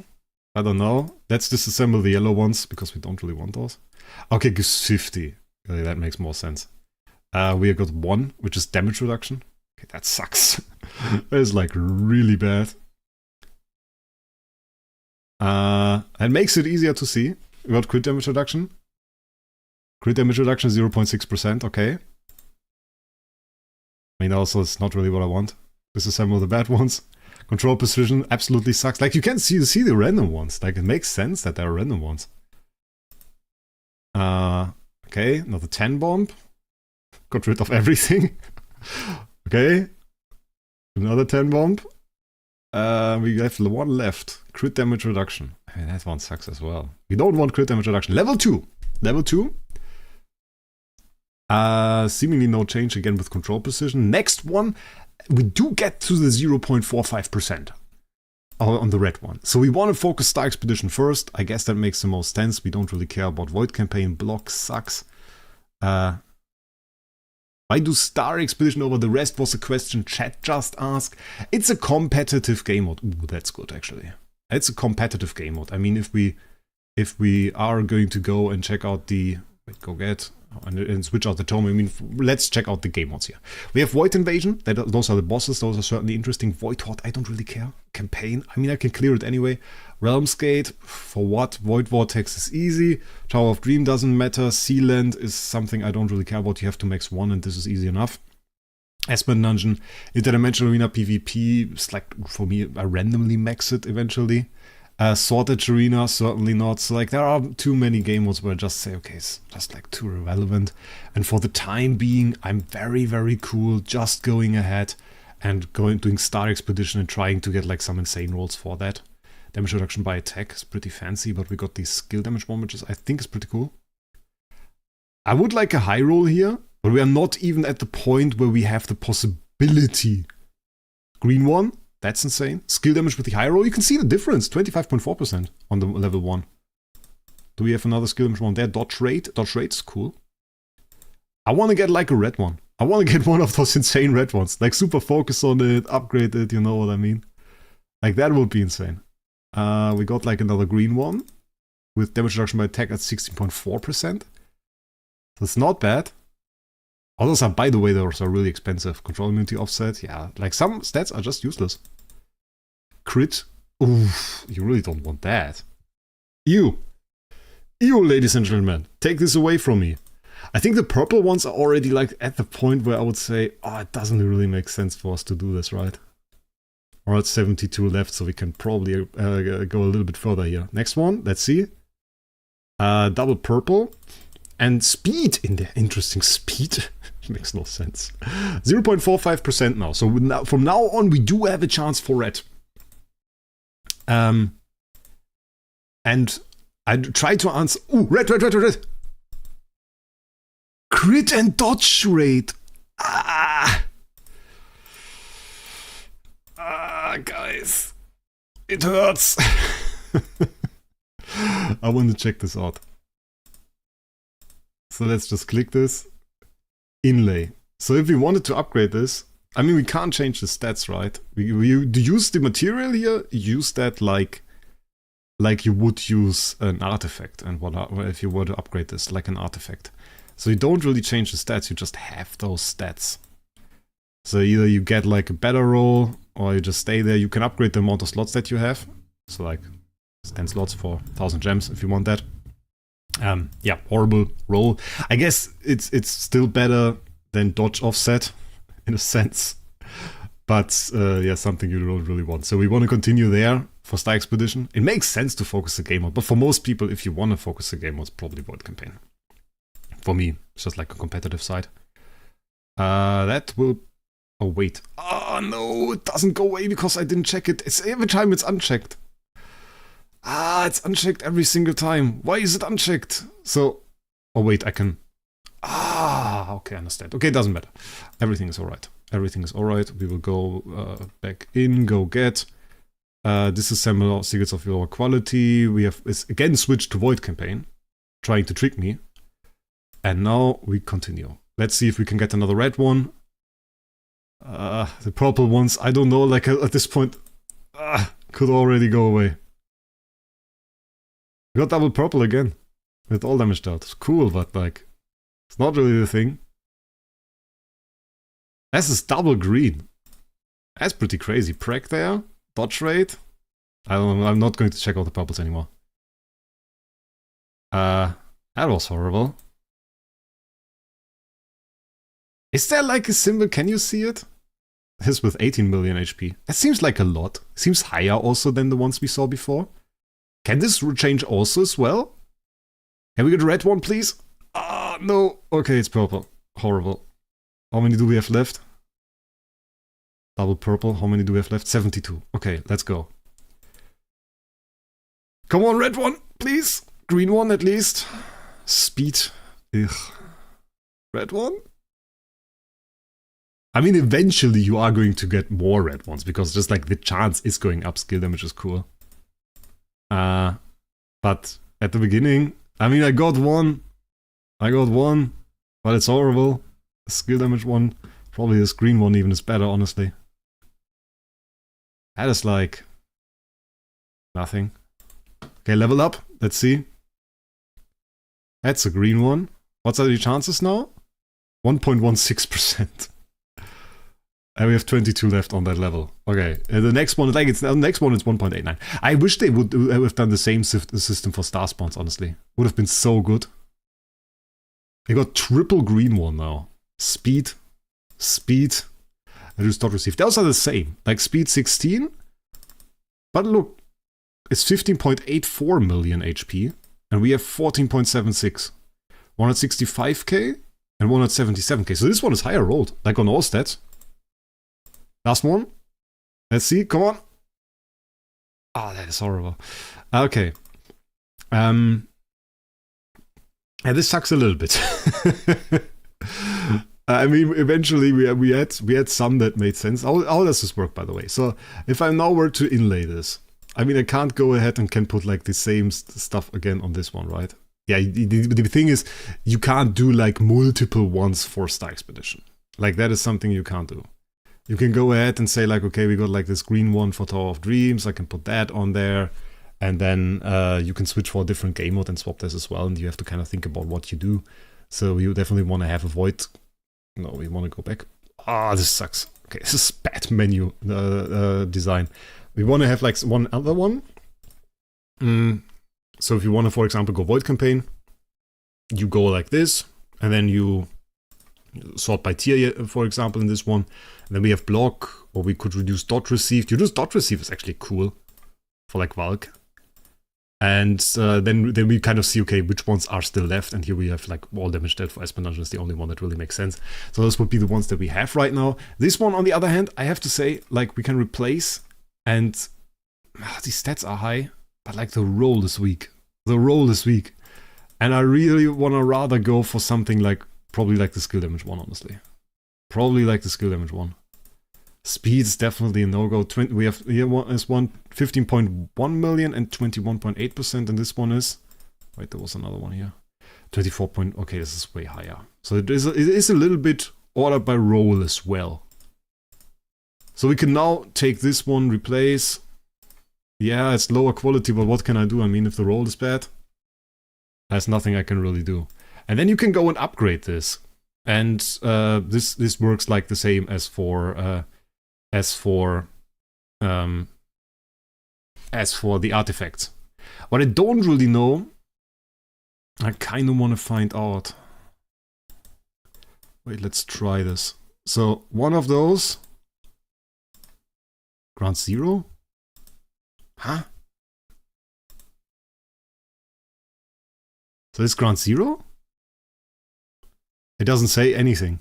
I don't know. Let's disassemble the yellow ones because we don't really want those. Okay, gives 50. Okay, that makes more sense. We got 1, which is damage reduction. Okay, that sucks. That is like really bad. It makes it easier to see. We got crit damage reduction. Crit damage reduction 0.6%, okay. I mean, also, it's not really what I want. This is some of the bad ones. Control precision absolutely sucks. Like, you can see the random ones. Like, it makes sense that there are random ones. Okay, another 10 bomb. Got rid of everything. Okay. Another 10 bomb. We have 1 left. Crit damage reduction. I mean, that one sucks as well. We don't want crit damage reduction. Level 2. Level 2. Seemingly no change again with control precision. Next one, we do get to the 0.45% on the red one. So we want to focus Star Expedition first. I guess that makes the most sense. We don't really care about Void Campaign. Block sucks. Why do Star Expedition over the rest was a question chat just asked. It's a competitive game mode. Ooh, that's good actually. It's a competitive game mode. I mean, if we are going to go and check out the and switch out the tome, I mean, let's check out the game modes here. We have Void Invasion. Those are the bosses. Those are certainly interesting. Void Horde, I don't really care. Campaign, I mean, I can clear it anyway. Realms Gate, for what? Void Vortex is easy. Tower of Dream doesn't matter. Sealand is something I don't really care about. You have to max 1 and this is easy enough. Aspen Dungeon, Interdimensional Arena PvP, it's like, for me, I randomly max it eventually. Sword Edge Arena, certainly not. So, like, there are too many game modes where I just say, okay, it's just like too irrelevant. And for the time being, I'm very, very cool just going ahead and doing Star Expedition and trying to get like some insane rolls for that. Damage reduction by attack is pretty fancy, but we got these skill damage bomb, which I think is pretty cool. I would like a high roll here, but we are not even at the point where we have the possibility. Green one. That's insane. Skill damage with the high roll, you can see the difference. 25.4% on the level 1. Do we have another skill damage one there? Dodge rate. Dodge rate is cool. I want to get like a red one. I want to get one of those insane red ones. Like super focus on it, upgrade it, you know what I mean? Like that would be insane. We got like another green one with damage reduction by attack at 16.4%. That's not bad. Others are, by the way, those are really expensive. Control immunity offset, yeah. Like some stats are just useless. Crit. Oof, you really don't want that. Ew, ladies and gentlemen. Take this away from me. I think the purple ones are already like at the point where I would say, oh, it doesn't really make sense for us to do this, right? Or it's 72 left, so we can probably go a little bit further here. Next one, let's see. Double purple. And speed in there. Interesting, speed. Makes no sense. 0.45% now. So from now on, we do have a chance for red. And I try to answer. Ooh, red. Crit and dodge rate. Guys. It hurts. I want to check this out. So let's just click this. Inlay. So if we wanted to upgrade this, I mean, we can't change the stats, right? We use the material here, use that like you would use an artifact, and what if you were to upgrade this like an artifact. So you don't really change the stats, you just have those stats. So either you get like a better roll, or you just stay there. You can upgrade the amount of slots that you have. So like 10 slots for 1000 gems if you want that. Yeah, horrible roll. I guess it's still better than dodge offset in a sense, but yeah, something you don't really want. So we want to continue there for Star Expedition. It makes sense to focus the game mode, but for most people, if you want to focus the game mode, it's probably Void Campaign. For me, it's just like a competitive side. That will. Oh wait. Oh no, it doesn't go away because I didn't check it. It's every time it's unchecked. It's unchecked every single time. Why is it unchecked? So, oh wait, I can... okay, I understand. Okay, it doesn't matter. Everything is alright. Everything is alright. We will go back in, go get. Disassemble Secrets of Your Quality. We have again switched to Void Campaign, trying to trick me. And now we continue. Let's see if we can get another red one. The purple ones, I don't know, like at this point, could already go away. We got double purple again, with all damage dealt. It's cool, but like, it's not really the thing. This is double green. That's pretty crazy. Preg there. Dodge rate. I don't know. I'm not going to check out the purples anymore. That was horrible. Is there like a symbol? Can you see it? This with 18 million HP. That seems like a lot. Seems higher also than the ones we saw before. Can this change also as well? Can we get a red one, please? Ah, no. Okay, it's purple. Horrible. How many do we have left? Double purple. How many do we have left? 72. Okay, let's go. Come on, red one, please. Green one at least. Speed. Ugh. Red one? I mean, eventually you are going to get more red ones, because just like the chance is going up, skill damage is cool. But at the beginning, I mean, I got one, but it's horrible. The skill damage one, probably this green one even is better, honestly. That is like nothing. Okay, level up, let's see. That's a green one. What's are the chances now? 1.16%. And we have 22 left on that level. Okay, the next one, like the next one is 1.89. I wish they would have done the same system for star spawns, honestly. Would have been so good. They got triple green one now. Speed, and just dot receive. Those are the same. Like speed 16. But look, it's 15.84 million HP. And we have 14.76. 165k and 177k. So this one is higher rolled, like on all stats. Last one. Let's see. Come on. Ah, that is horrible. Okay. Yeah, this sucks a little bit. I mean, eventually we had some that made sense. How does this work, by the way? So if I now were to inlay this, I mean, I can't go ahead and can put like the same stuff again on this one, right? Yeah, the thing is, you can't do like multiple ones for Star Expedition. Like that is something you can't do. You can go ahead and say like, okay, we got like this green one for Tower of Dreams. I can put that on there. And then you can switch for a different game mode and swap this as well. And you have to kind of think about what you do. So you definitely want to have a void. No, we want to go back. Ah, this sucks. Okay, this is bad menu design. We want to have like one other one. So if you want to, for example, go void campaign, you go like this. And then you sort by tier, for example, in this one. And then we have block, or we could reduce dot received. You do dot receive is actually cool for like Valk. And then we kind of see, okay, which ones are still left. And here we have like wall damage dealt for Espen Dungeon is the only one that really makes sense. So those would be the ones that we have right now. This one, on the other hand, I have to say, like we can replace, and these stats are high, but like the roll is weak. The roll is weak. And I really want to rather go for something like, probably like the skill damage one, honestly. Probably like the skill damage one. Speed is definitely a no-go. We have here one is 15.1 million and 21.8%, and this one is, wait, there was another one here. 24 point, okay, this is way higher. So it is a little bit ordered by roll as well. So we can now take this one, replace. Yeah, it's lower quality, but what can I do? I mean, if the roll is bad, there's nothing I can really do. And then you can go and upgrade this. And this works like the same as for the artifacts. What I don't really know, I kind of want to find out. Wait, let's try this. So one of those grants 0? Huh? So this grants 0? It doesn't say anything.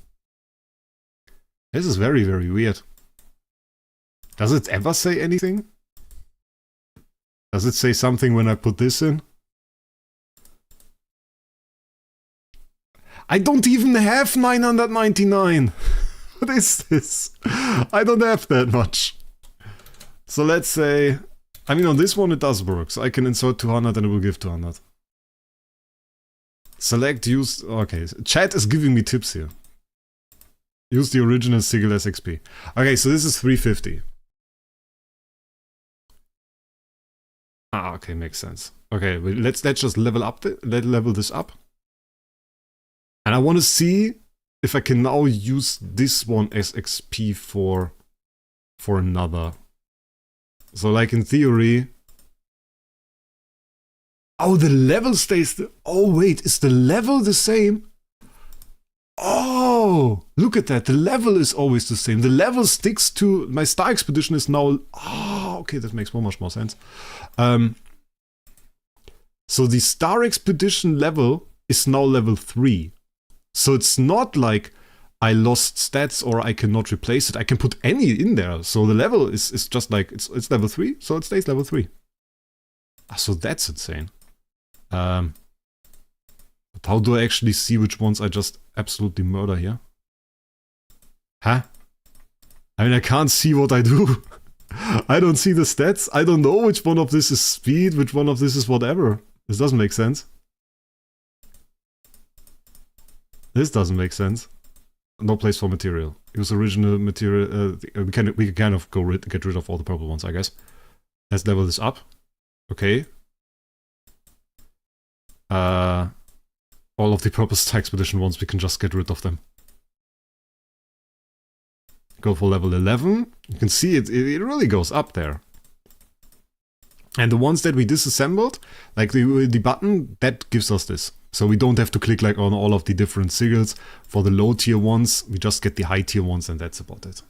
This is very, very weird. Does it ever say anything? Does it say something when I put this in? I don't even have 999! What is this? I don't have that much. So let's say... I mean, on this one it does work. So I can insert 200 and it will give 200. Select, use... Okay, chat is giving me tips here. Use the original Sigil SXP. Okay, so this is 350. Ah, okay, makes sense. Okay, well, let's just level up level this up. And I want to see if I can now use this one as XP for another. So like in theory... Oh, the level stays... Oh wait, is the level the same? Oh, look at that. The level is always the same. The level sticks to... My Star Expedition is now... Oh, okay, that makes much more sense. So the Star Expedition level is now level 3. So it's not like I lost stats or I cannot replace it. I can put any in there. So the level is just like... It's level 3, so it stays level 3. So that's insane. But how do I actually see which ones I just absolutely murder here? Huh? I mean, I can't see what I do. I don't see the stats. I don't know which one of this is speed, which one of this is whatever. This doesn't make sense. This doesn't make sense. No place for material. Use original material. We can kind of get rid of all the purple ones, I guess. Let's level this up. Okay. All of the purple Star Expedition ones, we can just get rid of them. Go for level 11. You can see it really goes up there. And the ones that we disassembled, like the button, that gives us this. So we don't have to click like on all of the different sigils. For the low tier ones, we just get the high tier ones and that's about it.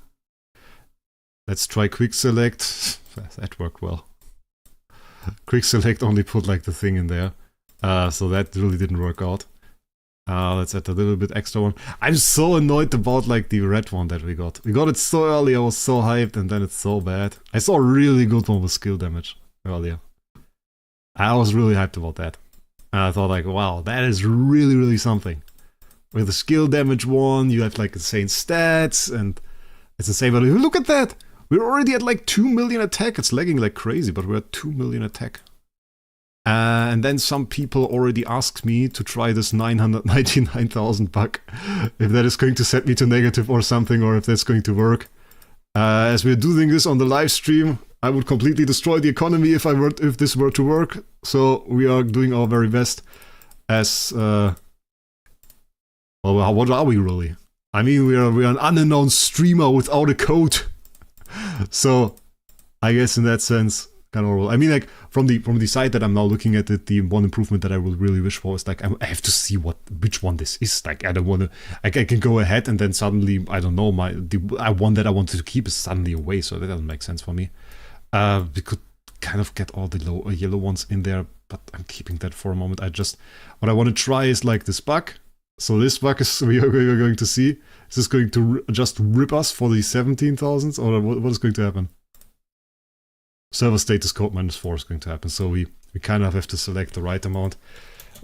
Let's try quick select. That worked well. Quick select only put like the thing in there. So that really didn't work out. Let's add a little bit extra one. I'm so annoyed about like the red one that we got. We got it so early, I was so hyped, and then it's so bad. I saw a really good one with skill damage earlier. I was really hyped about that. And I thought like, wow, that is really, really something. With the skill damage one, you have like insane stats, and it's insane value. Look at that! We're already at like 2 million attack. It's lagging like crazy, but we're at 2 million attack. And then some people already asked me to try this 999,000 bug. If that is going to set me to negative or something, or if that's going to work. As we're doing this on the live stream, I would completely destroy the economy if this were to work. So we are doing our very best as... well, what are we really? I mean, we are an unannounced streamer without a code. So, I guess in that sense... I mean, like from the side that I'm now looking at it, the one improvement that I would really wish for is like I have to see which one this is. Like I don't want to. I can go ahead and then suddenly I don't know the one that I wanted to keep is suddenly away. So that doesn't make sense for me. We could kind of get all the yellow ones in there, but I'm keeping that for a moment. What I want to try is like this bug. So this bug is we are going to see. Is this going to just rip us for the 17,000s, or what is going to happen? Server status code -4 is going to happen, so we kind of have to select the right amount.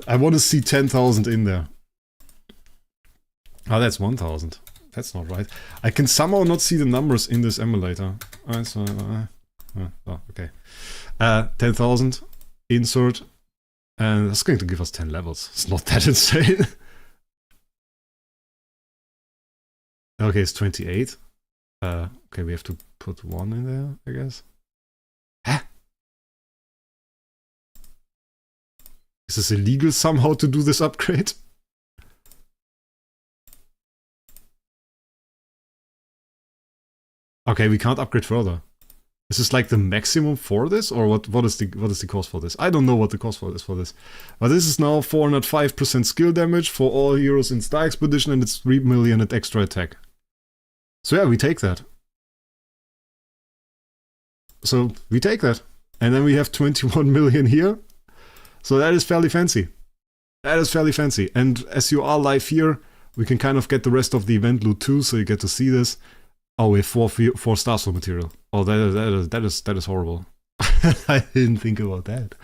I want to see 10,000 in there. Oh, that's 1,000. That's not right. I can somehow not see the numbers in this emulator. Okay. 10,000, insert, and that's going to give us 10 levels. It's not that insane. Okay, it's 28. Okay, we have to put 1 in there, I guess. Huh? Is this illegal somehow to do this upgrade? Okay, we can't upgrade further. Is this like the maximum for this, or what is the cost for this? I don't know what the cost for this. But this is now 405% skill damage for all heroes in Star Expedition, and it's 3 million at extra attack. So yeah, we take that. So we take that. And then we have 21 million here. So that is fairly fancy. That is fairly fancy. And as you are live here, we can kind of get the rest of the event loot too, so you get to see this. Oh, we have 4 stars for material. Oh, that is horrible. I didn't think about that.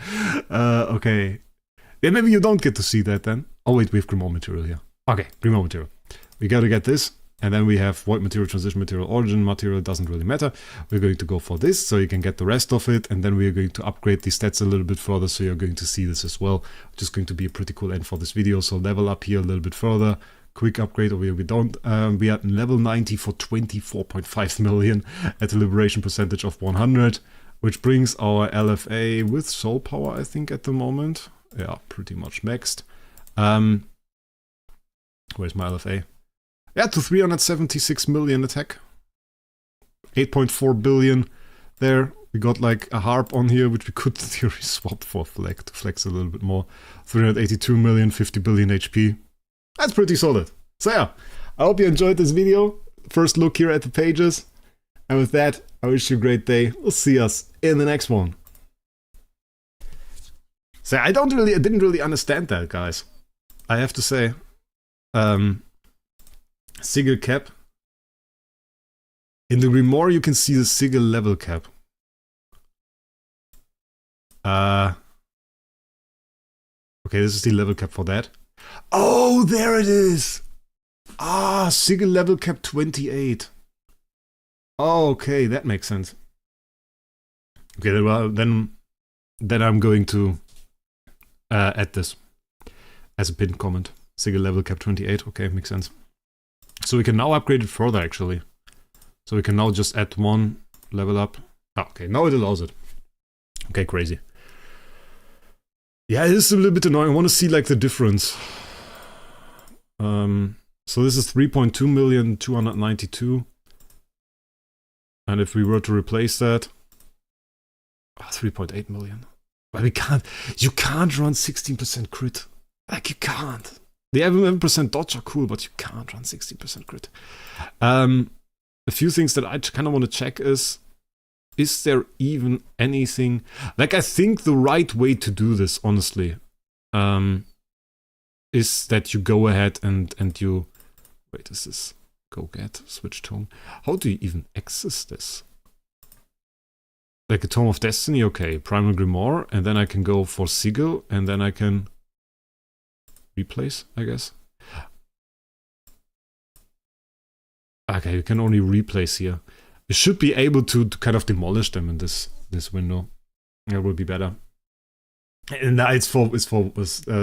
Okay. Yeah, maybe you don't get to see that then. Oh wait, we have Grimoire material here. Okay, Grimoire material. We gotta get this. And then we have void material, transition material, origin material, doesn't really matter. We're going to go for this, so you can get the rest of it, and then we're going to upgrade the stats a little bit further, so you're going to see this as well, which is going to be a pretty cool end for this video. So level up here a little bit further, quick upgrade over here we don't. We are at level 90 for 24.5 million at a liberation percentage of 100, which brings our LFA with soul power, I think, at the moment. Yeah, pretty much maxed. Where's my LFA? Yeah, to 376 million attack. 8.4 billion there. We got like a harp on here, which we could in theory swap for flex to flex a little bit more. 382 million, 50 billion HP. That's pretty solid. So yeah, I hope you enjoyed this video. First look here at the pages. And with that, I wish you a great day. We'll see us in the next one. So I didn't really understand that, guys. I have to say. Sigil cap. In the Grimoire, you can see the Sigil level cap. Okay, this is the level cap for that. Oh, there it is! Ah, Sigil level cap 28. Oh, okay, that makes sense. Okay, well, then I'm going to add this as a pinned comment. Sigil level cap 28. Okay, makes sense. So we can now upgrade it further, actually. So we can now just add one level up. Oh, okay, now it allows it. Okay, crazy. Yeah, it is a little bit annoying. I want to see like the difference. So this is 3.2 million, 292. And if we were to replace that, 3.8 million. But we can't, you can't run 16% crit. Like you can't. The 11% dodge are cool, but you can't run 16% crit. A few things that I kind of want to check is there even anything... Like, I think the right way to do this, honestly, is that you go ahead and you... Wait, is this... Go get, switch tome. How do you even access this? Like a Tome of Destiny, okay. Primal Grimoire, and then I can go for Sigil, and then I can... replace, I guess. Okay, you can only replace here. You should be able to kind of demolish them in this window. That would be better. And it's for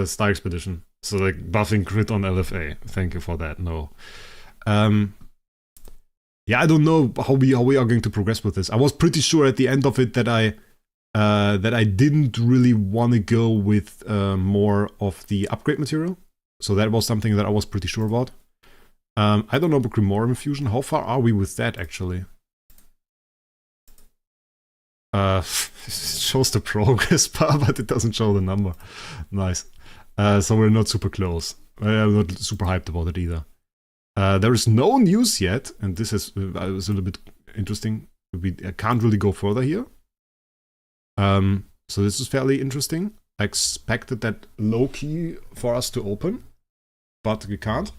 Star Expedition. So like buffing crit on LFA. Thank you for that. No. Yeah, I don't know how we are going to progress with this. I was pretty sure at the end of it that I didn't really want to go with more of the upgrade material. So that was something that I was pretty sure about. I don't know about Grimoire Infusion. How far are we with that, actually? It shows the progress bar, but it doesn't show the number. Nice. So we're not super close. I'm not super hyped about it either. There is no news yet, and this is a little bit interesting. I can't really go further here. So this is fairly interesting. I expected that low-key for us to open, but we can't.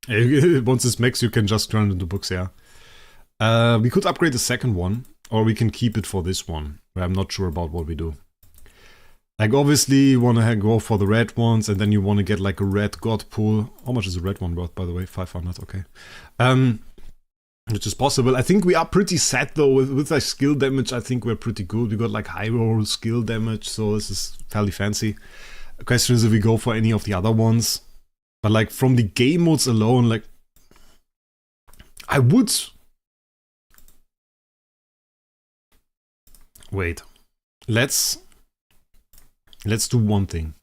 Once this makes, you can just turn it into books, yeah. We could upgrade the second one, or we can keep it for this one. I'm not sure about what we do. Like, obviously, you want to go for the red ones, and then you want to get like a red god pool. How much is a red one worth, by the way? 500, okay. Which is possible. I think we are pretty set, though, with like skill damage. I think we're pretty good. We got like high roll skill damage, so this is fairly fancy. The question is if we go for any of the other ones. But like, from the game modes alone, like, I would... Wait. Let's do one thing.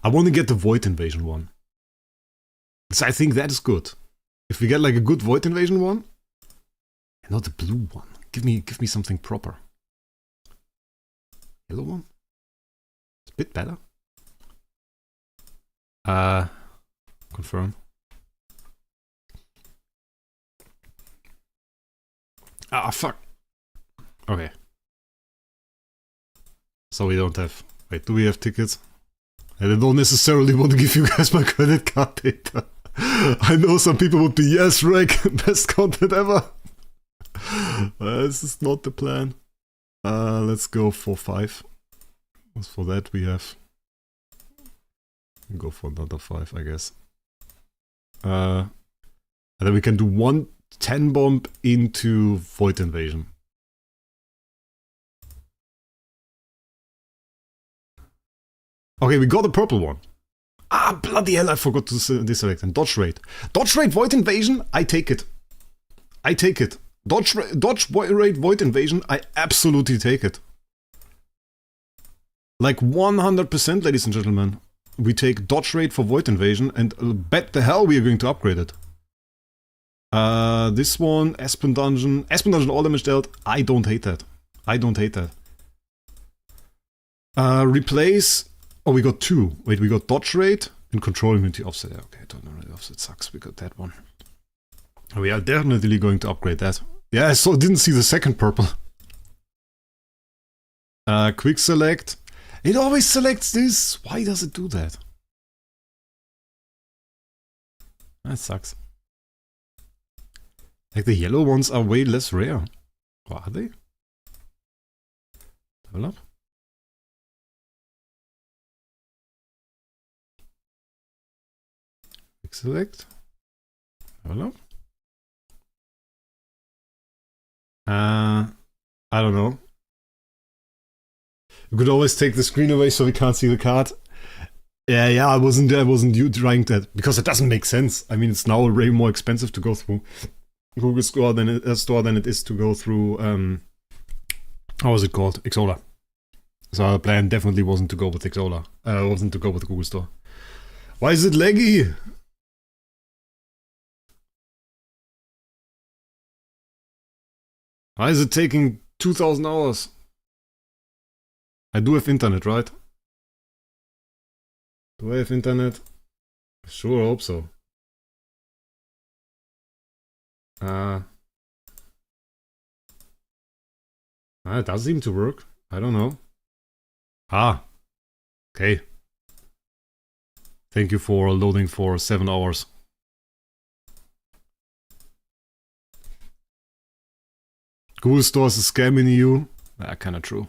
I want to get the Void Invasion one. So I think that is good. If we get like a good Void Invasion one, and not the blue one. Give me something proper. Yellow one? It's a bit better. Confirm. Ah, fuck. Okay. So we don't have... Wait, do we have tickets? I don't necessarily want to give you guys my credit card data. I know some people would be, yes, Wraec, best content ever. This is not the plan. Let's go for 5. As for that, we have... Go for another 5, I guess. And then we can do 1 10 bomb into Void Invasion. Okay, we got the purple one. Ah, bloody hell, I forgot to deselect and dodge rate. Dodge rate, Void Invasion, I take it. I take it. Dodge rate Void Invasion, I absolutely take it. Like 100%, ladies and gentlemen. We take dodge rate for Void Invasion, and bet the hell we are going to upgrade it. This one, Aspen Dungeon all damage dealt, I don't hate that. I don't hate that. Replace, oh we got two. Wait, we got dodge rate and control immunity offset. Okay, don't know, the offset sucks, we got that one. We are definitely going to upgrade that. Yeah, I didn't see the second purple. Quick select. It always selects this. Why does it do that? That sucks. Like the yellow ones are way less rare. Or are they? Develop. Quick select. Develop. I don't know. You could always take the screen away so we can't see the card. Yeah, I wasn't trying that because it doesn't make sense. I mean, it's now way more expensive to go through Google Store than it is to go through how was it called? Xsola. So our plan definitely wasn't to go with Xsola. Wasn't to go with the Google Store. Why is it laggy? Why is it taking 2000 hours? I do have internet, right? Do I have internet? Sure, I hope so. It does seem to work. I don't know. Okay. Thank you for loading for 7 hours. Google Store is a scam in EU. Kinda true.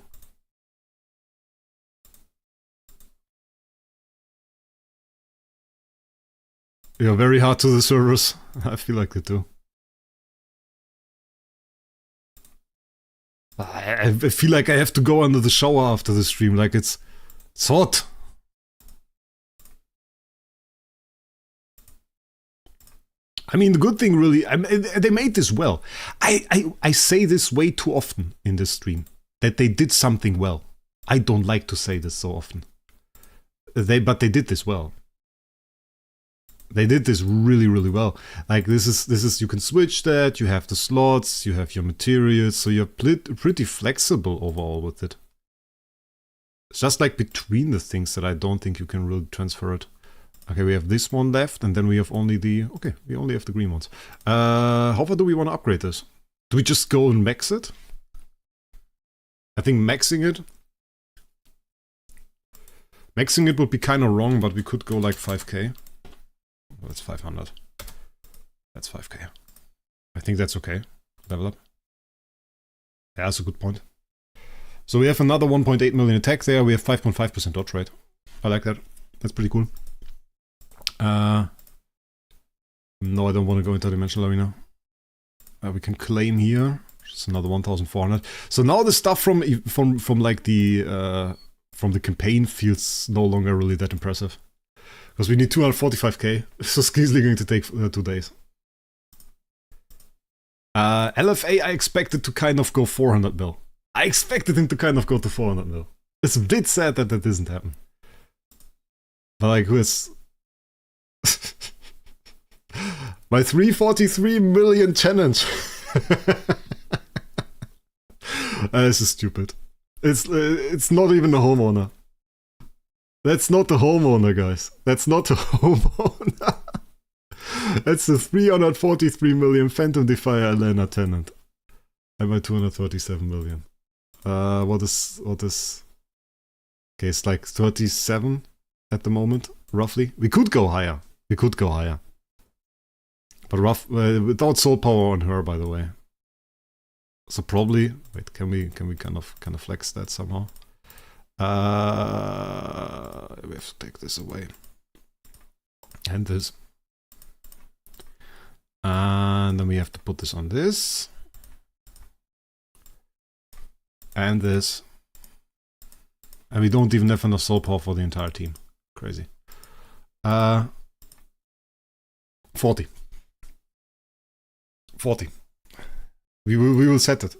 You're very hard to the servers. I feel like it too. I feel like I have to go under the shower after the stream, like it's hot. I mean, the good thing really, they made this well. I say this way too often in this stream, that they did something well. I don't like to say this so often. But they did this well. They did this really, really well. Like this is you can switch that, you have the slots, you have your materials, so you're pretty flexible overall with it. It's just like between the things that I don't think you can really transfer it. Okay, we have this one left, and then we have only the... Okay, we only have the green ones. How far do we want to upgrade this? Do we just go and max it? I think maxing it... Maxing it would be kind of wrong, but we could go like 5k. Well, that's 500. That's 5k. I think that's okay. Level up. Yeah, that's a good point. So we have another 1.8 million attack there. We have 5.5% dodge rate. I like that. That's pretty cool. No, I don't want to go into Dimensional Arena. We can claim here. It's another 1,400. So now the stuff from like the from the campaign feels no longer really that impressive. Because we need 245k, so it's easily going to take 2 days. LFA, I expected to kind of go 400 mil. I expected him to kind of go to 400 mil. It's a bit sad that that doesn't happen. But like, who is... My 343 million challenge! This is stupid. It's not even the homeowner. That's not the homeowner, guys. That's not the homeowner. That's the 343 million Phantom Defier Elena tenant. I'm at 237 million. What is... Okay, it's like 37 at the moment, roughly. We could go higher. But without soul power on her, by the way. So probably... Wait, can we kind of flex that somehow? We have to take this away. And this. And then we have to put this on this. And this. And we don't even have enough soul power for the entire team. Crazy. 40. We will set it.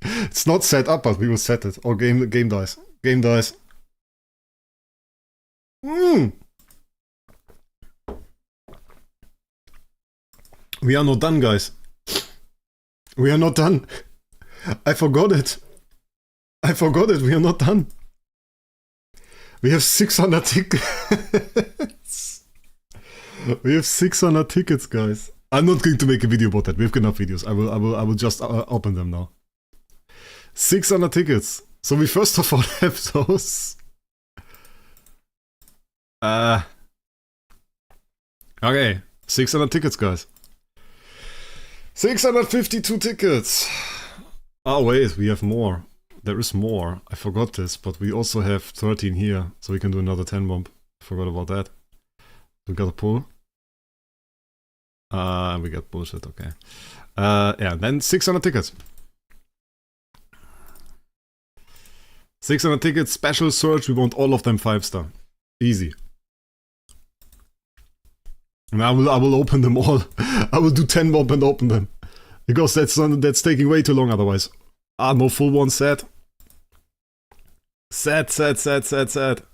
It's not set up, but we will set it. Or game dice. Game dice. We are not done, guys. We are not done. I forgot it. I forgot it. We are not done. We have 600 tickets. We have 600 tickets, guys. I'm not going to make a video about that. We have enough videos. I will just open them now. 600 tickets. So we first of all have those. Okay, 600 tickets, guys. 652 tickets. Oh wait, we have more. There is more. I forgot this, but we also have 13 here, so we can do another 10 bomb. Forgot about that. We got a pull. We got bullshit, okay. Yeah, then 600 tickets. 600 tickets, special search, we want all of them 5-star. Easy. And I will open them all. I will do 10 bomb and open them. Because that's taking way too long otherwise. Ah, no full one set. Set. But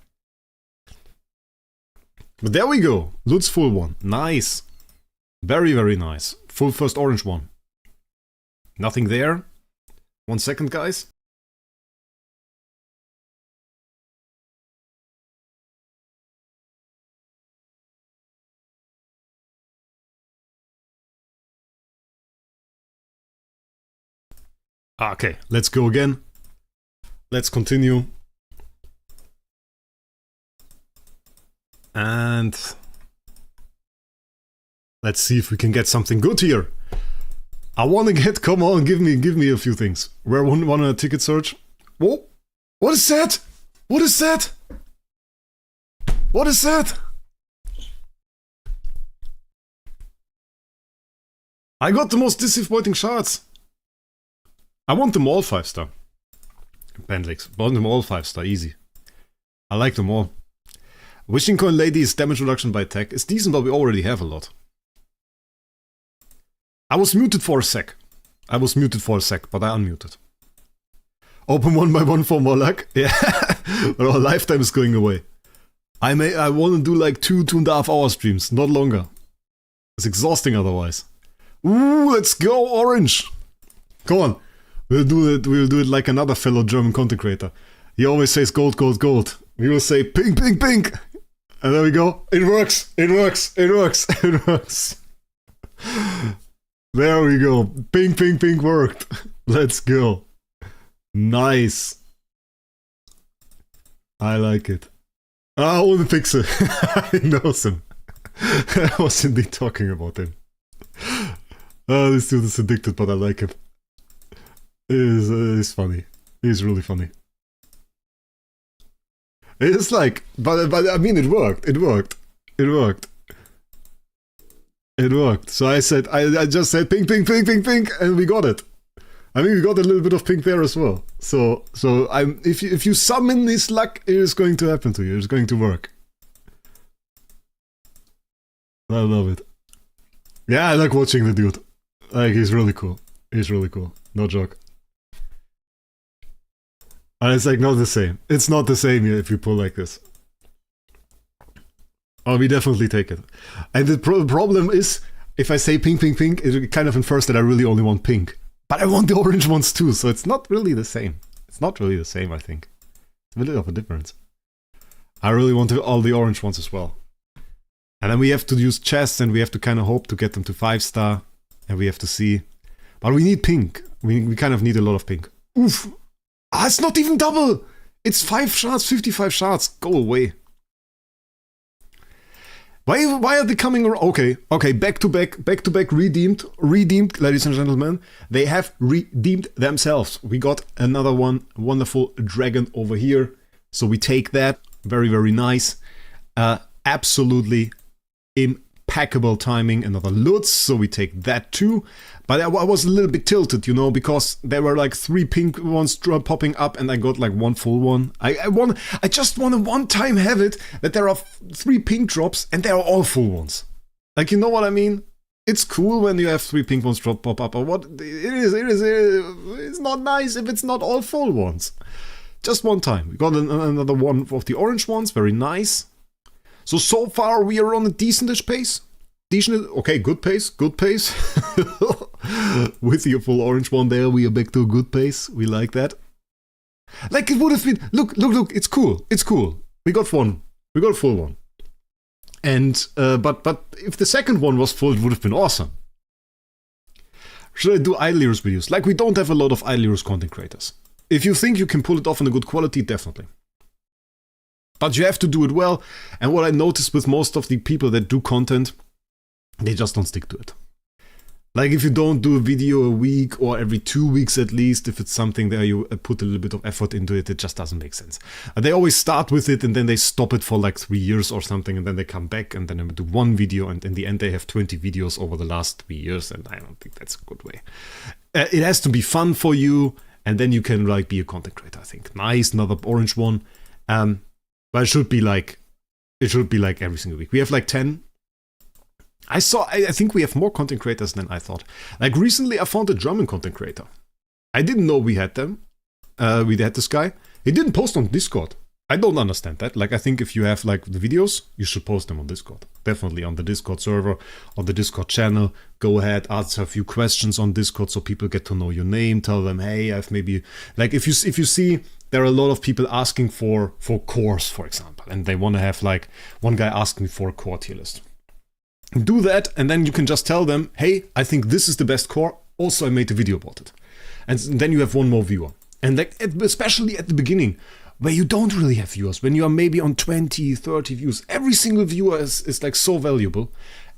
there we go. Lutz full one. Nice. Very, very nice. Full first orange one. Nothing there. 1 second, guys. Okay, let's go again. Let's continue. And let's see if we can get something good here. I want to get, come on, give me a few things. We're one a ticket search. Whoa, what is that? What is that? What is that? I got the most disappointing shots. I want them all 5-star. Pendlix, want them all 5-star, easy. I like them all. Wishing Coin Lady's damage reduction by attack is decent, but we already have a lot. I was muted for a sec. But I unmuted. Open 1 by 1 for more luck. Yeah, but our lifetime is going away. I want to do like 2.5 hour streams, not longer. It's exhausting otherwise. Ooh, let's go orange. Come on. We'll do it like another fellow German content creator. He always says gold, gold, gold. We will say pink, pink, pink. And there we go. It works. It works. It works. It works. There we go. Pink, pink, pink worked. Let's go. Nice. I like it. Ah, only Pixel. I know him. I was indeed talking about him. Oh, this dude is addicted, but I like him. He's funny. He's really funny. It's like, but I mean, it worked. It worked. It worked. It worked. So I said, I just said pink, pink, pink, pink, pink, and we got it. I mean, we got a little bit of pink there as well. So if you summon this luck, it is going to happen to you. It's going to work. I love it. Yeah, I like watching the dude. Like, he's really cool. He's really cool. No joke. And it's like not the same. It's not the same if you pull like this. Oh, we definitely take it. And the problem is, if I say pink, pink, pink, it kind of infers that I really only want pink. But I want the orange ones too, so it's not really the same. It's not really the same, I think. It's a bit of a difference. I really want all the orange ones as well. And then we have to use chests, and we have to kind of hope to get them to 5-star. And we have to see. But we need pink. We kind of need a lot of pink. Oof! Ah, it's not even double! It's 5 shards, 55 shards. Go away. Why are they coming around? Okay, back to back, redeemed, ladies and gentlemen. They have redeemed themselves. We got another one, wonderful dragon over here. So we take that, very, very nice. Absolutely impeccable timing, another Lutz, so we take that too. But I was a little bit tilted, you know, because there were like 3 pink ones popping up and I got like 1 full one. I just want to one time have it that there are 3 pink drops and they are all full ones. Like, you know what I mean? It's cool when you have 3 pink ones drop pop up, but what it's not nice if it's not all full ones. Just one time. We got another one of the orange ones, very nice. So far we are on a decentish pace. Okay, good pace. With your full orange one there, we are back to a good pace. We like that. Like it would have been, look, it's cool. We got one. We got a full one. And, but if the second one was full, it would have been awesome. Should I do Idle Heroes videos? Like, we don't have a lot of Idle Heroes content creators. If you think you can pull it off in a good quality, definitely. But you have to do it well, and what I noticed with most of the people that do content, they just don't stick to it. Like if you don't do a video a week or every 2 weeks at least, if it's something that you put a little bit of effort into it, it just doesn't make sense. They always start with it and then they stop it for like 3 years or something, and then they come back and then they do one video, and in the end they have 20 videos over the last 3 years, and I don't think that's a good way. It has to be fun for you, and then you can like be a content creator, I think. Nice, another orange one. But it should be like every single week. We have like 10. I think we have more content creators than I thought. Like recently I found a German content creator. I didn't know we had them. We had this guy. He didn't post on Discord. I don't understand that. Like I think if you have like the videos, you should post them on Discord. Definitely on the Discord server, on the Discord channel. Go ahead, answer a few questions on Discord so people get to know your name. Tell them, hey, I've maybe, like if you see there are a lot of people asking for cores, for example, and they want to have like, one guy asked me for a core tier list. Do that, and then you can just tell them, hey, I think this is the best core, also I made a video about it. And then you have one more viewer. And like, especially at the beginning, where you don't really have viewers, when you are maybe on 20, 30 views, every single viewer is like so valuable.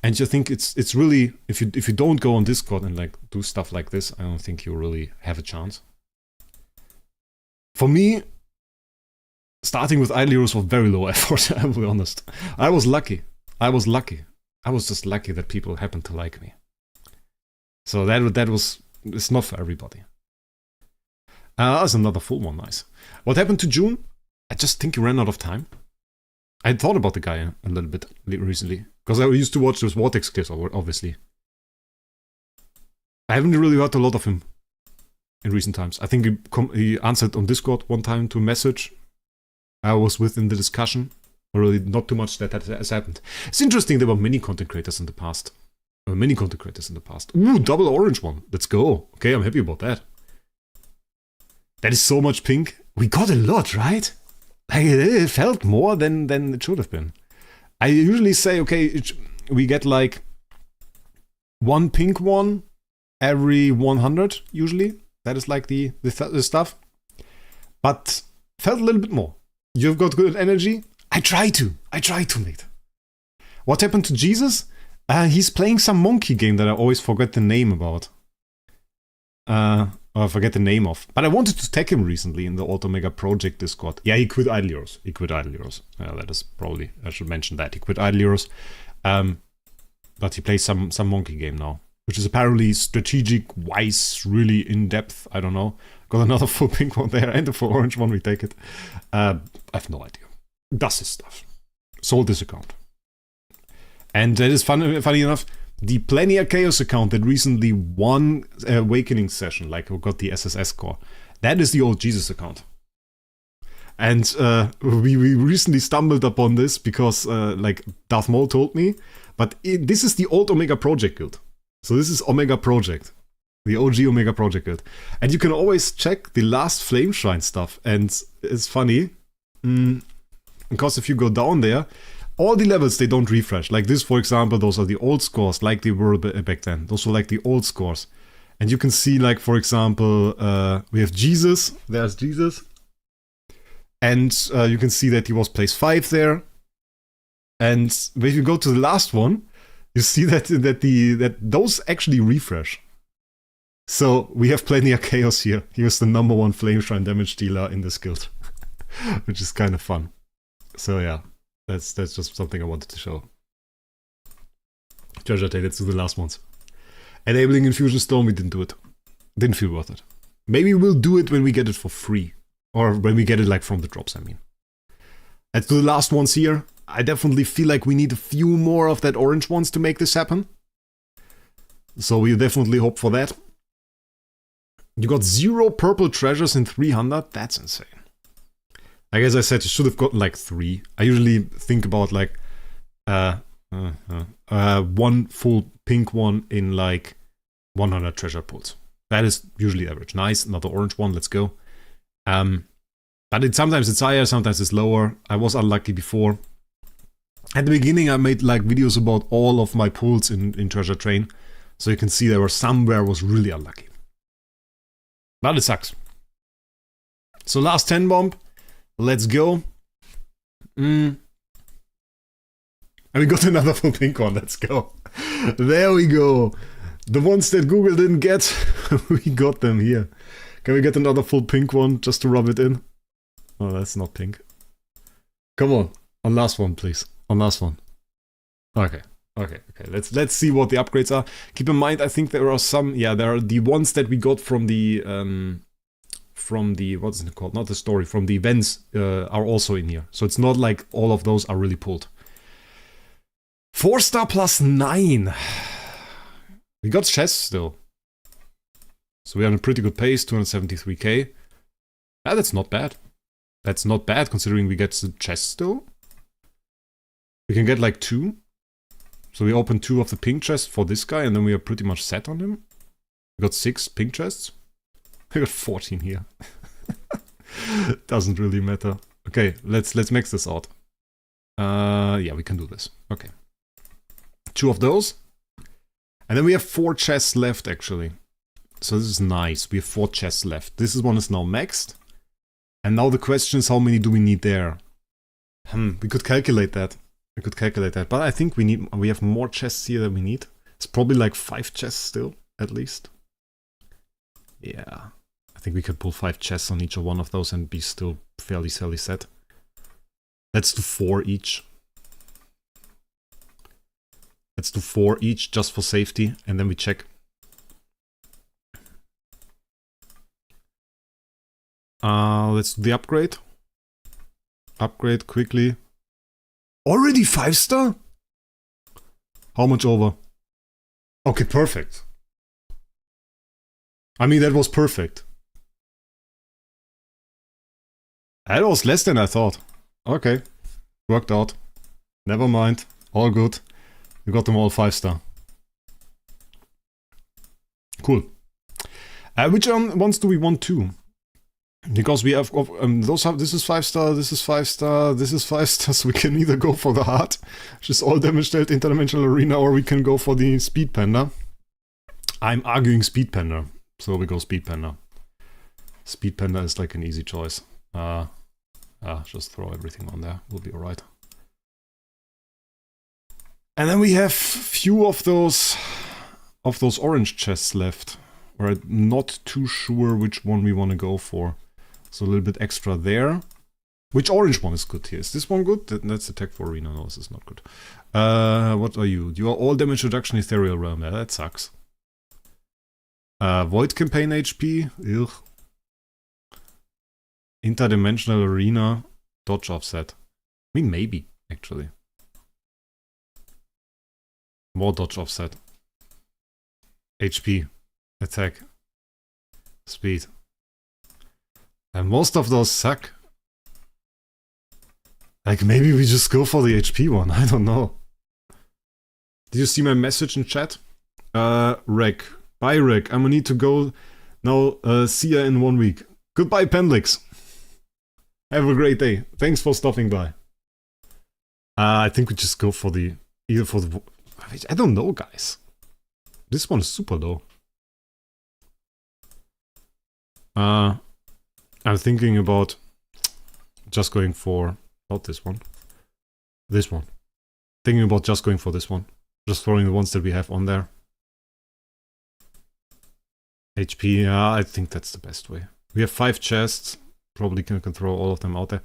And you think it's really, if you don't go on Discord and like do stuff like this, I don't think you really have a chance. For me, starting with Idle Heroes was very low effort, I will be honest. I was lucky. I was just lucky that people happened to like me. So it's not for everybody. That's another full one, nice. What happened to June? I just think he ran out of time. I thought about the guy a little bit recently, because I used to watch those Wraec clips, obviously. I haven't really heard a lot of him in recent times. I think he answered on Discord one time to a message I was with in the discussion. Really not too much that has happened. It's interesting, there were many content creators in the past. Ooh, double orange one. Let's go. Okay, I'm happy about that. That is so much pink. We got a lot, right? Like, it felt more than it should have been. I usually say, okay, we get like one pink one every 100, usually. That is like the stuff. But felt a little bit more. You've got good energy. I try to, mate. What happened to Jesus? He's playing some monkey game that I always forget the name about. Or I forget the name of. But I wanted to tag him recently in the Omega Project Discord. Yeah, he quit Idle Heroes. That is probably, I should mention that. He quit Idle Heroes. But he plays some monkey game now. Which is apparently strategic, wise, really in-depth. I don't know. Got another full pink one there and a full orange one, we take it. I have no idea. Does his stuff. Sold this account. And that is funny enough, the Plania Chaos account that recently won Awakening session, like who got the SSS core, that is the old Jesus account. And we recently stumbled upon this because like Darth Maul told me, but this is the old Omega Project guild. So this is Omega Project. The OG Omega Project guild. And you can always check the last Flame Shrine stuff. And it's funny. Because if you go down there, all the levels, they don't refresh. Like this, for example, those are the old scores, like they were back then. Those were like the old scores. And you can see, like, for example, we have Jesus. There's Jesus. And you can see that he was place 5 there. And when you go to the last one, you see that those actually refresh. So we have plenty of chaos here. He was the #1 Flame Shrine damage dealer in this guild. Which is kind of fun. So yeah, that's just something I wanted to show. Treasure Tail, let's do the last ones. Enabling Infusion Stone, we didn't do it. Didn't feel worth it. Maybe we'll do it when we get it for free. Or when we get it like from the drops, I mean. Let's do the last ones here. I definitely feel like we need a few more of that orange ones to make this happen. So we definitely hope for that. You got 0 purple treasures in 300? That's insane. Like as I said, you should have gotten like 3. I usually think about like one full pink one in like 100 treasure pools. That is usually average. Nice, another orange one, let's go. But sometimes it's higher, sometimes it's lower. I was unlucky before. At the beginning I made like videos about all of my pools in Treasure Train. So you can see there were somewhere I was really unlucky. But it sucks. So last 10 bomb. Let's go. And we got another full pink one. Let's go. There we go. The ones that Google didn't get, we got them here. Can we get another full pink one just to rub it in? Oh, that's not pink. Come on. On last one, please. On last one. Okay. Okay. Let's see what the upgrades are. Keep in mind, I think there are some. Yeah, there are the ones that we got from the what's it called? Not the story. From the events are also in here. So it's not like all of those are really pulled. 4-star plus 9. We got chests still. So we're on a pretty good pace. 273k. Ah, that's not bad. That's not bad considering we get the chest still. We can get like 2. So we open 2 of the pink chests for this guy, and then we are pretty much set on him. We got 6 pink chests. I got 14 here. Doesn't really matter. Okay, let's max this out. Yeah, we can do this. Okay. 2 of those. And then we have 4 chests left, actually. So this is nice. We have 4 chests left. This one is now maxed. And now the question is, how many do we need there? We could calculate that. But I think we have more chests here than we need. It's probably like 5 chests still, at least. Yeah. I think we could pull 5 chests on each one of those and be still fairly set. Let's do 4 each. Let's do 4 each just for safety, and then we check. Let's do the upgrade. Upgrade quickly. Already 5-star? How much over? Okay, perfect. I mean, that was perfect. That was less than I thought. Okay. Worked out. Never mind. All good. We got them all 5-star. Cool. Which ones do we want to? Because we have this is 5-star, this is 5-star, this is 5-star, so we can either go for the heart, which is all damage dealt interdimensional arena, or we can go for the speed panda. I'm arguing speed panda, so we go speed panda. Speed panda is like an easy choice. Just throw everything on there, we'll be alright. And then we have few of those orange chests left. We're not too sure which one we want to go for. So a little bit extra there. Which orange one is good here? Is this one good? That's attack for arena. No, this is not good. What are you? You are all damage reduction ethereal realm. Yeah, that sucks. Void campaign HP. Ugh. Interdimensional arena. Dodge offset. I mean, maybe, actually. More dodge offset. HP. Attack. Speed. And most of those suck. Like, maybe we just go for the HP one. I don't know. Did you see my message in chat? Wraec. Bye, Wraec. I'm gonna need to go now. See ya in 1 week. Goodbye, Pendlix. Have a great day. Thanks for stopping by. I think we just go for the... Either for the... I don't know, guys. This one is super low. I'm thinking about just going for... Not this one. This one. Thinking about just going for this one. Just throwing the ones that we have on there. HP, yeah, I think that's the best way. We have 5 chests. Probably can throw all of them out there.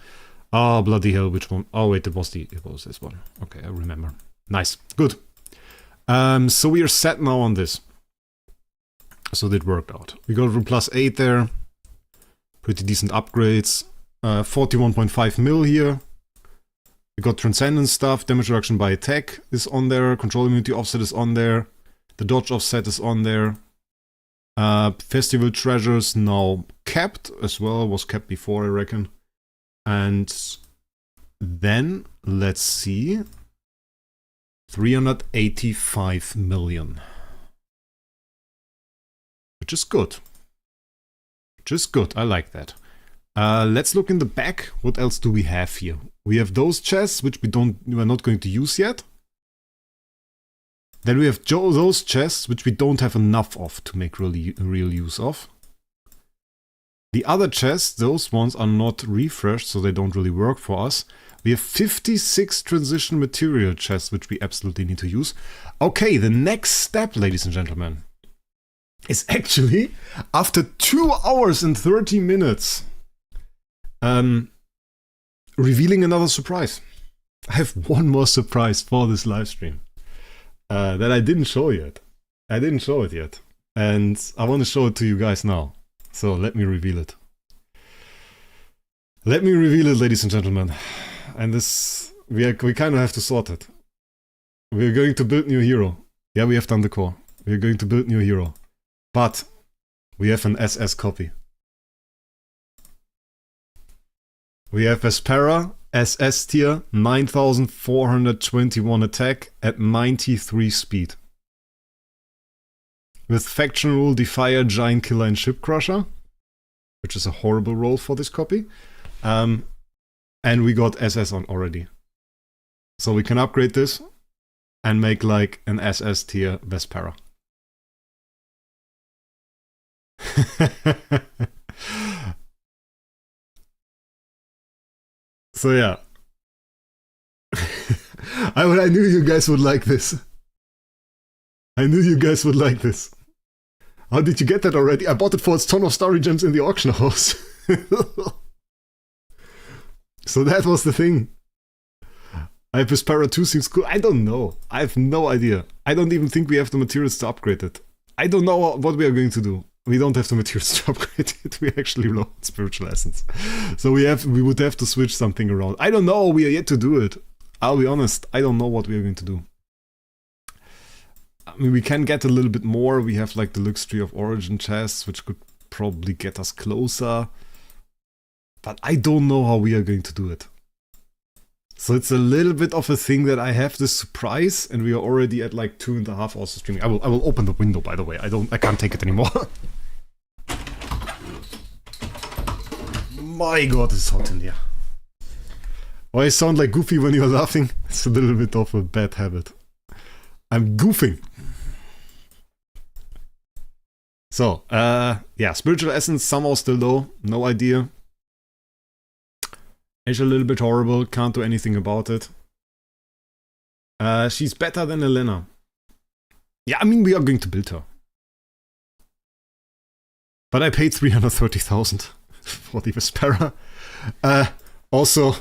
Oh, bloody hell, which one? Oh, wait, it was this one. Okay, I remember. Nice. Good. So we are set now on this. So that worked out. We got room +8 there. Pretty decent upgrades. 41.5 mil here. We got transcendence stuff. Damage reduction by attack is on there. Control immunity offset is on there. The dodge offset is on there. Festival treasures now capped as well. Was capped before, I reckon. And then, let's see. 385 million. Which is good. Which is good, I like that. Let's look in the back. What else do we have here? We have those chests, which we're not going to use yet. Then we have those chests, which we don't have enough of to make real use of. The other chests, those ones are not refreshed, so they don't really work for us. We have 56 transition material chests, which we absolutely need to use. Okay, the next step, ladies and gentlemen, is actually, after 2 hours and 30 minutes, revealing another surprise. I have one more surprise for this live stream that I didn't show yet. I didn't show it yet, and I want to show it to you guys now. So let me reveal it. Let me reveal it, ladies and gentlemen. And this, we kind of have to sort it. We're going to build new hero. Yeah, we have done the core. We're going to build new hero. But we have an SS copy. We have Vespera, SS tier, 9421 attack at 93 speed. With Faction Rule, Defier, Giant Killer and Ship Crusher. Which is a horrible roll for this copy. And we got SS on already. So we can upgrade this and make like an SS tier Vespera. So yeah. I knew you guys would like this. I knew you guys would like this. How did you get that already? I bought it for its ton of story gems in the auction house. So that was the thing. I have Vespera 2 seems cool. I don't know. I have no idea. I don't even think we have the materials to upgrade it. I don't know what we are going to do. We don't have the materials to upgrade it. We actually load spiritual essence. So we would have to switch something around. I don't know. We are yet to do it. I'll be honest. I don't know what we are going to do. I mean, we can get a little bit more. We have like the Luxury of Origin chests, which could probably get us closer. But I don't know how we are going to do it. So it's a little bit of a thing that I have this surprise, and we are already at like 2.5 hours of streaming. I will open the window, by the way. I can't take it anymore. My god, it's hot in here. Oh, I sound like Goofy when you're laughing. It's a little bit of a bad habit. I'm goofing. So, yeah, Spiritual Essence somehow still low. No idea. It's a little bit horrible. Can't do anything about it. She's better than Elena. Yeah, I mean, we are going to build her. But I paid 330,000 for the Vespera. Also,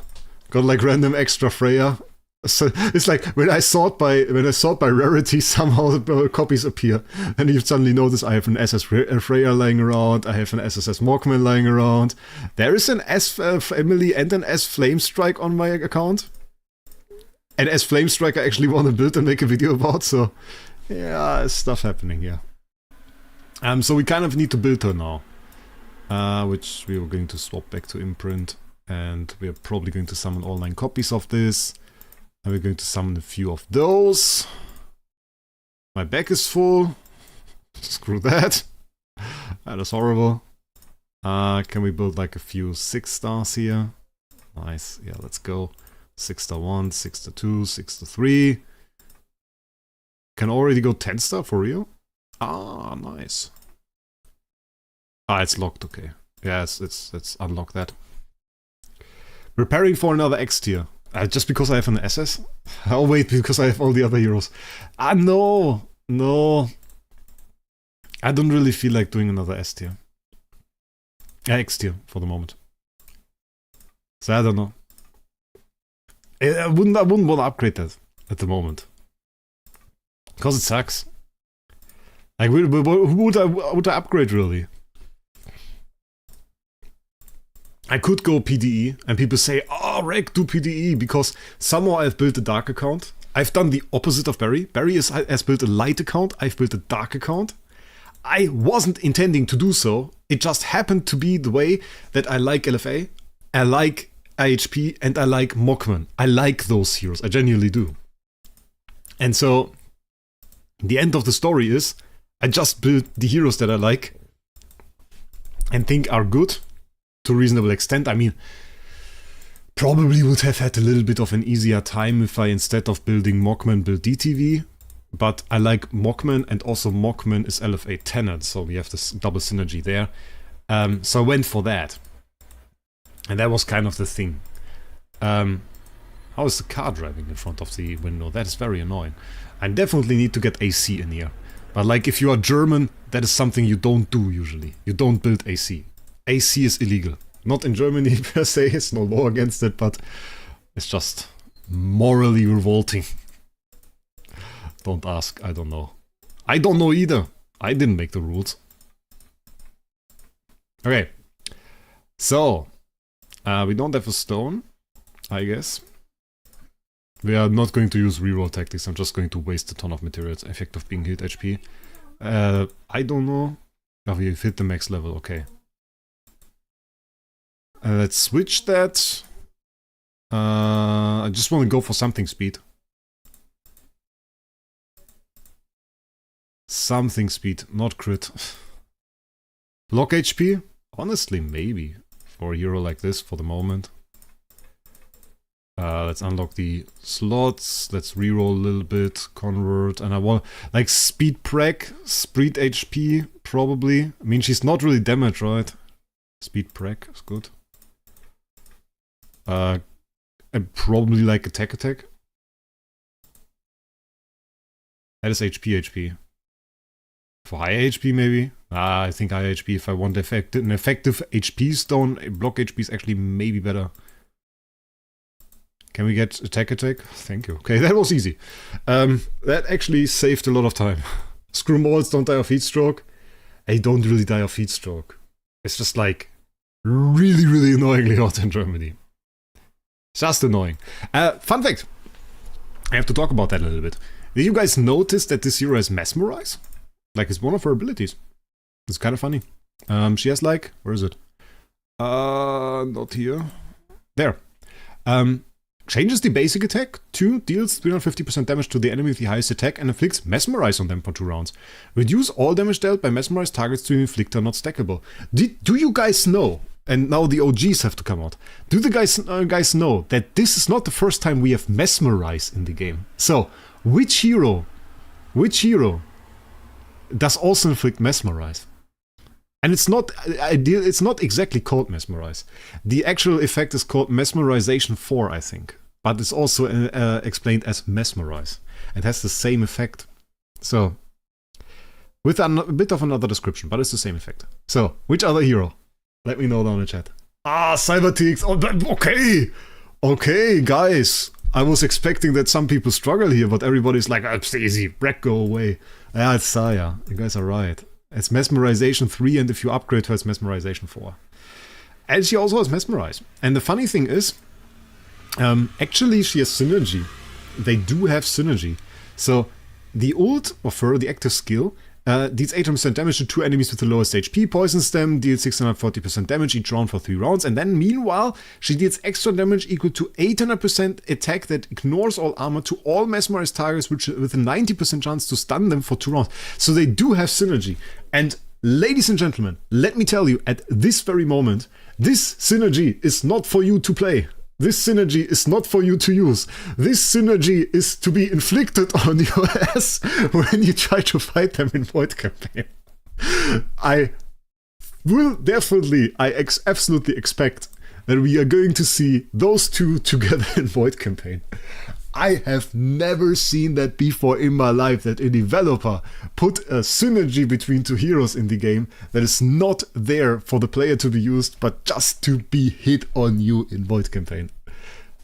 got like random extra Freya. So it's like when I sort by rarity, somehow the copies appear, and you suddenly notice I have an SS Freya lying around, I have an SSS Morkman lying around. There is an S Emily and an S Flamestrike on my account, and S Flamestrike I actually want to build and make a video about. So yeah, stuff happening here. So we kind of need to build her now, which we were going to swap back to imprint, and we are probably going to summon all 9 copies of this. And we're going to summon a few of those. My back is full. Screw that. That is horrible. Can we build like a few 6 stars here? Nice. Yeah, let's go. 6 star 1, 6 star 2, 6 star 3. Can already go 10 star for real? Ah, nice. Ah, it's locked. Okay. Yes, let's unlock that. Preparing for another X tier. Just because I have an SS? Oh wait, because I have all the other heroes. Ah, no! No. I don't really feel like doing another S tier. X tier, for the moment. So I don't know. I wouldn't want to upgrade that at the moment. Because it sucks. Like, who would I upgrade, really? I could go PDE, and people say, oh, Wraec, do PDE, because somehow I've built a dark account. I've done the opposite of Barry. Barry has built a light account, I've built a dark account. I wasn't intending to do so, it just happened to be the way that I like LFA, I like IHP, and I like Mockman. I like those heroes, I genuinely do. And so, the end of the story is, I just built the heroes that I like and think are good to a reasonable extent. I mean, probably would have had a little bit of an easier time if I, instead of building Mockman, build DTV. But I like Mockman, and also Mockman is LFA Tenant, so we have this double synergy there. So I went for that. And that was kind of the thing. How is the car driving in front of the window? That is very annoying. I definitely need to get AC in here. But like, if you are German, that is something you don't do usually. You don't build AC. AC is illegal. Not in Germany per se, it's no law against it, but it's just morally revolting. Don't ask, I don't know. I don't know either. I didn't make the rules. Okay. So, we don't have a stone, I guess. We are not going to use reroll tactics, I'm just going to waste a ton of materials. Effect of being hit HP. I don't know. Oh, we've hit the max level, okay. Let's switch that. I just want to go for something speed. Something speed, not crit. Lock HP? Honestly, maybe. For a hero like this, for the moment. Let's unlock the slots, let's reroll a little bit, convert, and I want, like, speed preg, speed HP, probably. I mean, she's not really damaged, right? Speed preg is good. And probably like attack. That is HP. For high HP, maybe? I think high HP, if I want an effective HP stone, block HP is actually maybe better. Can we get attack? Thank you. Okay, that was easy. That actually saved a lot of time. Screw malls, don't die of heat stroke. They don't really die of heat stroke. It's just like really, really annoyingly hot in Germany. Just annoying. Fun fact. I have to talk about that a little bit. Did you guys notice that this hero has Mesmerize? Like, it's one of her abilities. It's kind of funny. She has like, where is it? Not here. There. Changes the basic attack to deals 350% damage to the enemy with the highest attack and inflicts Mesmerize on them for 2 rounds. Reduce all damage dealt by Mesmerize targets to an inflictor not stackable. Do you guys know, and now the OGs have to come out, do the guys know that this is not the first time we have Mesmerize in the game? So, which hero does also inflict Mesmerize? And it's not ideal, it's not exactly called Mesmerize. The actual effect is called Mesmerization 4, I think. But it's also explained as Mesmerize. It has the same effect. So, with a bit of another description, but it's the same effect. So, which other hero? Let me know down in the chat. Cyberteaks! Oh, okay! Okay, guys! I was expecting that some people struggle here, but everybody's like, oh, it's easy, Wraec, go away. Yeah, it's Saya. You guys are right. It's Mesmerization 3, and if you upgrade her, it's Mesmerization 4. And she also has Mesmerize. And the funny thing is, actually she has Synergy. They do have Synergy. So, the ult of her, the active skill, deals 800% damage to 2 enemies with the lowest HP, poisons them, deals 640% damage each round for 3 rounds, and then meanwhile, she deals extra damage equal to 800% attack that ignores all armor to all mesmerized targets with a 90% chance to stun them for 2 rounds. So they do have synergy. And ladies and gentlemen, let me tell you, at this very moment, this synergy is not for you to play. This synergy is not for you to use. This synergy is to be inflicted on your ass when you try to fight them in Void Campaign. I will definitely, absolutely expect that we are going to see those two together in Void Campaign. I have never seen that before in my life, that a developer put a synergy between 2 heroes in the game that is not there for the player to be used, but just to be hit on you in Void Campaign.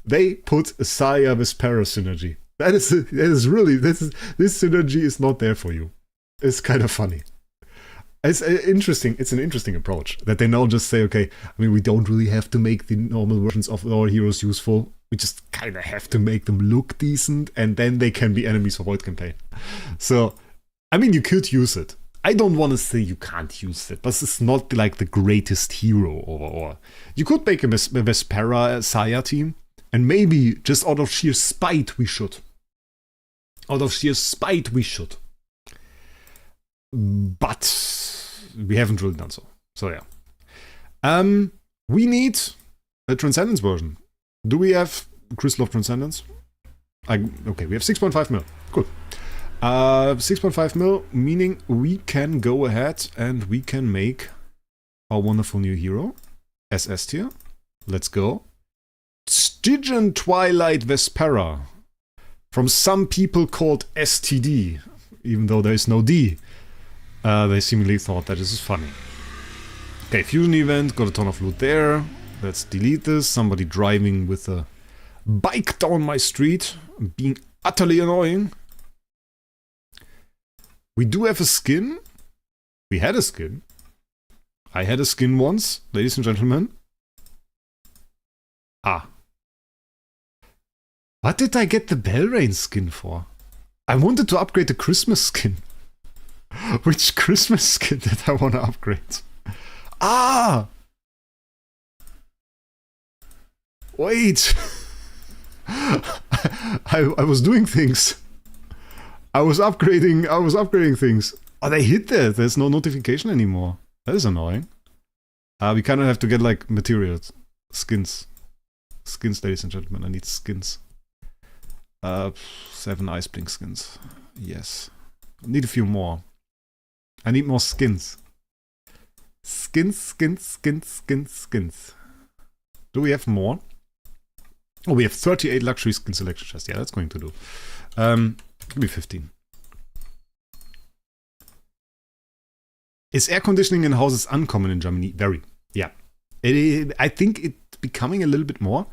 They put a Saya with Para synergy. This synergy is not there for you. It's kind of funny. It's interesting. It's an interesting approach that they now just say, okay, I mean, we don't really have to make the normal versions of our heroes useful. We just kind of have to make them look decent, and then they can be enemies for Void Campaign. So, I mean, you could use it. I don't want to say you can't use it, but it's not like the greatest hero. Or you could make a Vespera Saya team, and maybe just out of sheer spite we should. Out of sheer spite we should. But we haven't really done so. So yeah. We need a Transcendence version. Do we have Crystal of Transcendence? Okay, we have 6.5 mil. Cool. 6.5 mil, meaning we can go ahead and we can make our wonderful new hero. SS tier. Let's go. Stygian Twilight Vespera. From some people called STD. Even though there is no D. They seemingly thought that this is funny. Okay, fusion event, got a ton of loot there. Let's delete this. Somebody driving with a bike down my street, being utterly annoying. We do have a skin. We had a skin. I had a skin once, ladies and gentlemen. Ah. What did I get the Belrain skin for? I wanted to upgrade the Christmas skin. Which Christmas skin did I want to upgrade? Ah! Wait! I was doing things. I was upgrading things. Oh, they hid that. There's no notification anymore. That is annoying. We kind of have to get like materials. Skins. Skins, ladies and gentlemen. I need skins. 7 Ice Blink skins. Yes. I need a few more. I need more skins. Skins. Do we have more? Oh, we have 38 luxury skin selection chests. Yeah, that's going to do. Give me 15. Is air conditioning in houses uncommon in Germany? Very. Yeah. I think it's becoming a little bit more.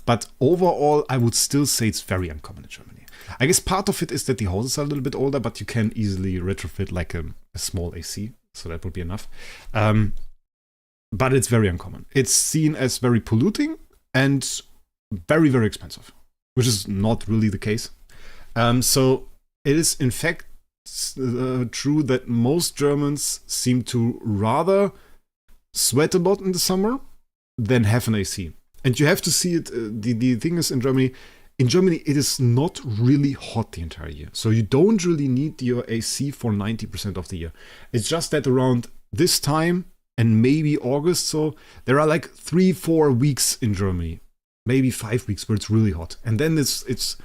But overall, I would still say it's very uncommon in Germany. I guess part of it is that the houses are a little bit older, but you can easily retrofit like a small AC. So that would be enough. But it's very uncommon. It's seen as very polluting and very, very expensive. Which is not really the case. So it is in fact true that most Germans seem to rather sweat a lot in the summer than have an AC. And you have to see it, the thing is in Germany it is not really hot the entire year. So you don't really need your AC for 90% of the year. It's just that around this time and maybe August, so there are like 3-4 weeks in Germany, maybe 5 weeks where it's really hot. And then it's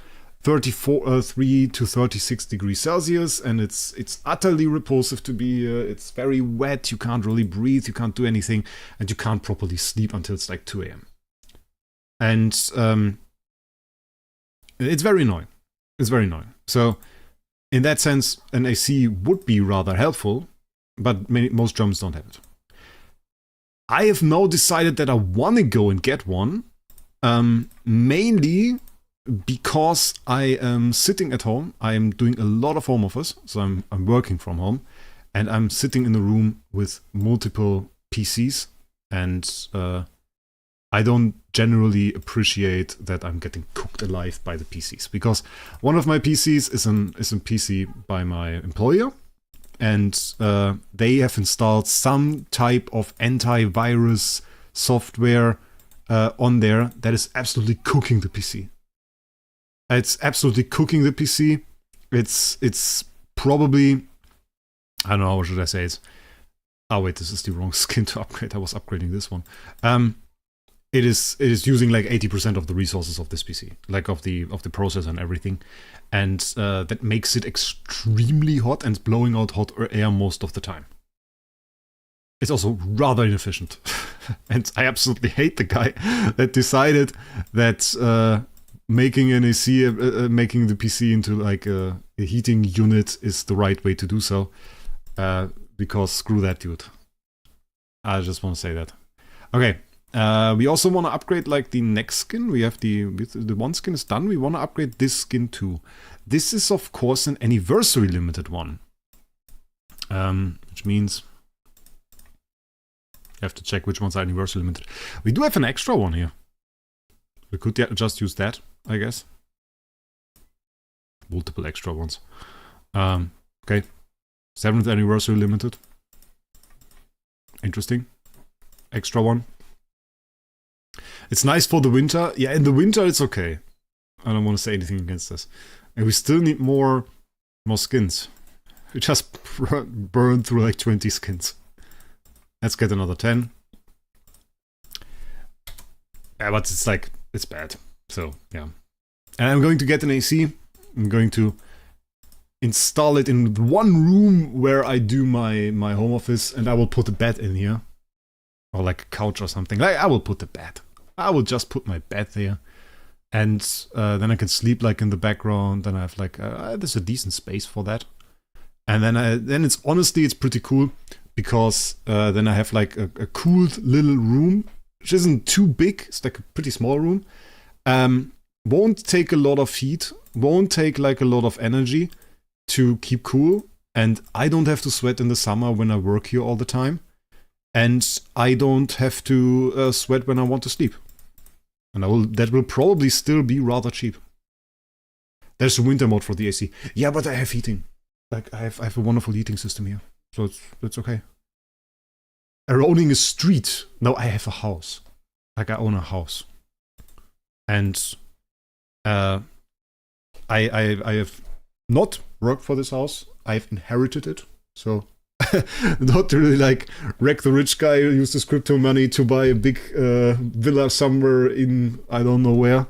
3 to 36 degrees Celsius, and it's utterly repulsive to be here. It's very wet, you can't really breathe, you can't do anything, and you can't properly sleep until it's like 2 a.m. And it's very annoying. It's very annoying. So, in that sense, an AC would be rather helpful, but most Germans don't have it. I have now decided that I want to go and get one, mainly because I am sitting at home. I am doing a lot of home office, so I'm working from home, and I'm sitting in a room with multiple PCs, and I don't generally appreciate that I'm getting cooked alive by the PCs, because one of my PCs is a PC by my employer, and they have installed some type of antivirus software on there that is absolutely cooking the PC. It's absolutely cooking the PC. It's probably, I don't know, how should I say it? Oh wait, this is the wrong skin to upgrade. I was upgrading this one. It is using like 80% of the resources of this PC, like of the processor and everything, and that makes it extremely hot and blowing out hot air most of the time. It's also rather inefficient, and I absolutely hate the guy that decided that making an AC, making the PC into like a heating unit is the right way to do so, because screw that dude. I just want to say that. Okay. We also want to upgrade like the next skin. We have the one skin is done. We want to upgrade this skin too. This is of course an anniversary limited one, which means have to check which ones are universally limited. We do have an extra one here. We could just use that, I guess. Multiple extra ones. Okay. 7th anniversary limited. Interesting. Extra one. It's nice for the winter. Yeah, in the winter it's okay. I don't want to say anything against this. And we still need more skins. We just burned through like 20 skins. Let's get another 10. Yeah, but it's like, it's bad. So, yeah. And I'm going to get an AC. I'm going to install it in one room where I do my home office, and I will put a bed in here. Or like a couch or something. Like, I will put the bed. I will just put my bed there. And then I can sleep like in the background, and I have like, there's a decent space for that. And then it's honestly, it's pretty cool, because then I have like a cooled little room, which isn't too big. It's like a pretty small room. Won't take a lot of heat, won't take like a lot of energy to keep cool, and I don't have to sweat in the summer when I work here all the time, and I don't have to sweat when I want to sleep. And that will probably still be rather cheap. There's a winter mode for the AC. Yeah, but I have heating. Like, I have a wonderful heating system here, so it's okay. Owning a street. No, I have a house. Like, I own a house. And I have not worked for this house. I've inherited it. So not really like Wraec the rich guy who used his crypto money to buy a big villa somewhere in I don't know where.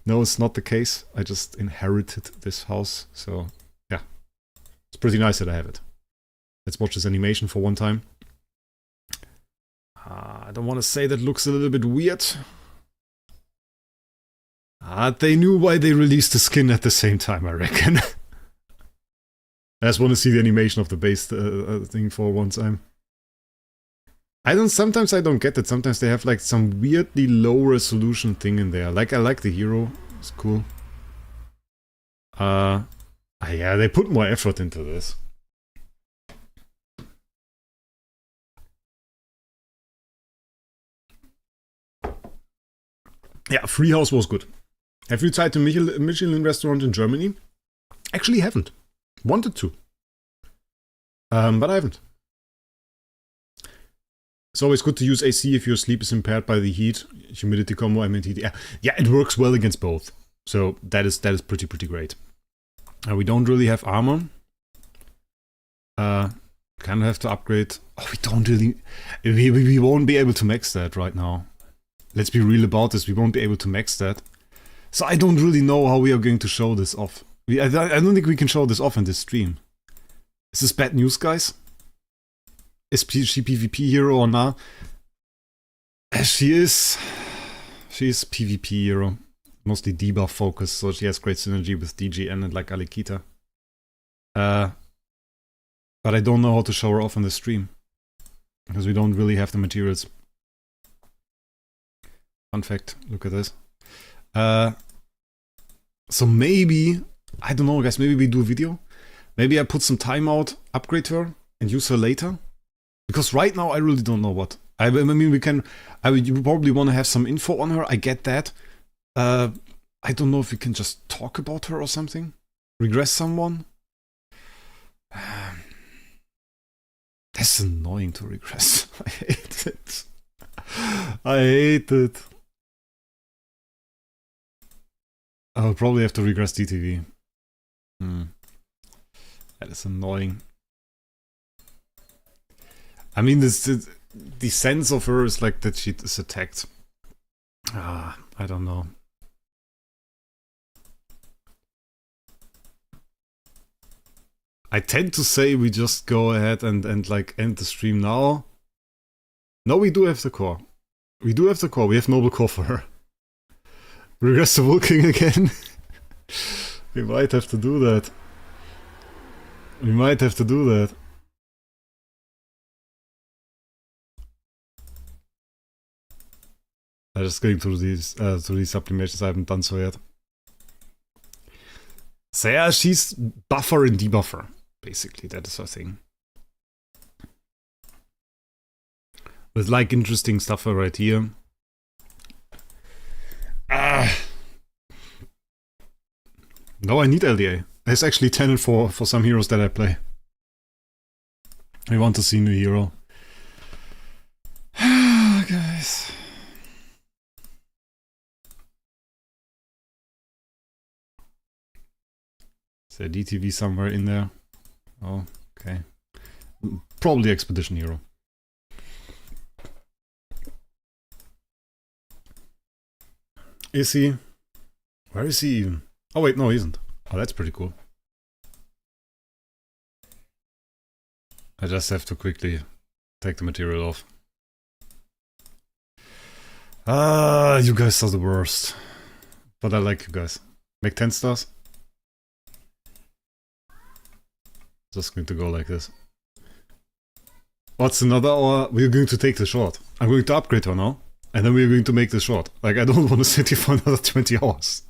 No, it's not the case. I just inherited this house. So yeah, it's pretty nice that I have it. Let's watch this animation for one time. I don't want to say that looks a little bit weird. They knew why they released the skin at the same time, I reckon. I just want to see the animation of the base thing for one time. Sometimes I don't get it. Sometimes they have like some weirdly low resolution thing in there. Like, I like the hero. It's cool. Yeah, they put more effort into this. Yeah, Freehouse was good. Have you tried the Michelin restaurant in Germany? Actually haven't. Wanted to. But I haven't. It's always good to use AC if your sleep is impaired by the heat. Humidity combo, heat. Yeah, it works well against both. So that is pretty great. We don't really have armor. Kind of have to upgrade. Oh, we don't really... We won't be able to max that right now. Let's be real about this. We won't be able to max that. So I don't really know how we are going to show this off. I don't think we can show this off in this stream. Is this bad news, guys? Is she PvP hero or not? She is PvP hero. Mostly debuff focused, so she has great synergy with DGN and like Alikita. But I don't know how to show her off in the stream. Because we don't really have the materials. Fun fact, look at this. So maybe... I don't know, guys, maybe we do a video. Maybe I put some time out, upgrade her, and use her later. Because right now I really don't know what. I mean, you probably want to have some info on her, I get that. I don't know if we can just talk about her or something. Regress someone. That's annoying to regress. I hate it. I hate it. I'll probably have to regress DTV. That is annoying. I mean, the sense of her is like that she is attacked. I don't know. I tend to say we just go ahead and like end the stream now. No, we do have the core. We do have the core. We have noble core for her. Regress the Vulking again. We might have to do that. We might have to do that. I'm just going through these sublimations. I haven't done so yet. So yeah, she's buffer and debuffer. Basically, that is her thing. With like interesting stuff right here. No, I need LDA. There's actually 10 for some heroes that I play. I want to see new hero. Guys. Is there DTV somewhere in there? Oh, okay. Probably Expedition Hero. Is he? Where is he even? Oh wait, no he isn't. Oh, that's pretty cool. I just have to quickly take the material off. Ah, you guys are the worst. But I like you guys. Make 10 stars. Just going to go like this. What's another hour? We're going to take the short. I'm going to upgrade her now. And then we're going to make this short. Like, I don't want to sit here for another 20 hours.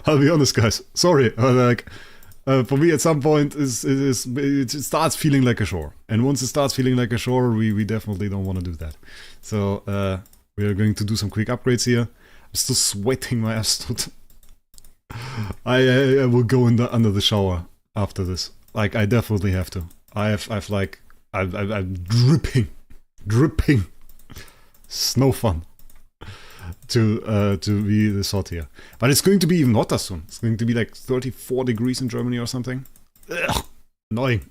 I'll be honest, guys. Sorry. For me, at some point, it starts feeling like a chore. And once it starts feeling like a chore, we definitely don't want to do that. So, we are going to do some quick upgrades here. I'm still sweating my ass out. I will go under the shower after this. Like, I definitely have to. I'm dripping. It's no fun to be this hot here. But it's going to be even hotter soon. It's going to be like 34 degrees in Germany or something. Ugh, annoying.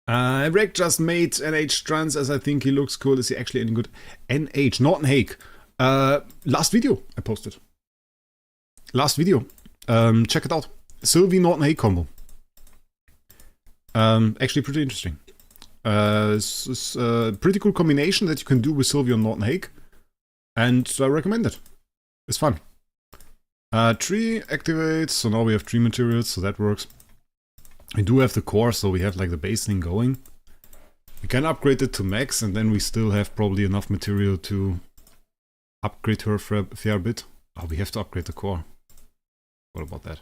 Wraec just made NH trans as I think he looks cool. Is he actually any good? NH, not Hague. Last video I posted. Last video. Check it out. Sylvie Norton Hague combo. Actually pretty interesting. It's a pretty cool combination that you can do with Sylvie and Norton Hague. And I recommend it. It's fun. Tree activates, so now we have tree materials, so that works. We do have the core, so we have like the base thing going. We can upgrade it to max, and then we still have probably enough material to upgrade her for a fair bit. Oh, we have to upgrade the core. What about that?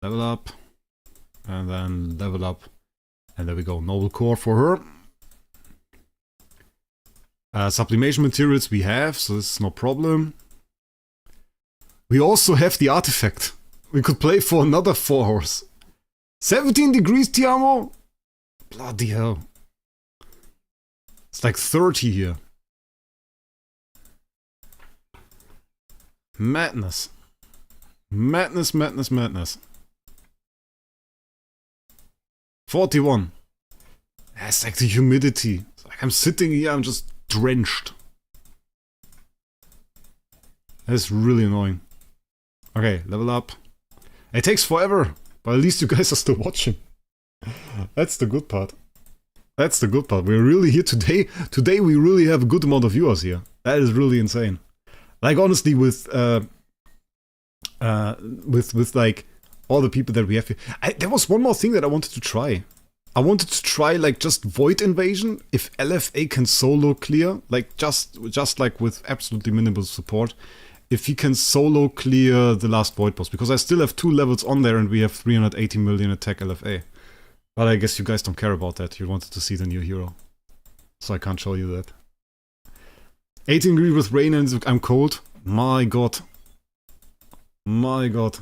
Level up, and then level up, and there we go. Noble core for her. Sublimation materials we have, so this is no problem. We also have the artifact. We could play for another 4 hours. 17 degrees, Tiamo? Bloody hell. It's like 30 here. Madness. Madness, madness, madness. 41. That's like the humidity. It's like I'm sitting here, I'm just drenched. That's really annoying. Okay, level up. It takes forever, but at least you guys are still watching. That's the good part. That's the good part. We're really here today. Today we really have a good amount of viewers here. That is really insane. Like honestly, with like all the people that we have here. There was one more thing that I wanted to try. I wanted to try like just Void Invasion if LFA can solo clear, like just like with absolutely minimal support. If he can solo clear the last Void boss, because I still have 2 levels on there and we have 380 million attack LFA. But I guess you guys don't care about that. You wanted to see the new hero, so I can't show you that. 18 degree with rain and I'm cold. My god. My god.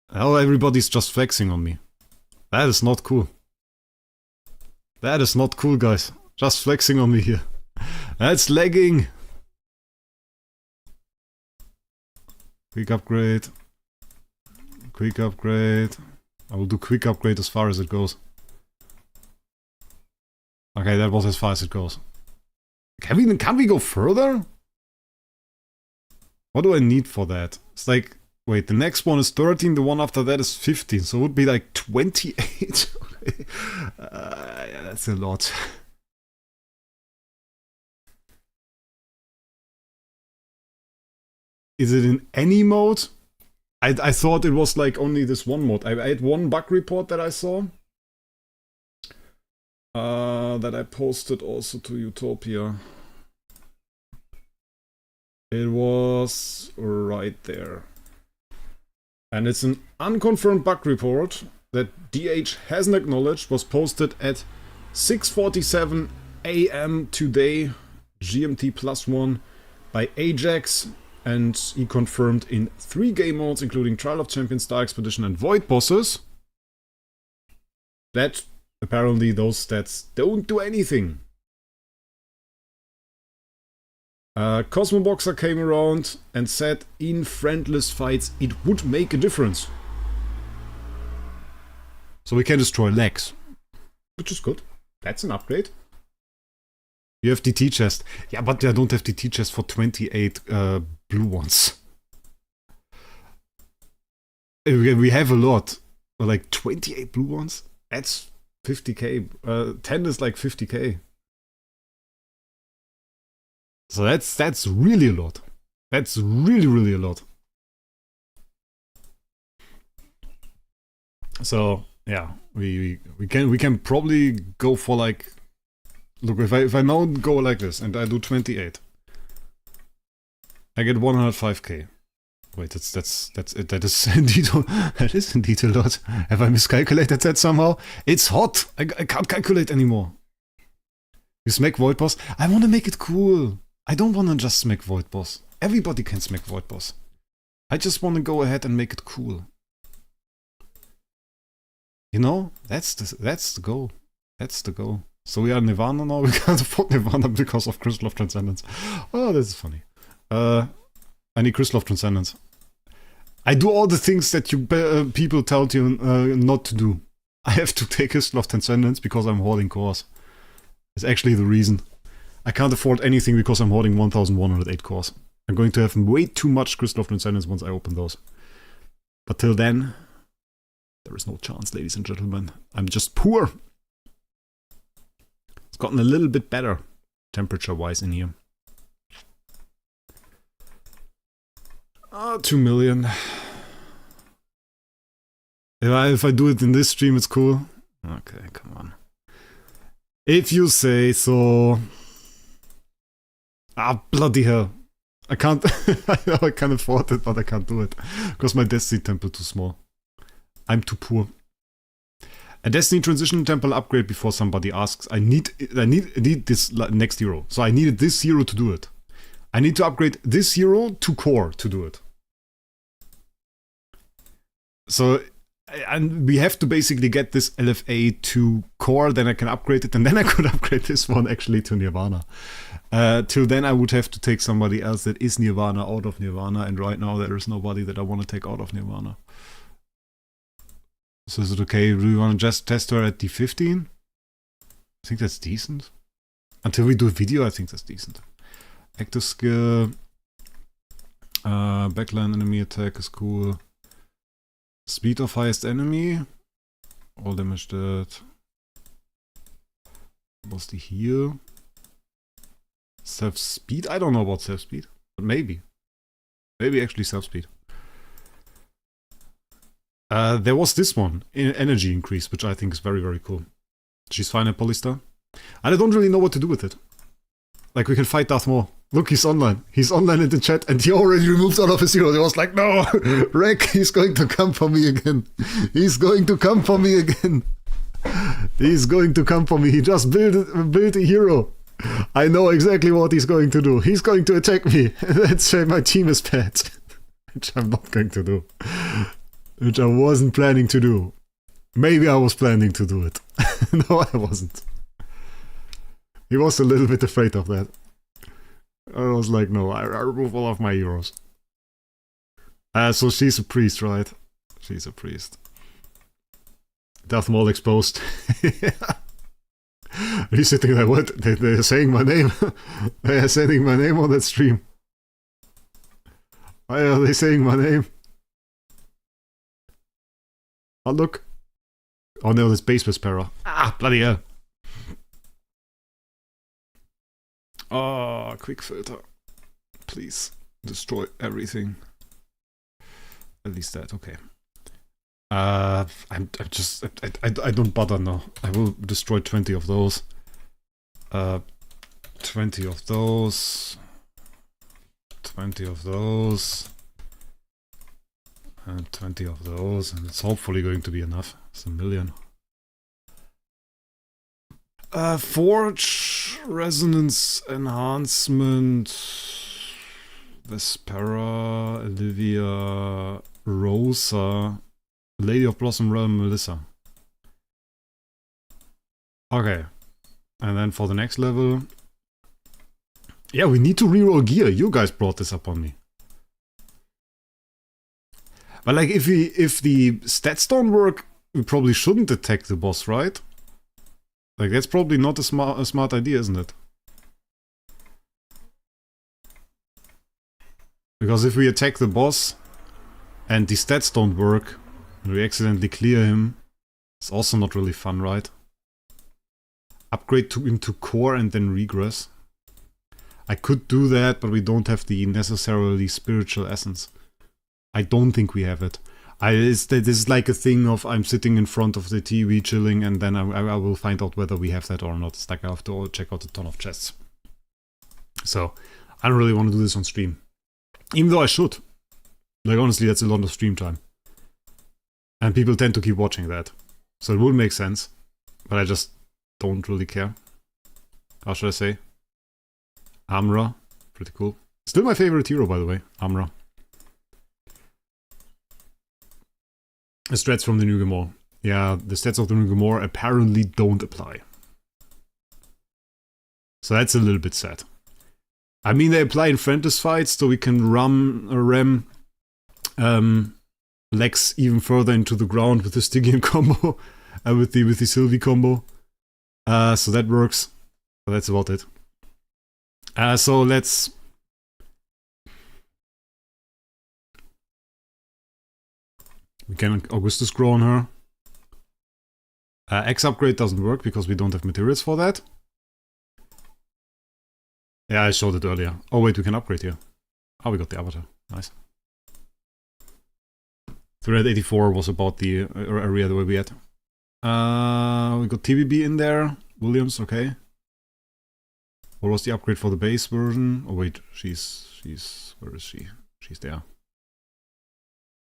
Oh, everybody's just flexing on me. That is not cool. That is not cool, guys. Just flexing on me here. That's lagging. Quick upgrade. Quick upgrade. I will do quick upgrade as far as it goes. Okay, that was as far as it goes. Can we go further? What do I need for that? It's like, wait, the next one is 13, the one after that is 15, so it would be like 28. Yeah, that's a lot. Is it in any mode? I thought it was like only this one mode. I had one bug report that I saw. That I posted also to Utopia. It was right there. And it's an unconfirmed bug report. that DH hasn't acknowledged was posted at 6:47 AM today, GMT +1, by Ajax, and he confirmed in 3 game modes, including Trial of Champions, Star Expedition, and Void Bosses, that apparently those stats don't do anything. Cosmo Boxer came around and said in friendless fights it would make a difference. So we can destroy legs, which is good. That's an upgrade. You have DT chest. Yeah, but I don't have DT chest for 28 blue ones. We have a lot. Like 28 blue ones? That's 50k. 10 is like 50k. So that's really a lot. That's really a lot. So yeah, we can probably go for like, look, if I now go like this and I do 28, I get 105k. Wait, that is indeed a lot. Have I miscalculated that somehow? It's hot. I can't calculate anymore. You smack Void Boss. I want to make it cool. I don't want to just smack Void Boss. Everybody can smack Void Boss. I just want to go ahead and make it cool. You know, that's the goal. That's the goal. So we are Nirvana now. We can't afford Nirvana because of Crystal of Transcendence. Oh, this is funny. I need Crystal of Transcendence. I do all the things that you people tell you not to do. I have to take Crystal of Transcendence because I'm hoarding cores. It's actually the reason. I can't afford anything because I'm hoarding 1108 cores. I'm going to have way too much Crystal of Transcendence once I open those. But till then, there is no chance, ladies and gentlemen. I'm just poor. It's gotten a little bit better, temperature-wise, in here. 2 million. If I do it in this stream, it's cool. Okay, come on. If you say so. Ah, bloody hell. I can't. I know I can afford it, but I can't do it. Because my Destiny Temple too small. I'm too poor. A Destiny Transition Temple upgrade before somebody asks. I need this next hero. So I needed this hero to do it. I need to upgrade this hero to core to do it. So, and we have to basically get this LFA to core, then I can upgrade it, and then I could upgrade this one actually to Nirvana. Till then I would have to take somebody else that is Nirvana out of Nirvana, and right now there is nobody that I want to take out of Nirvana. So is it okay? Do you want to just test her at D15? I think that's decent. Until we do a video, I think that's decent. Active skill. Backline enemy attack is cool. Speed of highest enemy. All damage dead. Was the heal? Self speed? I don't know about self speed. But maybe. Maybe actually self speed. There was this one. Energy increase, which I think is very cool. She's fine at Polystar. And I don't really know what to do with it. Like, we can fight Darth Maul. Look, he's online. He's online in the chat, and he already removed all of his heroes. He was like, no, Wraec, he's going to come for me again. He's going to come for me again. He's going to come for me. He just built a hero. I know exactly what he's going to do. He's going to attack me. Let's say my team is bad. Which I'm not going to do. Which I wasn't planning to do. Maybe I was planning to do it. No, I wasn't. He was a little bit afraid of that. I was like, no, I remove all of my heroes. So she's a priest, right? She's a priest. Darth Maul exposed. He's sitting there, what? They're saying my name? They are saying my name on that stream. Why are they saying my name? Oh, look. Oh no, this base Vespera. Ah, bloody hell. Oh, quick filter. Please, destroy everything. At least that, okay. I'm just, I don't bother now. I will destroy 20 of those. 20 of those. 20 of those. 20 of those, and it's hopefully going to be enough. It's 1 million. Forge, Resonance Enhancement, Vespera, Olivia, Rosa, Lady of Blossom Realm, Melissa. Okay. And then for the next level... Yeah, we need to reroll gear. You guys brought this up on me. But like, if the stats don't work, we probably shouldn't attack the boss, right? Like, that's probably not a smart idea, isn't it? Because if we attack the boss and the stats don't work, and we accidentally clear him, it's also not really fun, right? Upgrade into core and then regress. I could do that, but we don't have the necessarily spiritual essence. I don't think we have it. This is like a thing of I'm sitting in front of the TV chilling, and then I will find out whether we have that or not. It's like I have to check out a ton of chests. So, I don't really want to do this on stream. Even though I should. Like, honestly, that's a lot of stream time. And people tend to keep watching that. So it would make sense. But I just don't really care. How should I say? Amra. Pretty cool. Still my favorite hero, by the way. Amra. The stats from the new Gamor. Yeah, the stats of the new Gamor apparently don't apply. So that's a little bit sad. I mean, they apply in Frantis fights, so we can ram Lex even further into the ground with the Stygian combo, with the Sylvie combo. So that works. But that's about it. So let's... We can Augustus grow on her. X upgrade doesn't work because we don't have materials for that. Yeah, I showed it earlier. Oh wait, we can upgrade here. Oh, we got the avatar. Nice. 384 was about the area that we had. We got TBB in there. Williams, okay. What was the upgrade for the base version? Oh wait, she's where is she? She's there.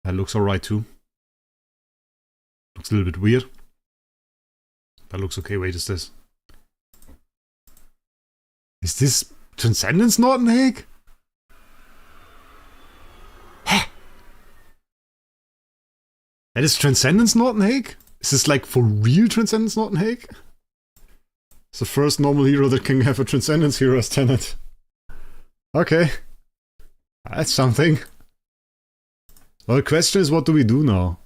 That looks alright too. Looks a little bit weird. That looks okay. Wait, is this? Is this Transcendence Norton-Hake? Heh? That is Transcendence Norton-Hake? Is this like for real Transcendence Norton-Hake? It's the first normal hero that can have a Transcendence hero as tenant. Okay. That's something. Well, the question is, what do we do now?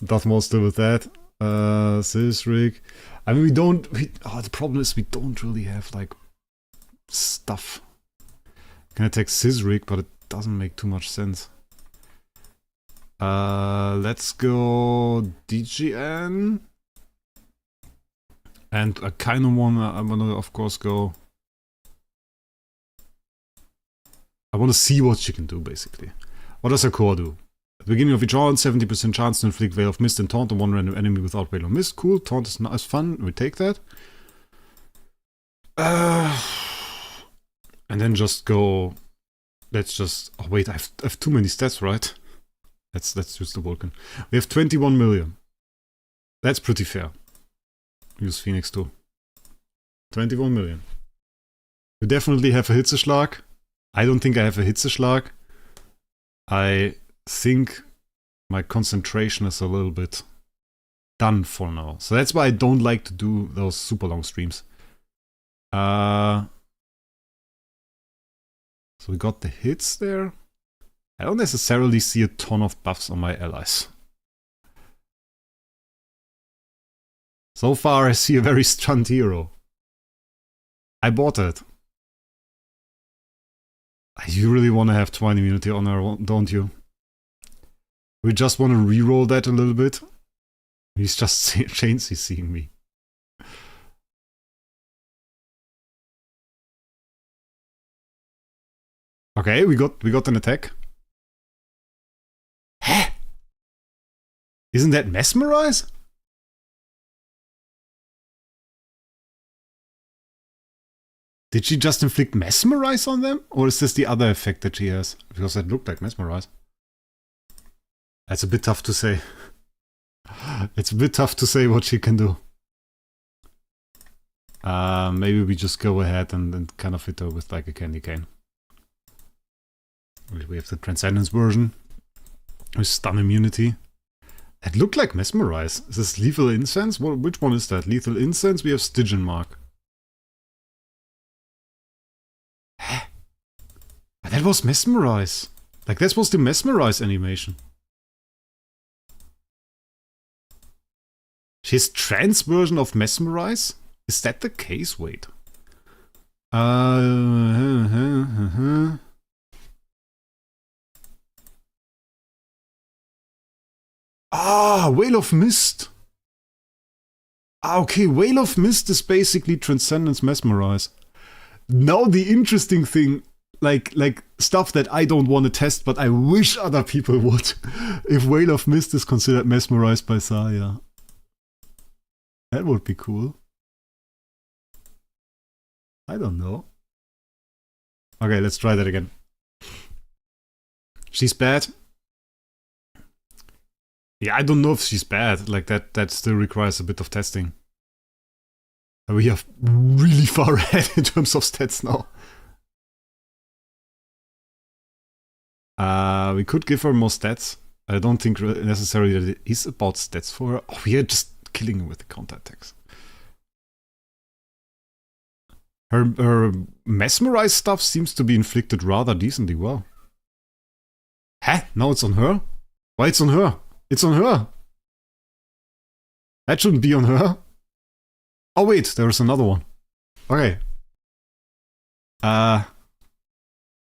Darth Maul still with that. Sisric. I mean, the problem is we don't really have, like, stuff. Can attack Sisric, but it doesn't make too much sense. Let's go DGN. And I kind of wanna, of course, go... I want to see what she can do, basically. What does her core do? At the beginning of each round, 70% chance to inflict Veil of Mist and Taunt on one random enemy without Veil of Mist. Cool, Taunt is nice, fun, we take that. And then just go... Let's just... Oh wait, I have too many stats, right? Let's use the Vulcan. We have 21 million. That's pretty fair. Use Phoenix too. 21 million. We definitely have a Hitzeschlag. I don't think I have a Hitzeschlag. I think my concentration is a little bit done for now. So that's why I don't like to do those super long streams. So we got the hits there. I don't necessarily see a ton of buffs on my allies. So far I see a very stunned hero. I bought it. You really want to have 20 immunity on her, don't you? We just want to reroll that a little bit. He's just chainsy seeing me. Okay, we got an attack. Huh? Isn't that Mesmerize? Did she just inflict Mesmerize on them? Or is this the other effect that she has? Because that looked like Mesmerize. That's a bit tough to say. It's a bit tough to say what she can do. Maybe we just go ahead and kind of hit her with like a candy cane. We have the Transcendence version with stun immunity. It looked like Mesmerize. Is this Lethal Incense? Which one is that? Lethal Incense? We have Stygian Mark. Hä? That was Mesmerize. Like, that was the Mesmerize animation. She has trance version of Mesmerize? Is that the case? Wait. Ah, Veil of Mist. Ah, okay, Veil of Mist is basically Transcendence Mesmerize. Now the interesting thing, like stuff that I don't want to test, but I wish other people would. If Veil of Mist is considered Mesmerized by Saya. That would be cool. I don't know. Okay, let's try that again. She's bad. Yeah, I don't know if she's bad. Like, that still requires a bit of testing. We are really far ahead in terms of stats now. We could give her more stats. I don't think necessarily that it is about stats for her. Oh, we are just killing her with the counter attacks. Her mesmerized stuff seems to be inflicted rather decently well. Huh? Now it's on her? Why it's on her? It's on her! That shouldn't be on her. Oh wait, there's another one. Okay. Yeah,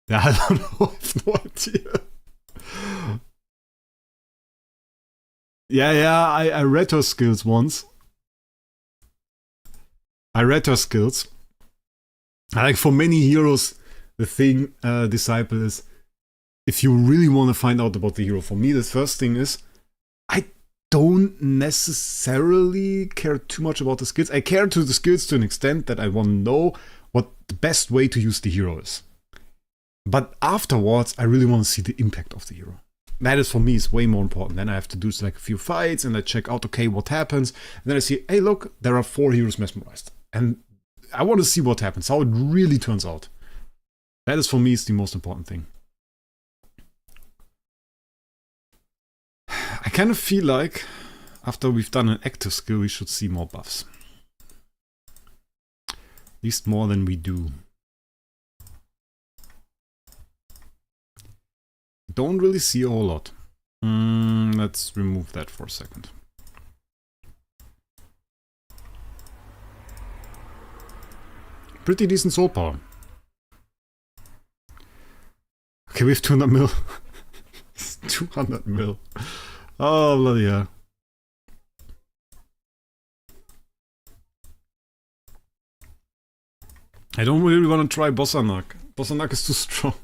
I don't know, I have no idea. Yeah, I read her skills once. Like, for many heroes, the thing, Disciple, is if you really want to find out about the hero, for me the first thing is, I don't necessarily care too much about the skills. I care to the skills to an extent that I want to know what the best way to use the hero is. But afterwards, I really want to see the impact of the hero. That is, for me, is way more important. Then I have to do like a few fights and I check out, okay, what happens. And then I see, hey, look, there are 4 heroes mesmerized. And I want to see what happens, how it really turns out. That is, for me, is the most important thing. I kind of feel like, after we've done an active skill, we should see more buffs. At least more than we do. Don't really see a whole lot. Let's remove that for a second. Pretty decent soul power. Okay, we have 200 mil. 200 mil. Oh, bloody hell. I don't really want to try Bossanak. Bossanak is too strong.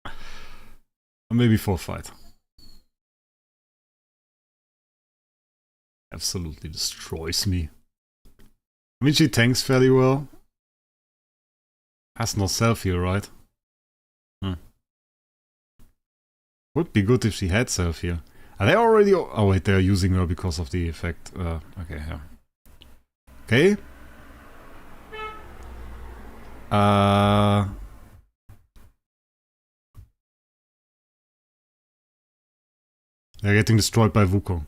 Or maybe for a fight. Absolutely destroys me. I mean, she tanks fairly well. Has no self-heal, right? Would be good if she had self-heal. Are they already... Oh wait, they're using her because of the effect. Okay, yeah. Okay. They're getting destroyed by Wukong.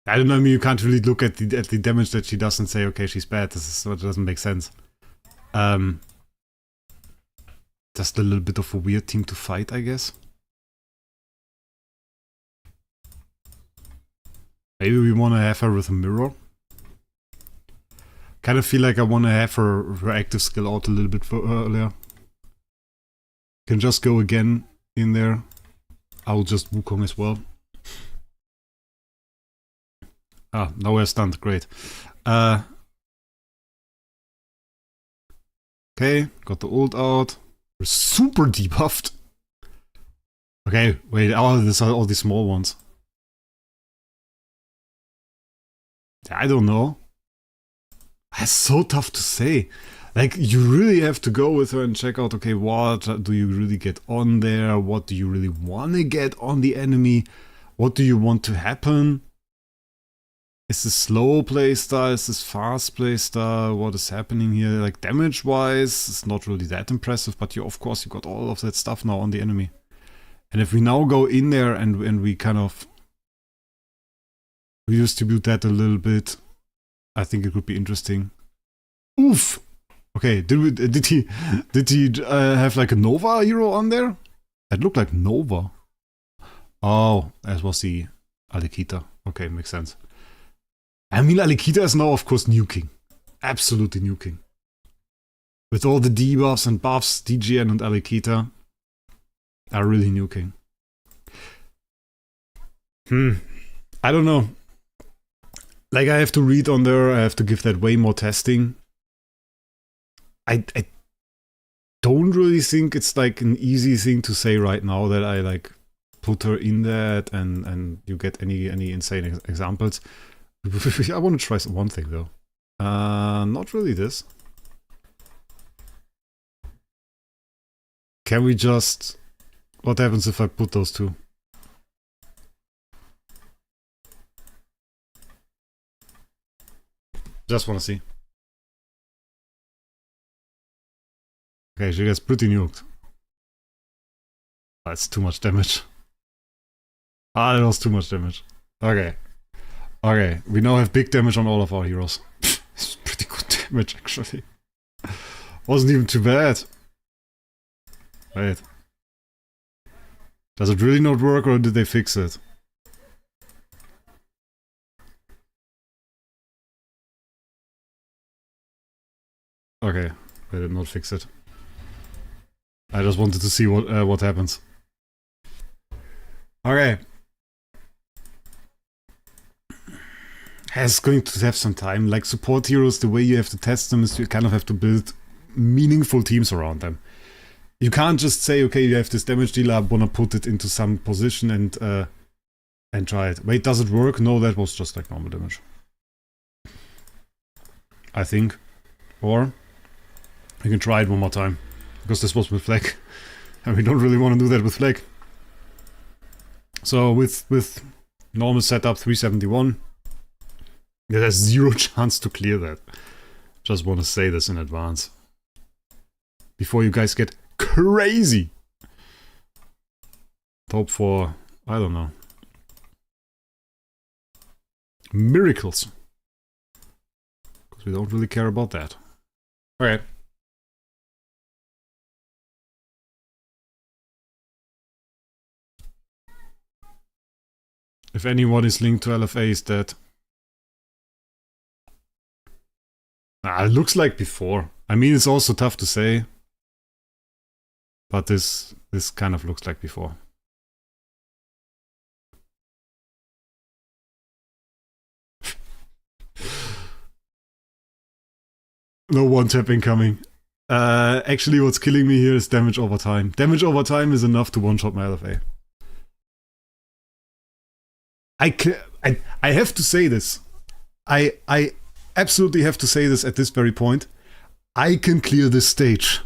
I don't know, I mean, you can't really look at the damage that she does and say, okay, she's bad. This is what doesn't make sense. Just a little bit of a weird team to fight, I guess. Maybe we want to have her with a mirror. Kind of feel like I want to have her active skill out a little bit earlier. Can just go again in there. I'll just Wukong as well. Ah, now we're stunned. Great. Okay, got the ult out. We're super debuffed. Okay, wait. Oh, these are all the small ones. I don't know. That's so tough to say. Like, you really have to go with her and check out, okay, what do you really get on there? What do you really want to get on the enemy? What do you want to happen? Is this slow playstyle? Is this fast playstyle? What is happening here? Like, damage-wise, it's not really that impressive, but you, of course, you got all of that stuff now on the enemy. And if we now go in there and we kind of redistribute that a little bit, I think it would be interesting. Oof! Okay, did he have like a Nova hero on there? That looked like Nova. Oh, that was the Alekita. Okay, makes sense. I mean, Alekita is now, of course, nuking. Absolutely nuking. With all the debuffs and buffs, DGN and Alekita are really nuking. I don't know. Like, I have to read on there, I have to give that way more testing. I don't really think it's like an easy thing to say right now that I like put her in that and you get any insane examples. I want to try one thing though. Not really this. Can we just... What happens if I put those two? Just want to see. Okay, she gets pretty nuked. That's too much damage. Ah, that was too much damage. Okay. Okay, we now have big damage on all of our heroes. It's pretty good damage, actually. Wasn't even too bad. Wait. Does it really not work, or did they fix it? Okay, they did not fix it. I just wanted to see what happens. Okay. It's going to have some time. Like support heroes, the way you have to test them is you kind of have to build meaningful teams around them. You can't just say, okay, you have this damage dealer, I wanna put it into some position and try it. Wait, does it work? No, that was just like normal damage. I think. Or you can try it one more time. Because this was with Wraec. And we don't really want to do that with Wraec. So with normal setup 371, there's zero chance to clear that. Just want to say this in advance. Before you guys get crazy. Hope for, I don't know, miracles. Because we don't really care about that. Alright. If anyone is linked to LFA, is dead. It looks like before. I mean, it's also tough to say. But this kind of looks like before. No one-tap incoming. Actually, what's killing me here is damage over time. Damage over time is enough to one-shot my LFA. I have to say this. I absolutely have to say this at this very point. I can clear this stage.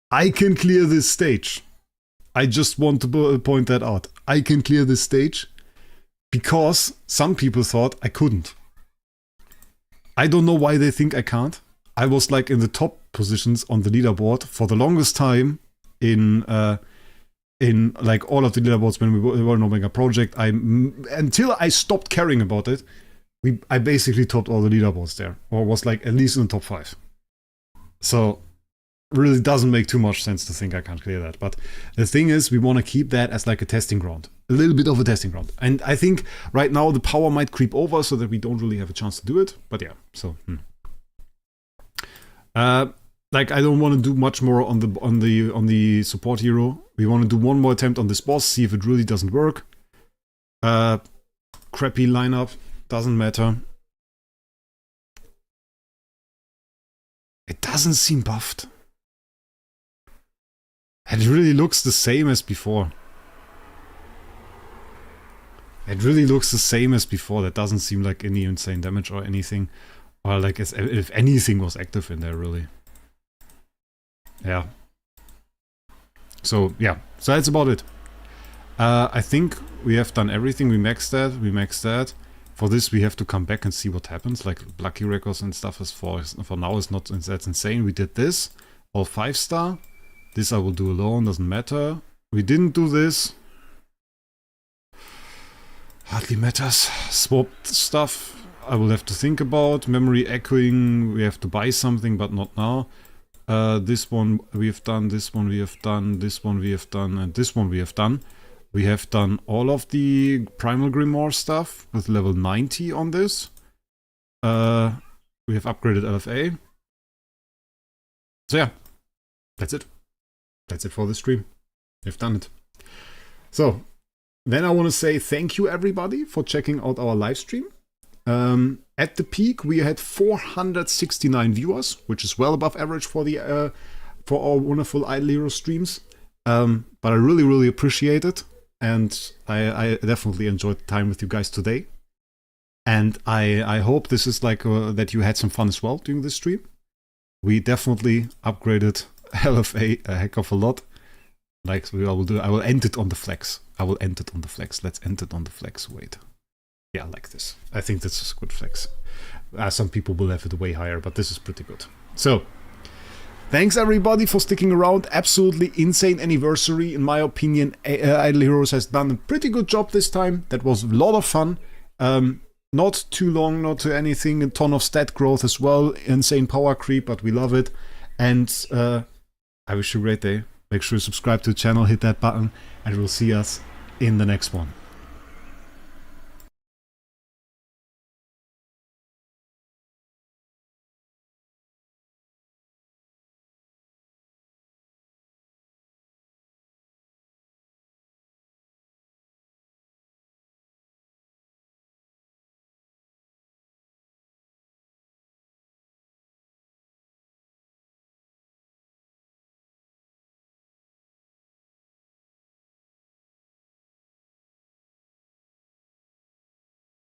I can clear this stage. I just want to point that out. I can clear this stage because some people thought I couldn't. I don't know why they think I can't. I was like in the top positions on the leaderboard for the longest time in like all of the leaderboards when we were an Omega project. Until I stopped caring about it, I basically topped all the leaderboards there, or was like at least in the top 5. So really doesn't make too much sense to think I can't clear that. But the thing is, we want to keep that as like a testing ground, a little bit of a testing ground. And I think right now the power might creep over so that we don't really have a chance to do it. But yeah, so like I don't want to do much more on the support hero. We want to do one more attempt on this boss, see if it really doesn't work. Crappy lineup, doesn't matter. It doesn't seem buffed. It really looks the same as before. It really looks the same as before. That doesn't seem like any insane damage or anything. Or like as if anything was active in there, really. Yeah. So, yeah. So that's about it. I think we have done everything. We maxed that. We maxed that. For this, we have to come back and see what happens. Like, Lucky Records and stuff is for now is not that's insane. We did this. All 5-star. This I will do alone. Doesn't matter. We didn't do this. Hardly matters. Swapped stuff. I will have to think about. Memory echoing, we have to buy something, but not now. This one we have done, this one we have done, this one we have done, and this one we have done. We have done all of the Primal Grimoire stuff with level 90 on this. We have upgraded LFA. So yeah, that's it. That's it for the stream. We've done it. So, then I want to say thank you everybody for checking out our live stream. At the peak, we had 469 viewers, which is well above average for the for our wonderful Idle Hero streams. But I really, really appreciate it, and I definitely enjoyed the time with you guys today. And I hope this is like that you had some fun as well during this stream. We definitely upgraded LFA a heck of a lot. Like I will end it on the flex. I will end it on the flex. Let's end it on the flex. Wait. Yeah, like this. I think this is a good flex. Some people will have it way higher, but this is pretty good. So, thanks everybody for sticking around. Absolutely insane anniversary. In my opinion, Idle Heroes has done a pretty good job this time. That was a lot of fun. Not too long, not to anything. A ton of stat growth as well. Insane power creep, but we love it. And I wish you a great day. Make sure you subscribe to the channel, hit that button, and we'll see us in the next one.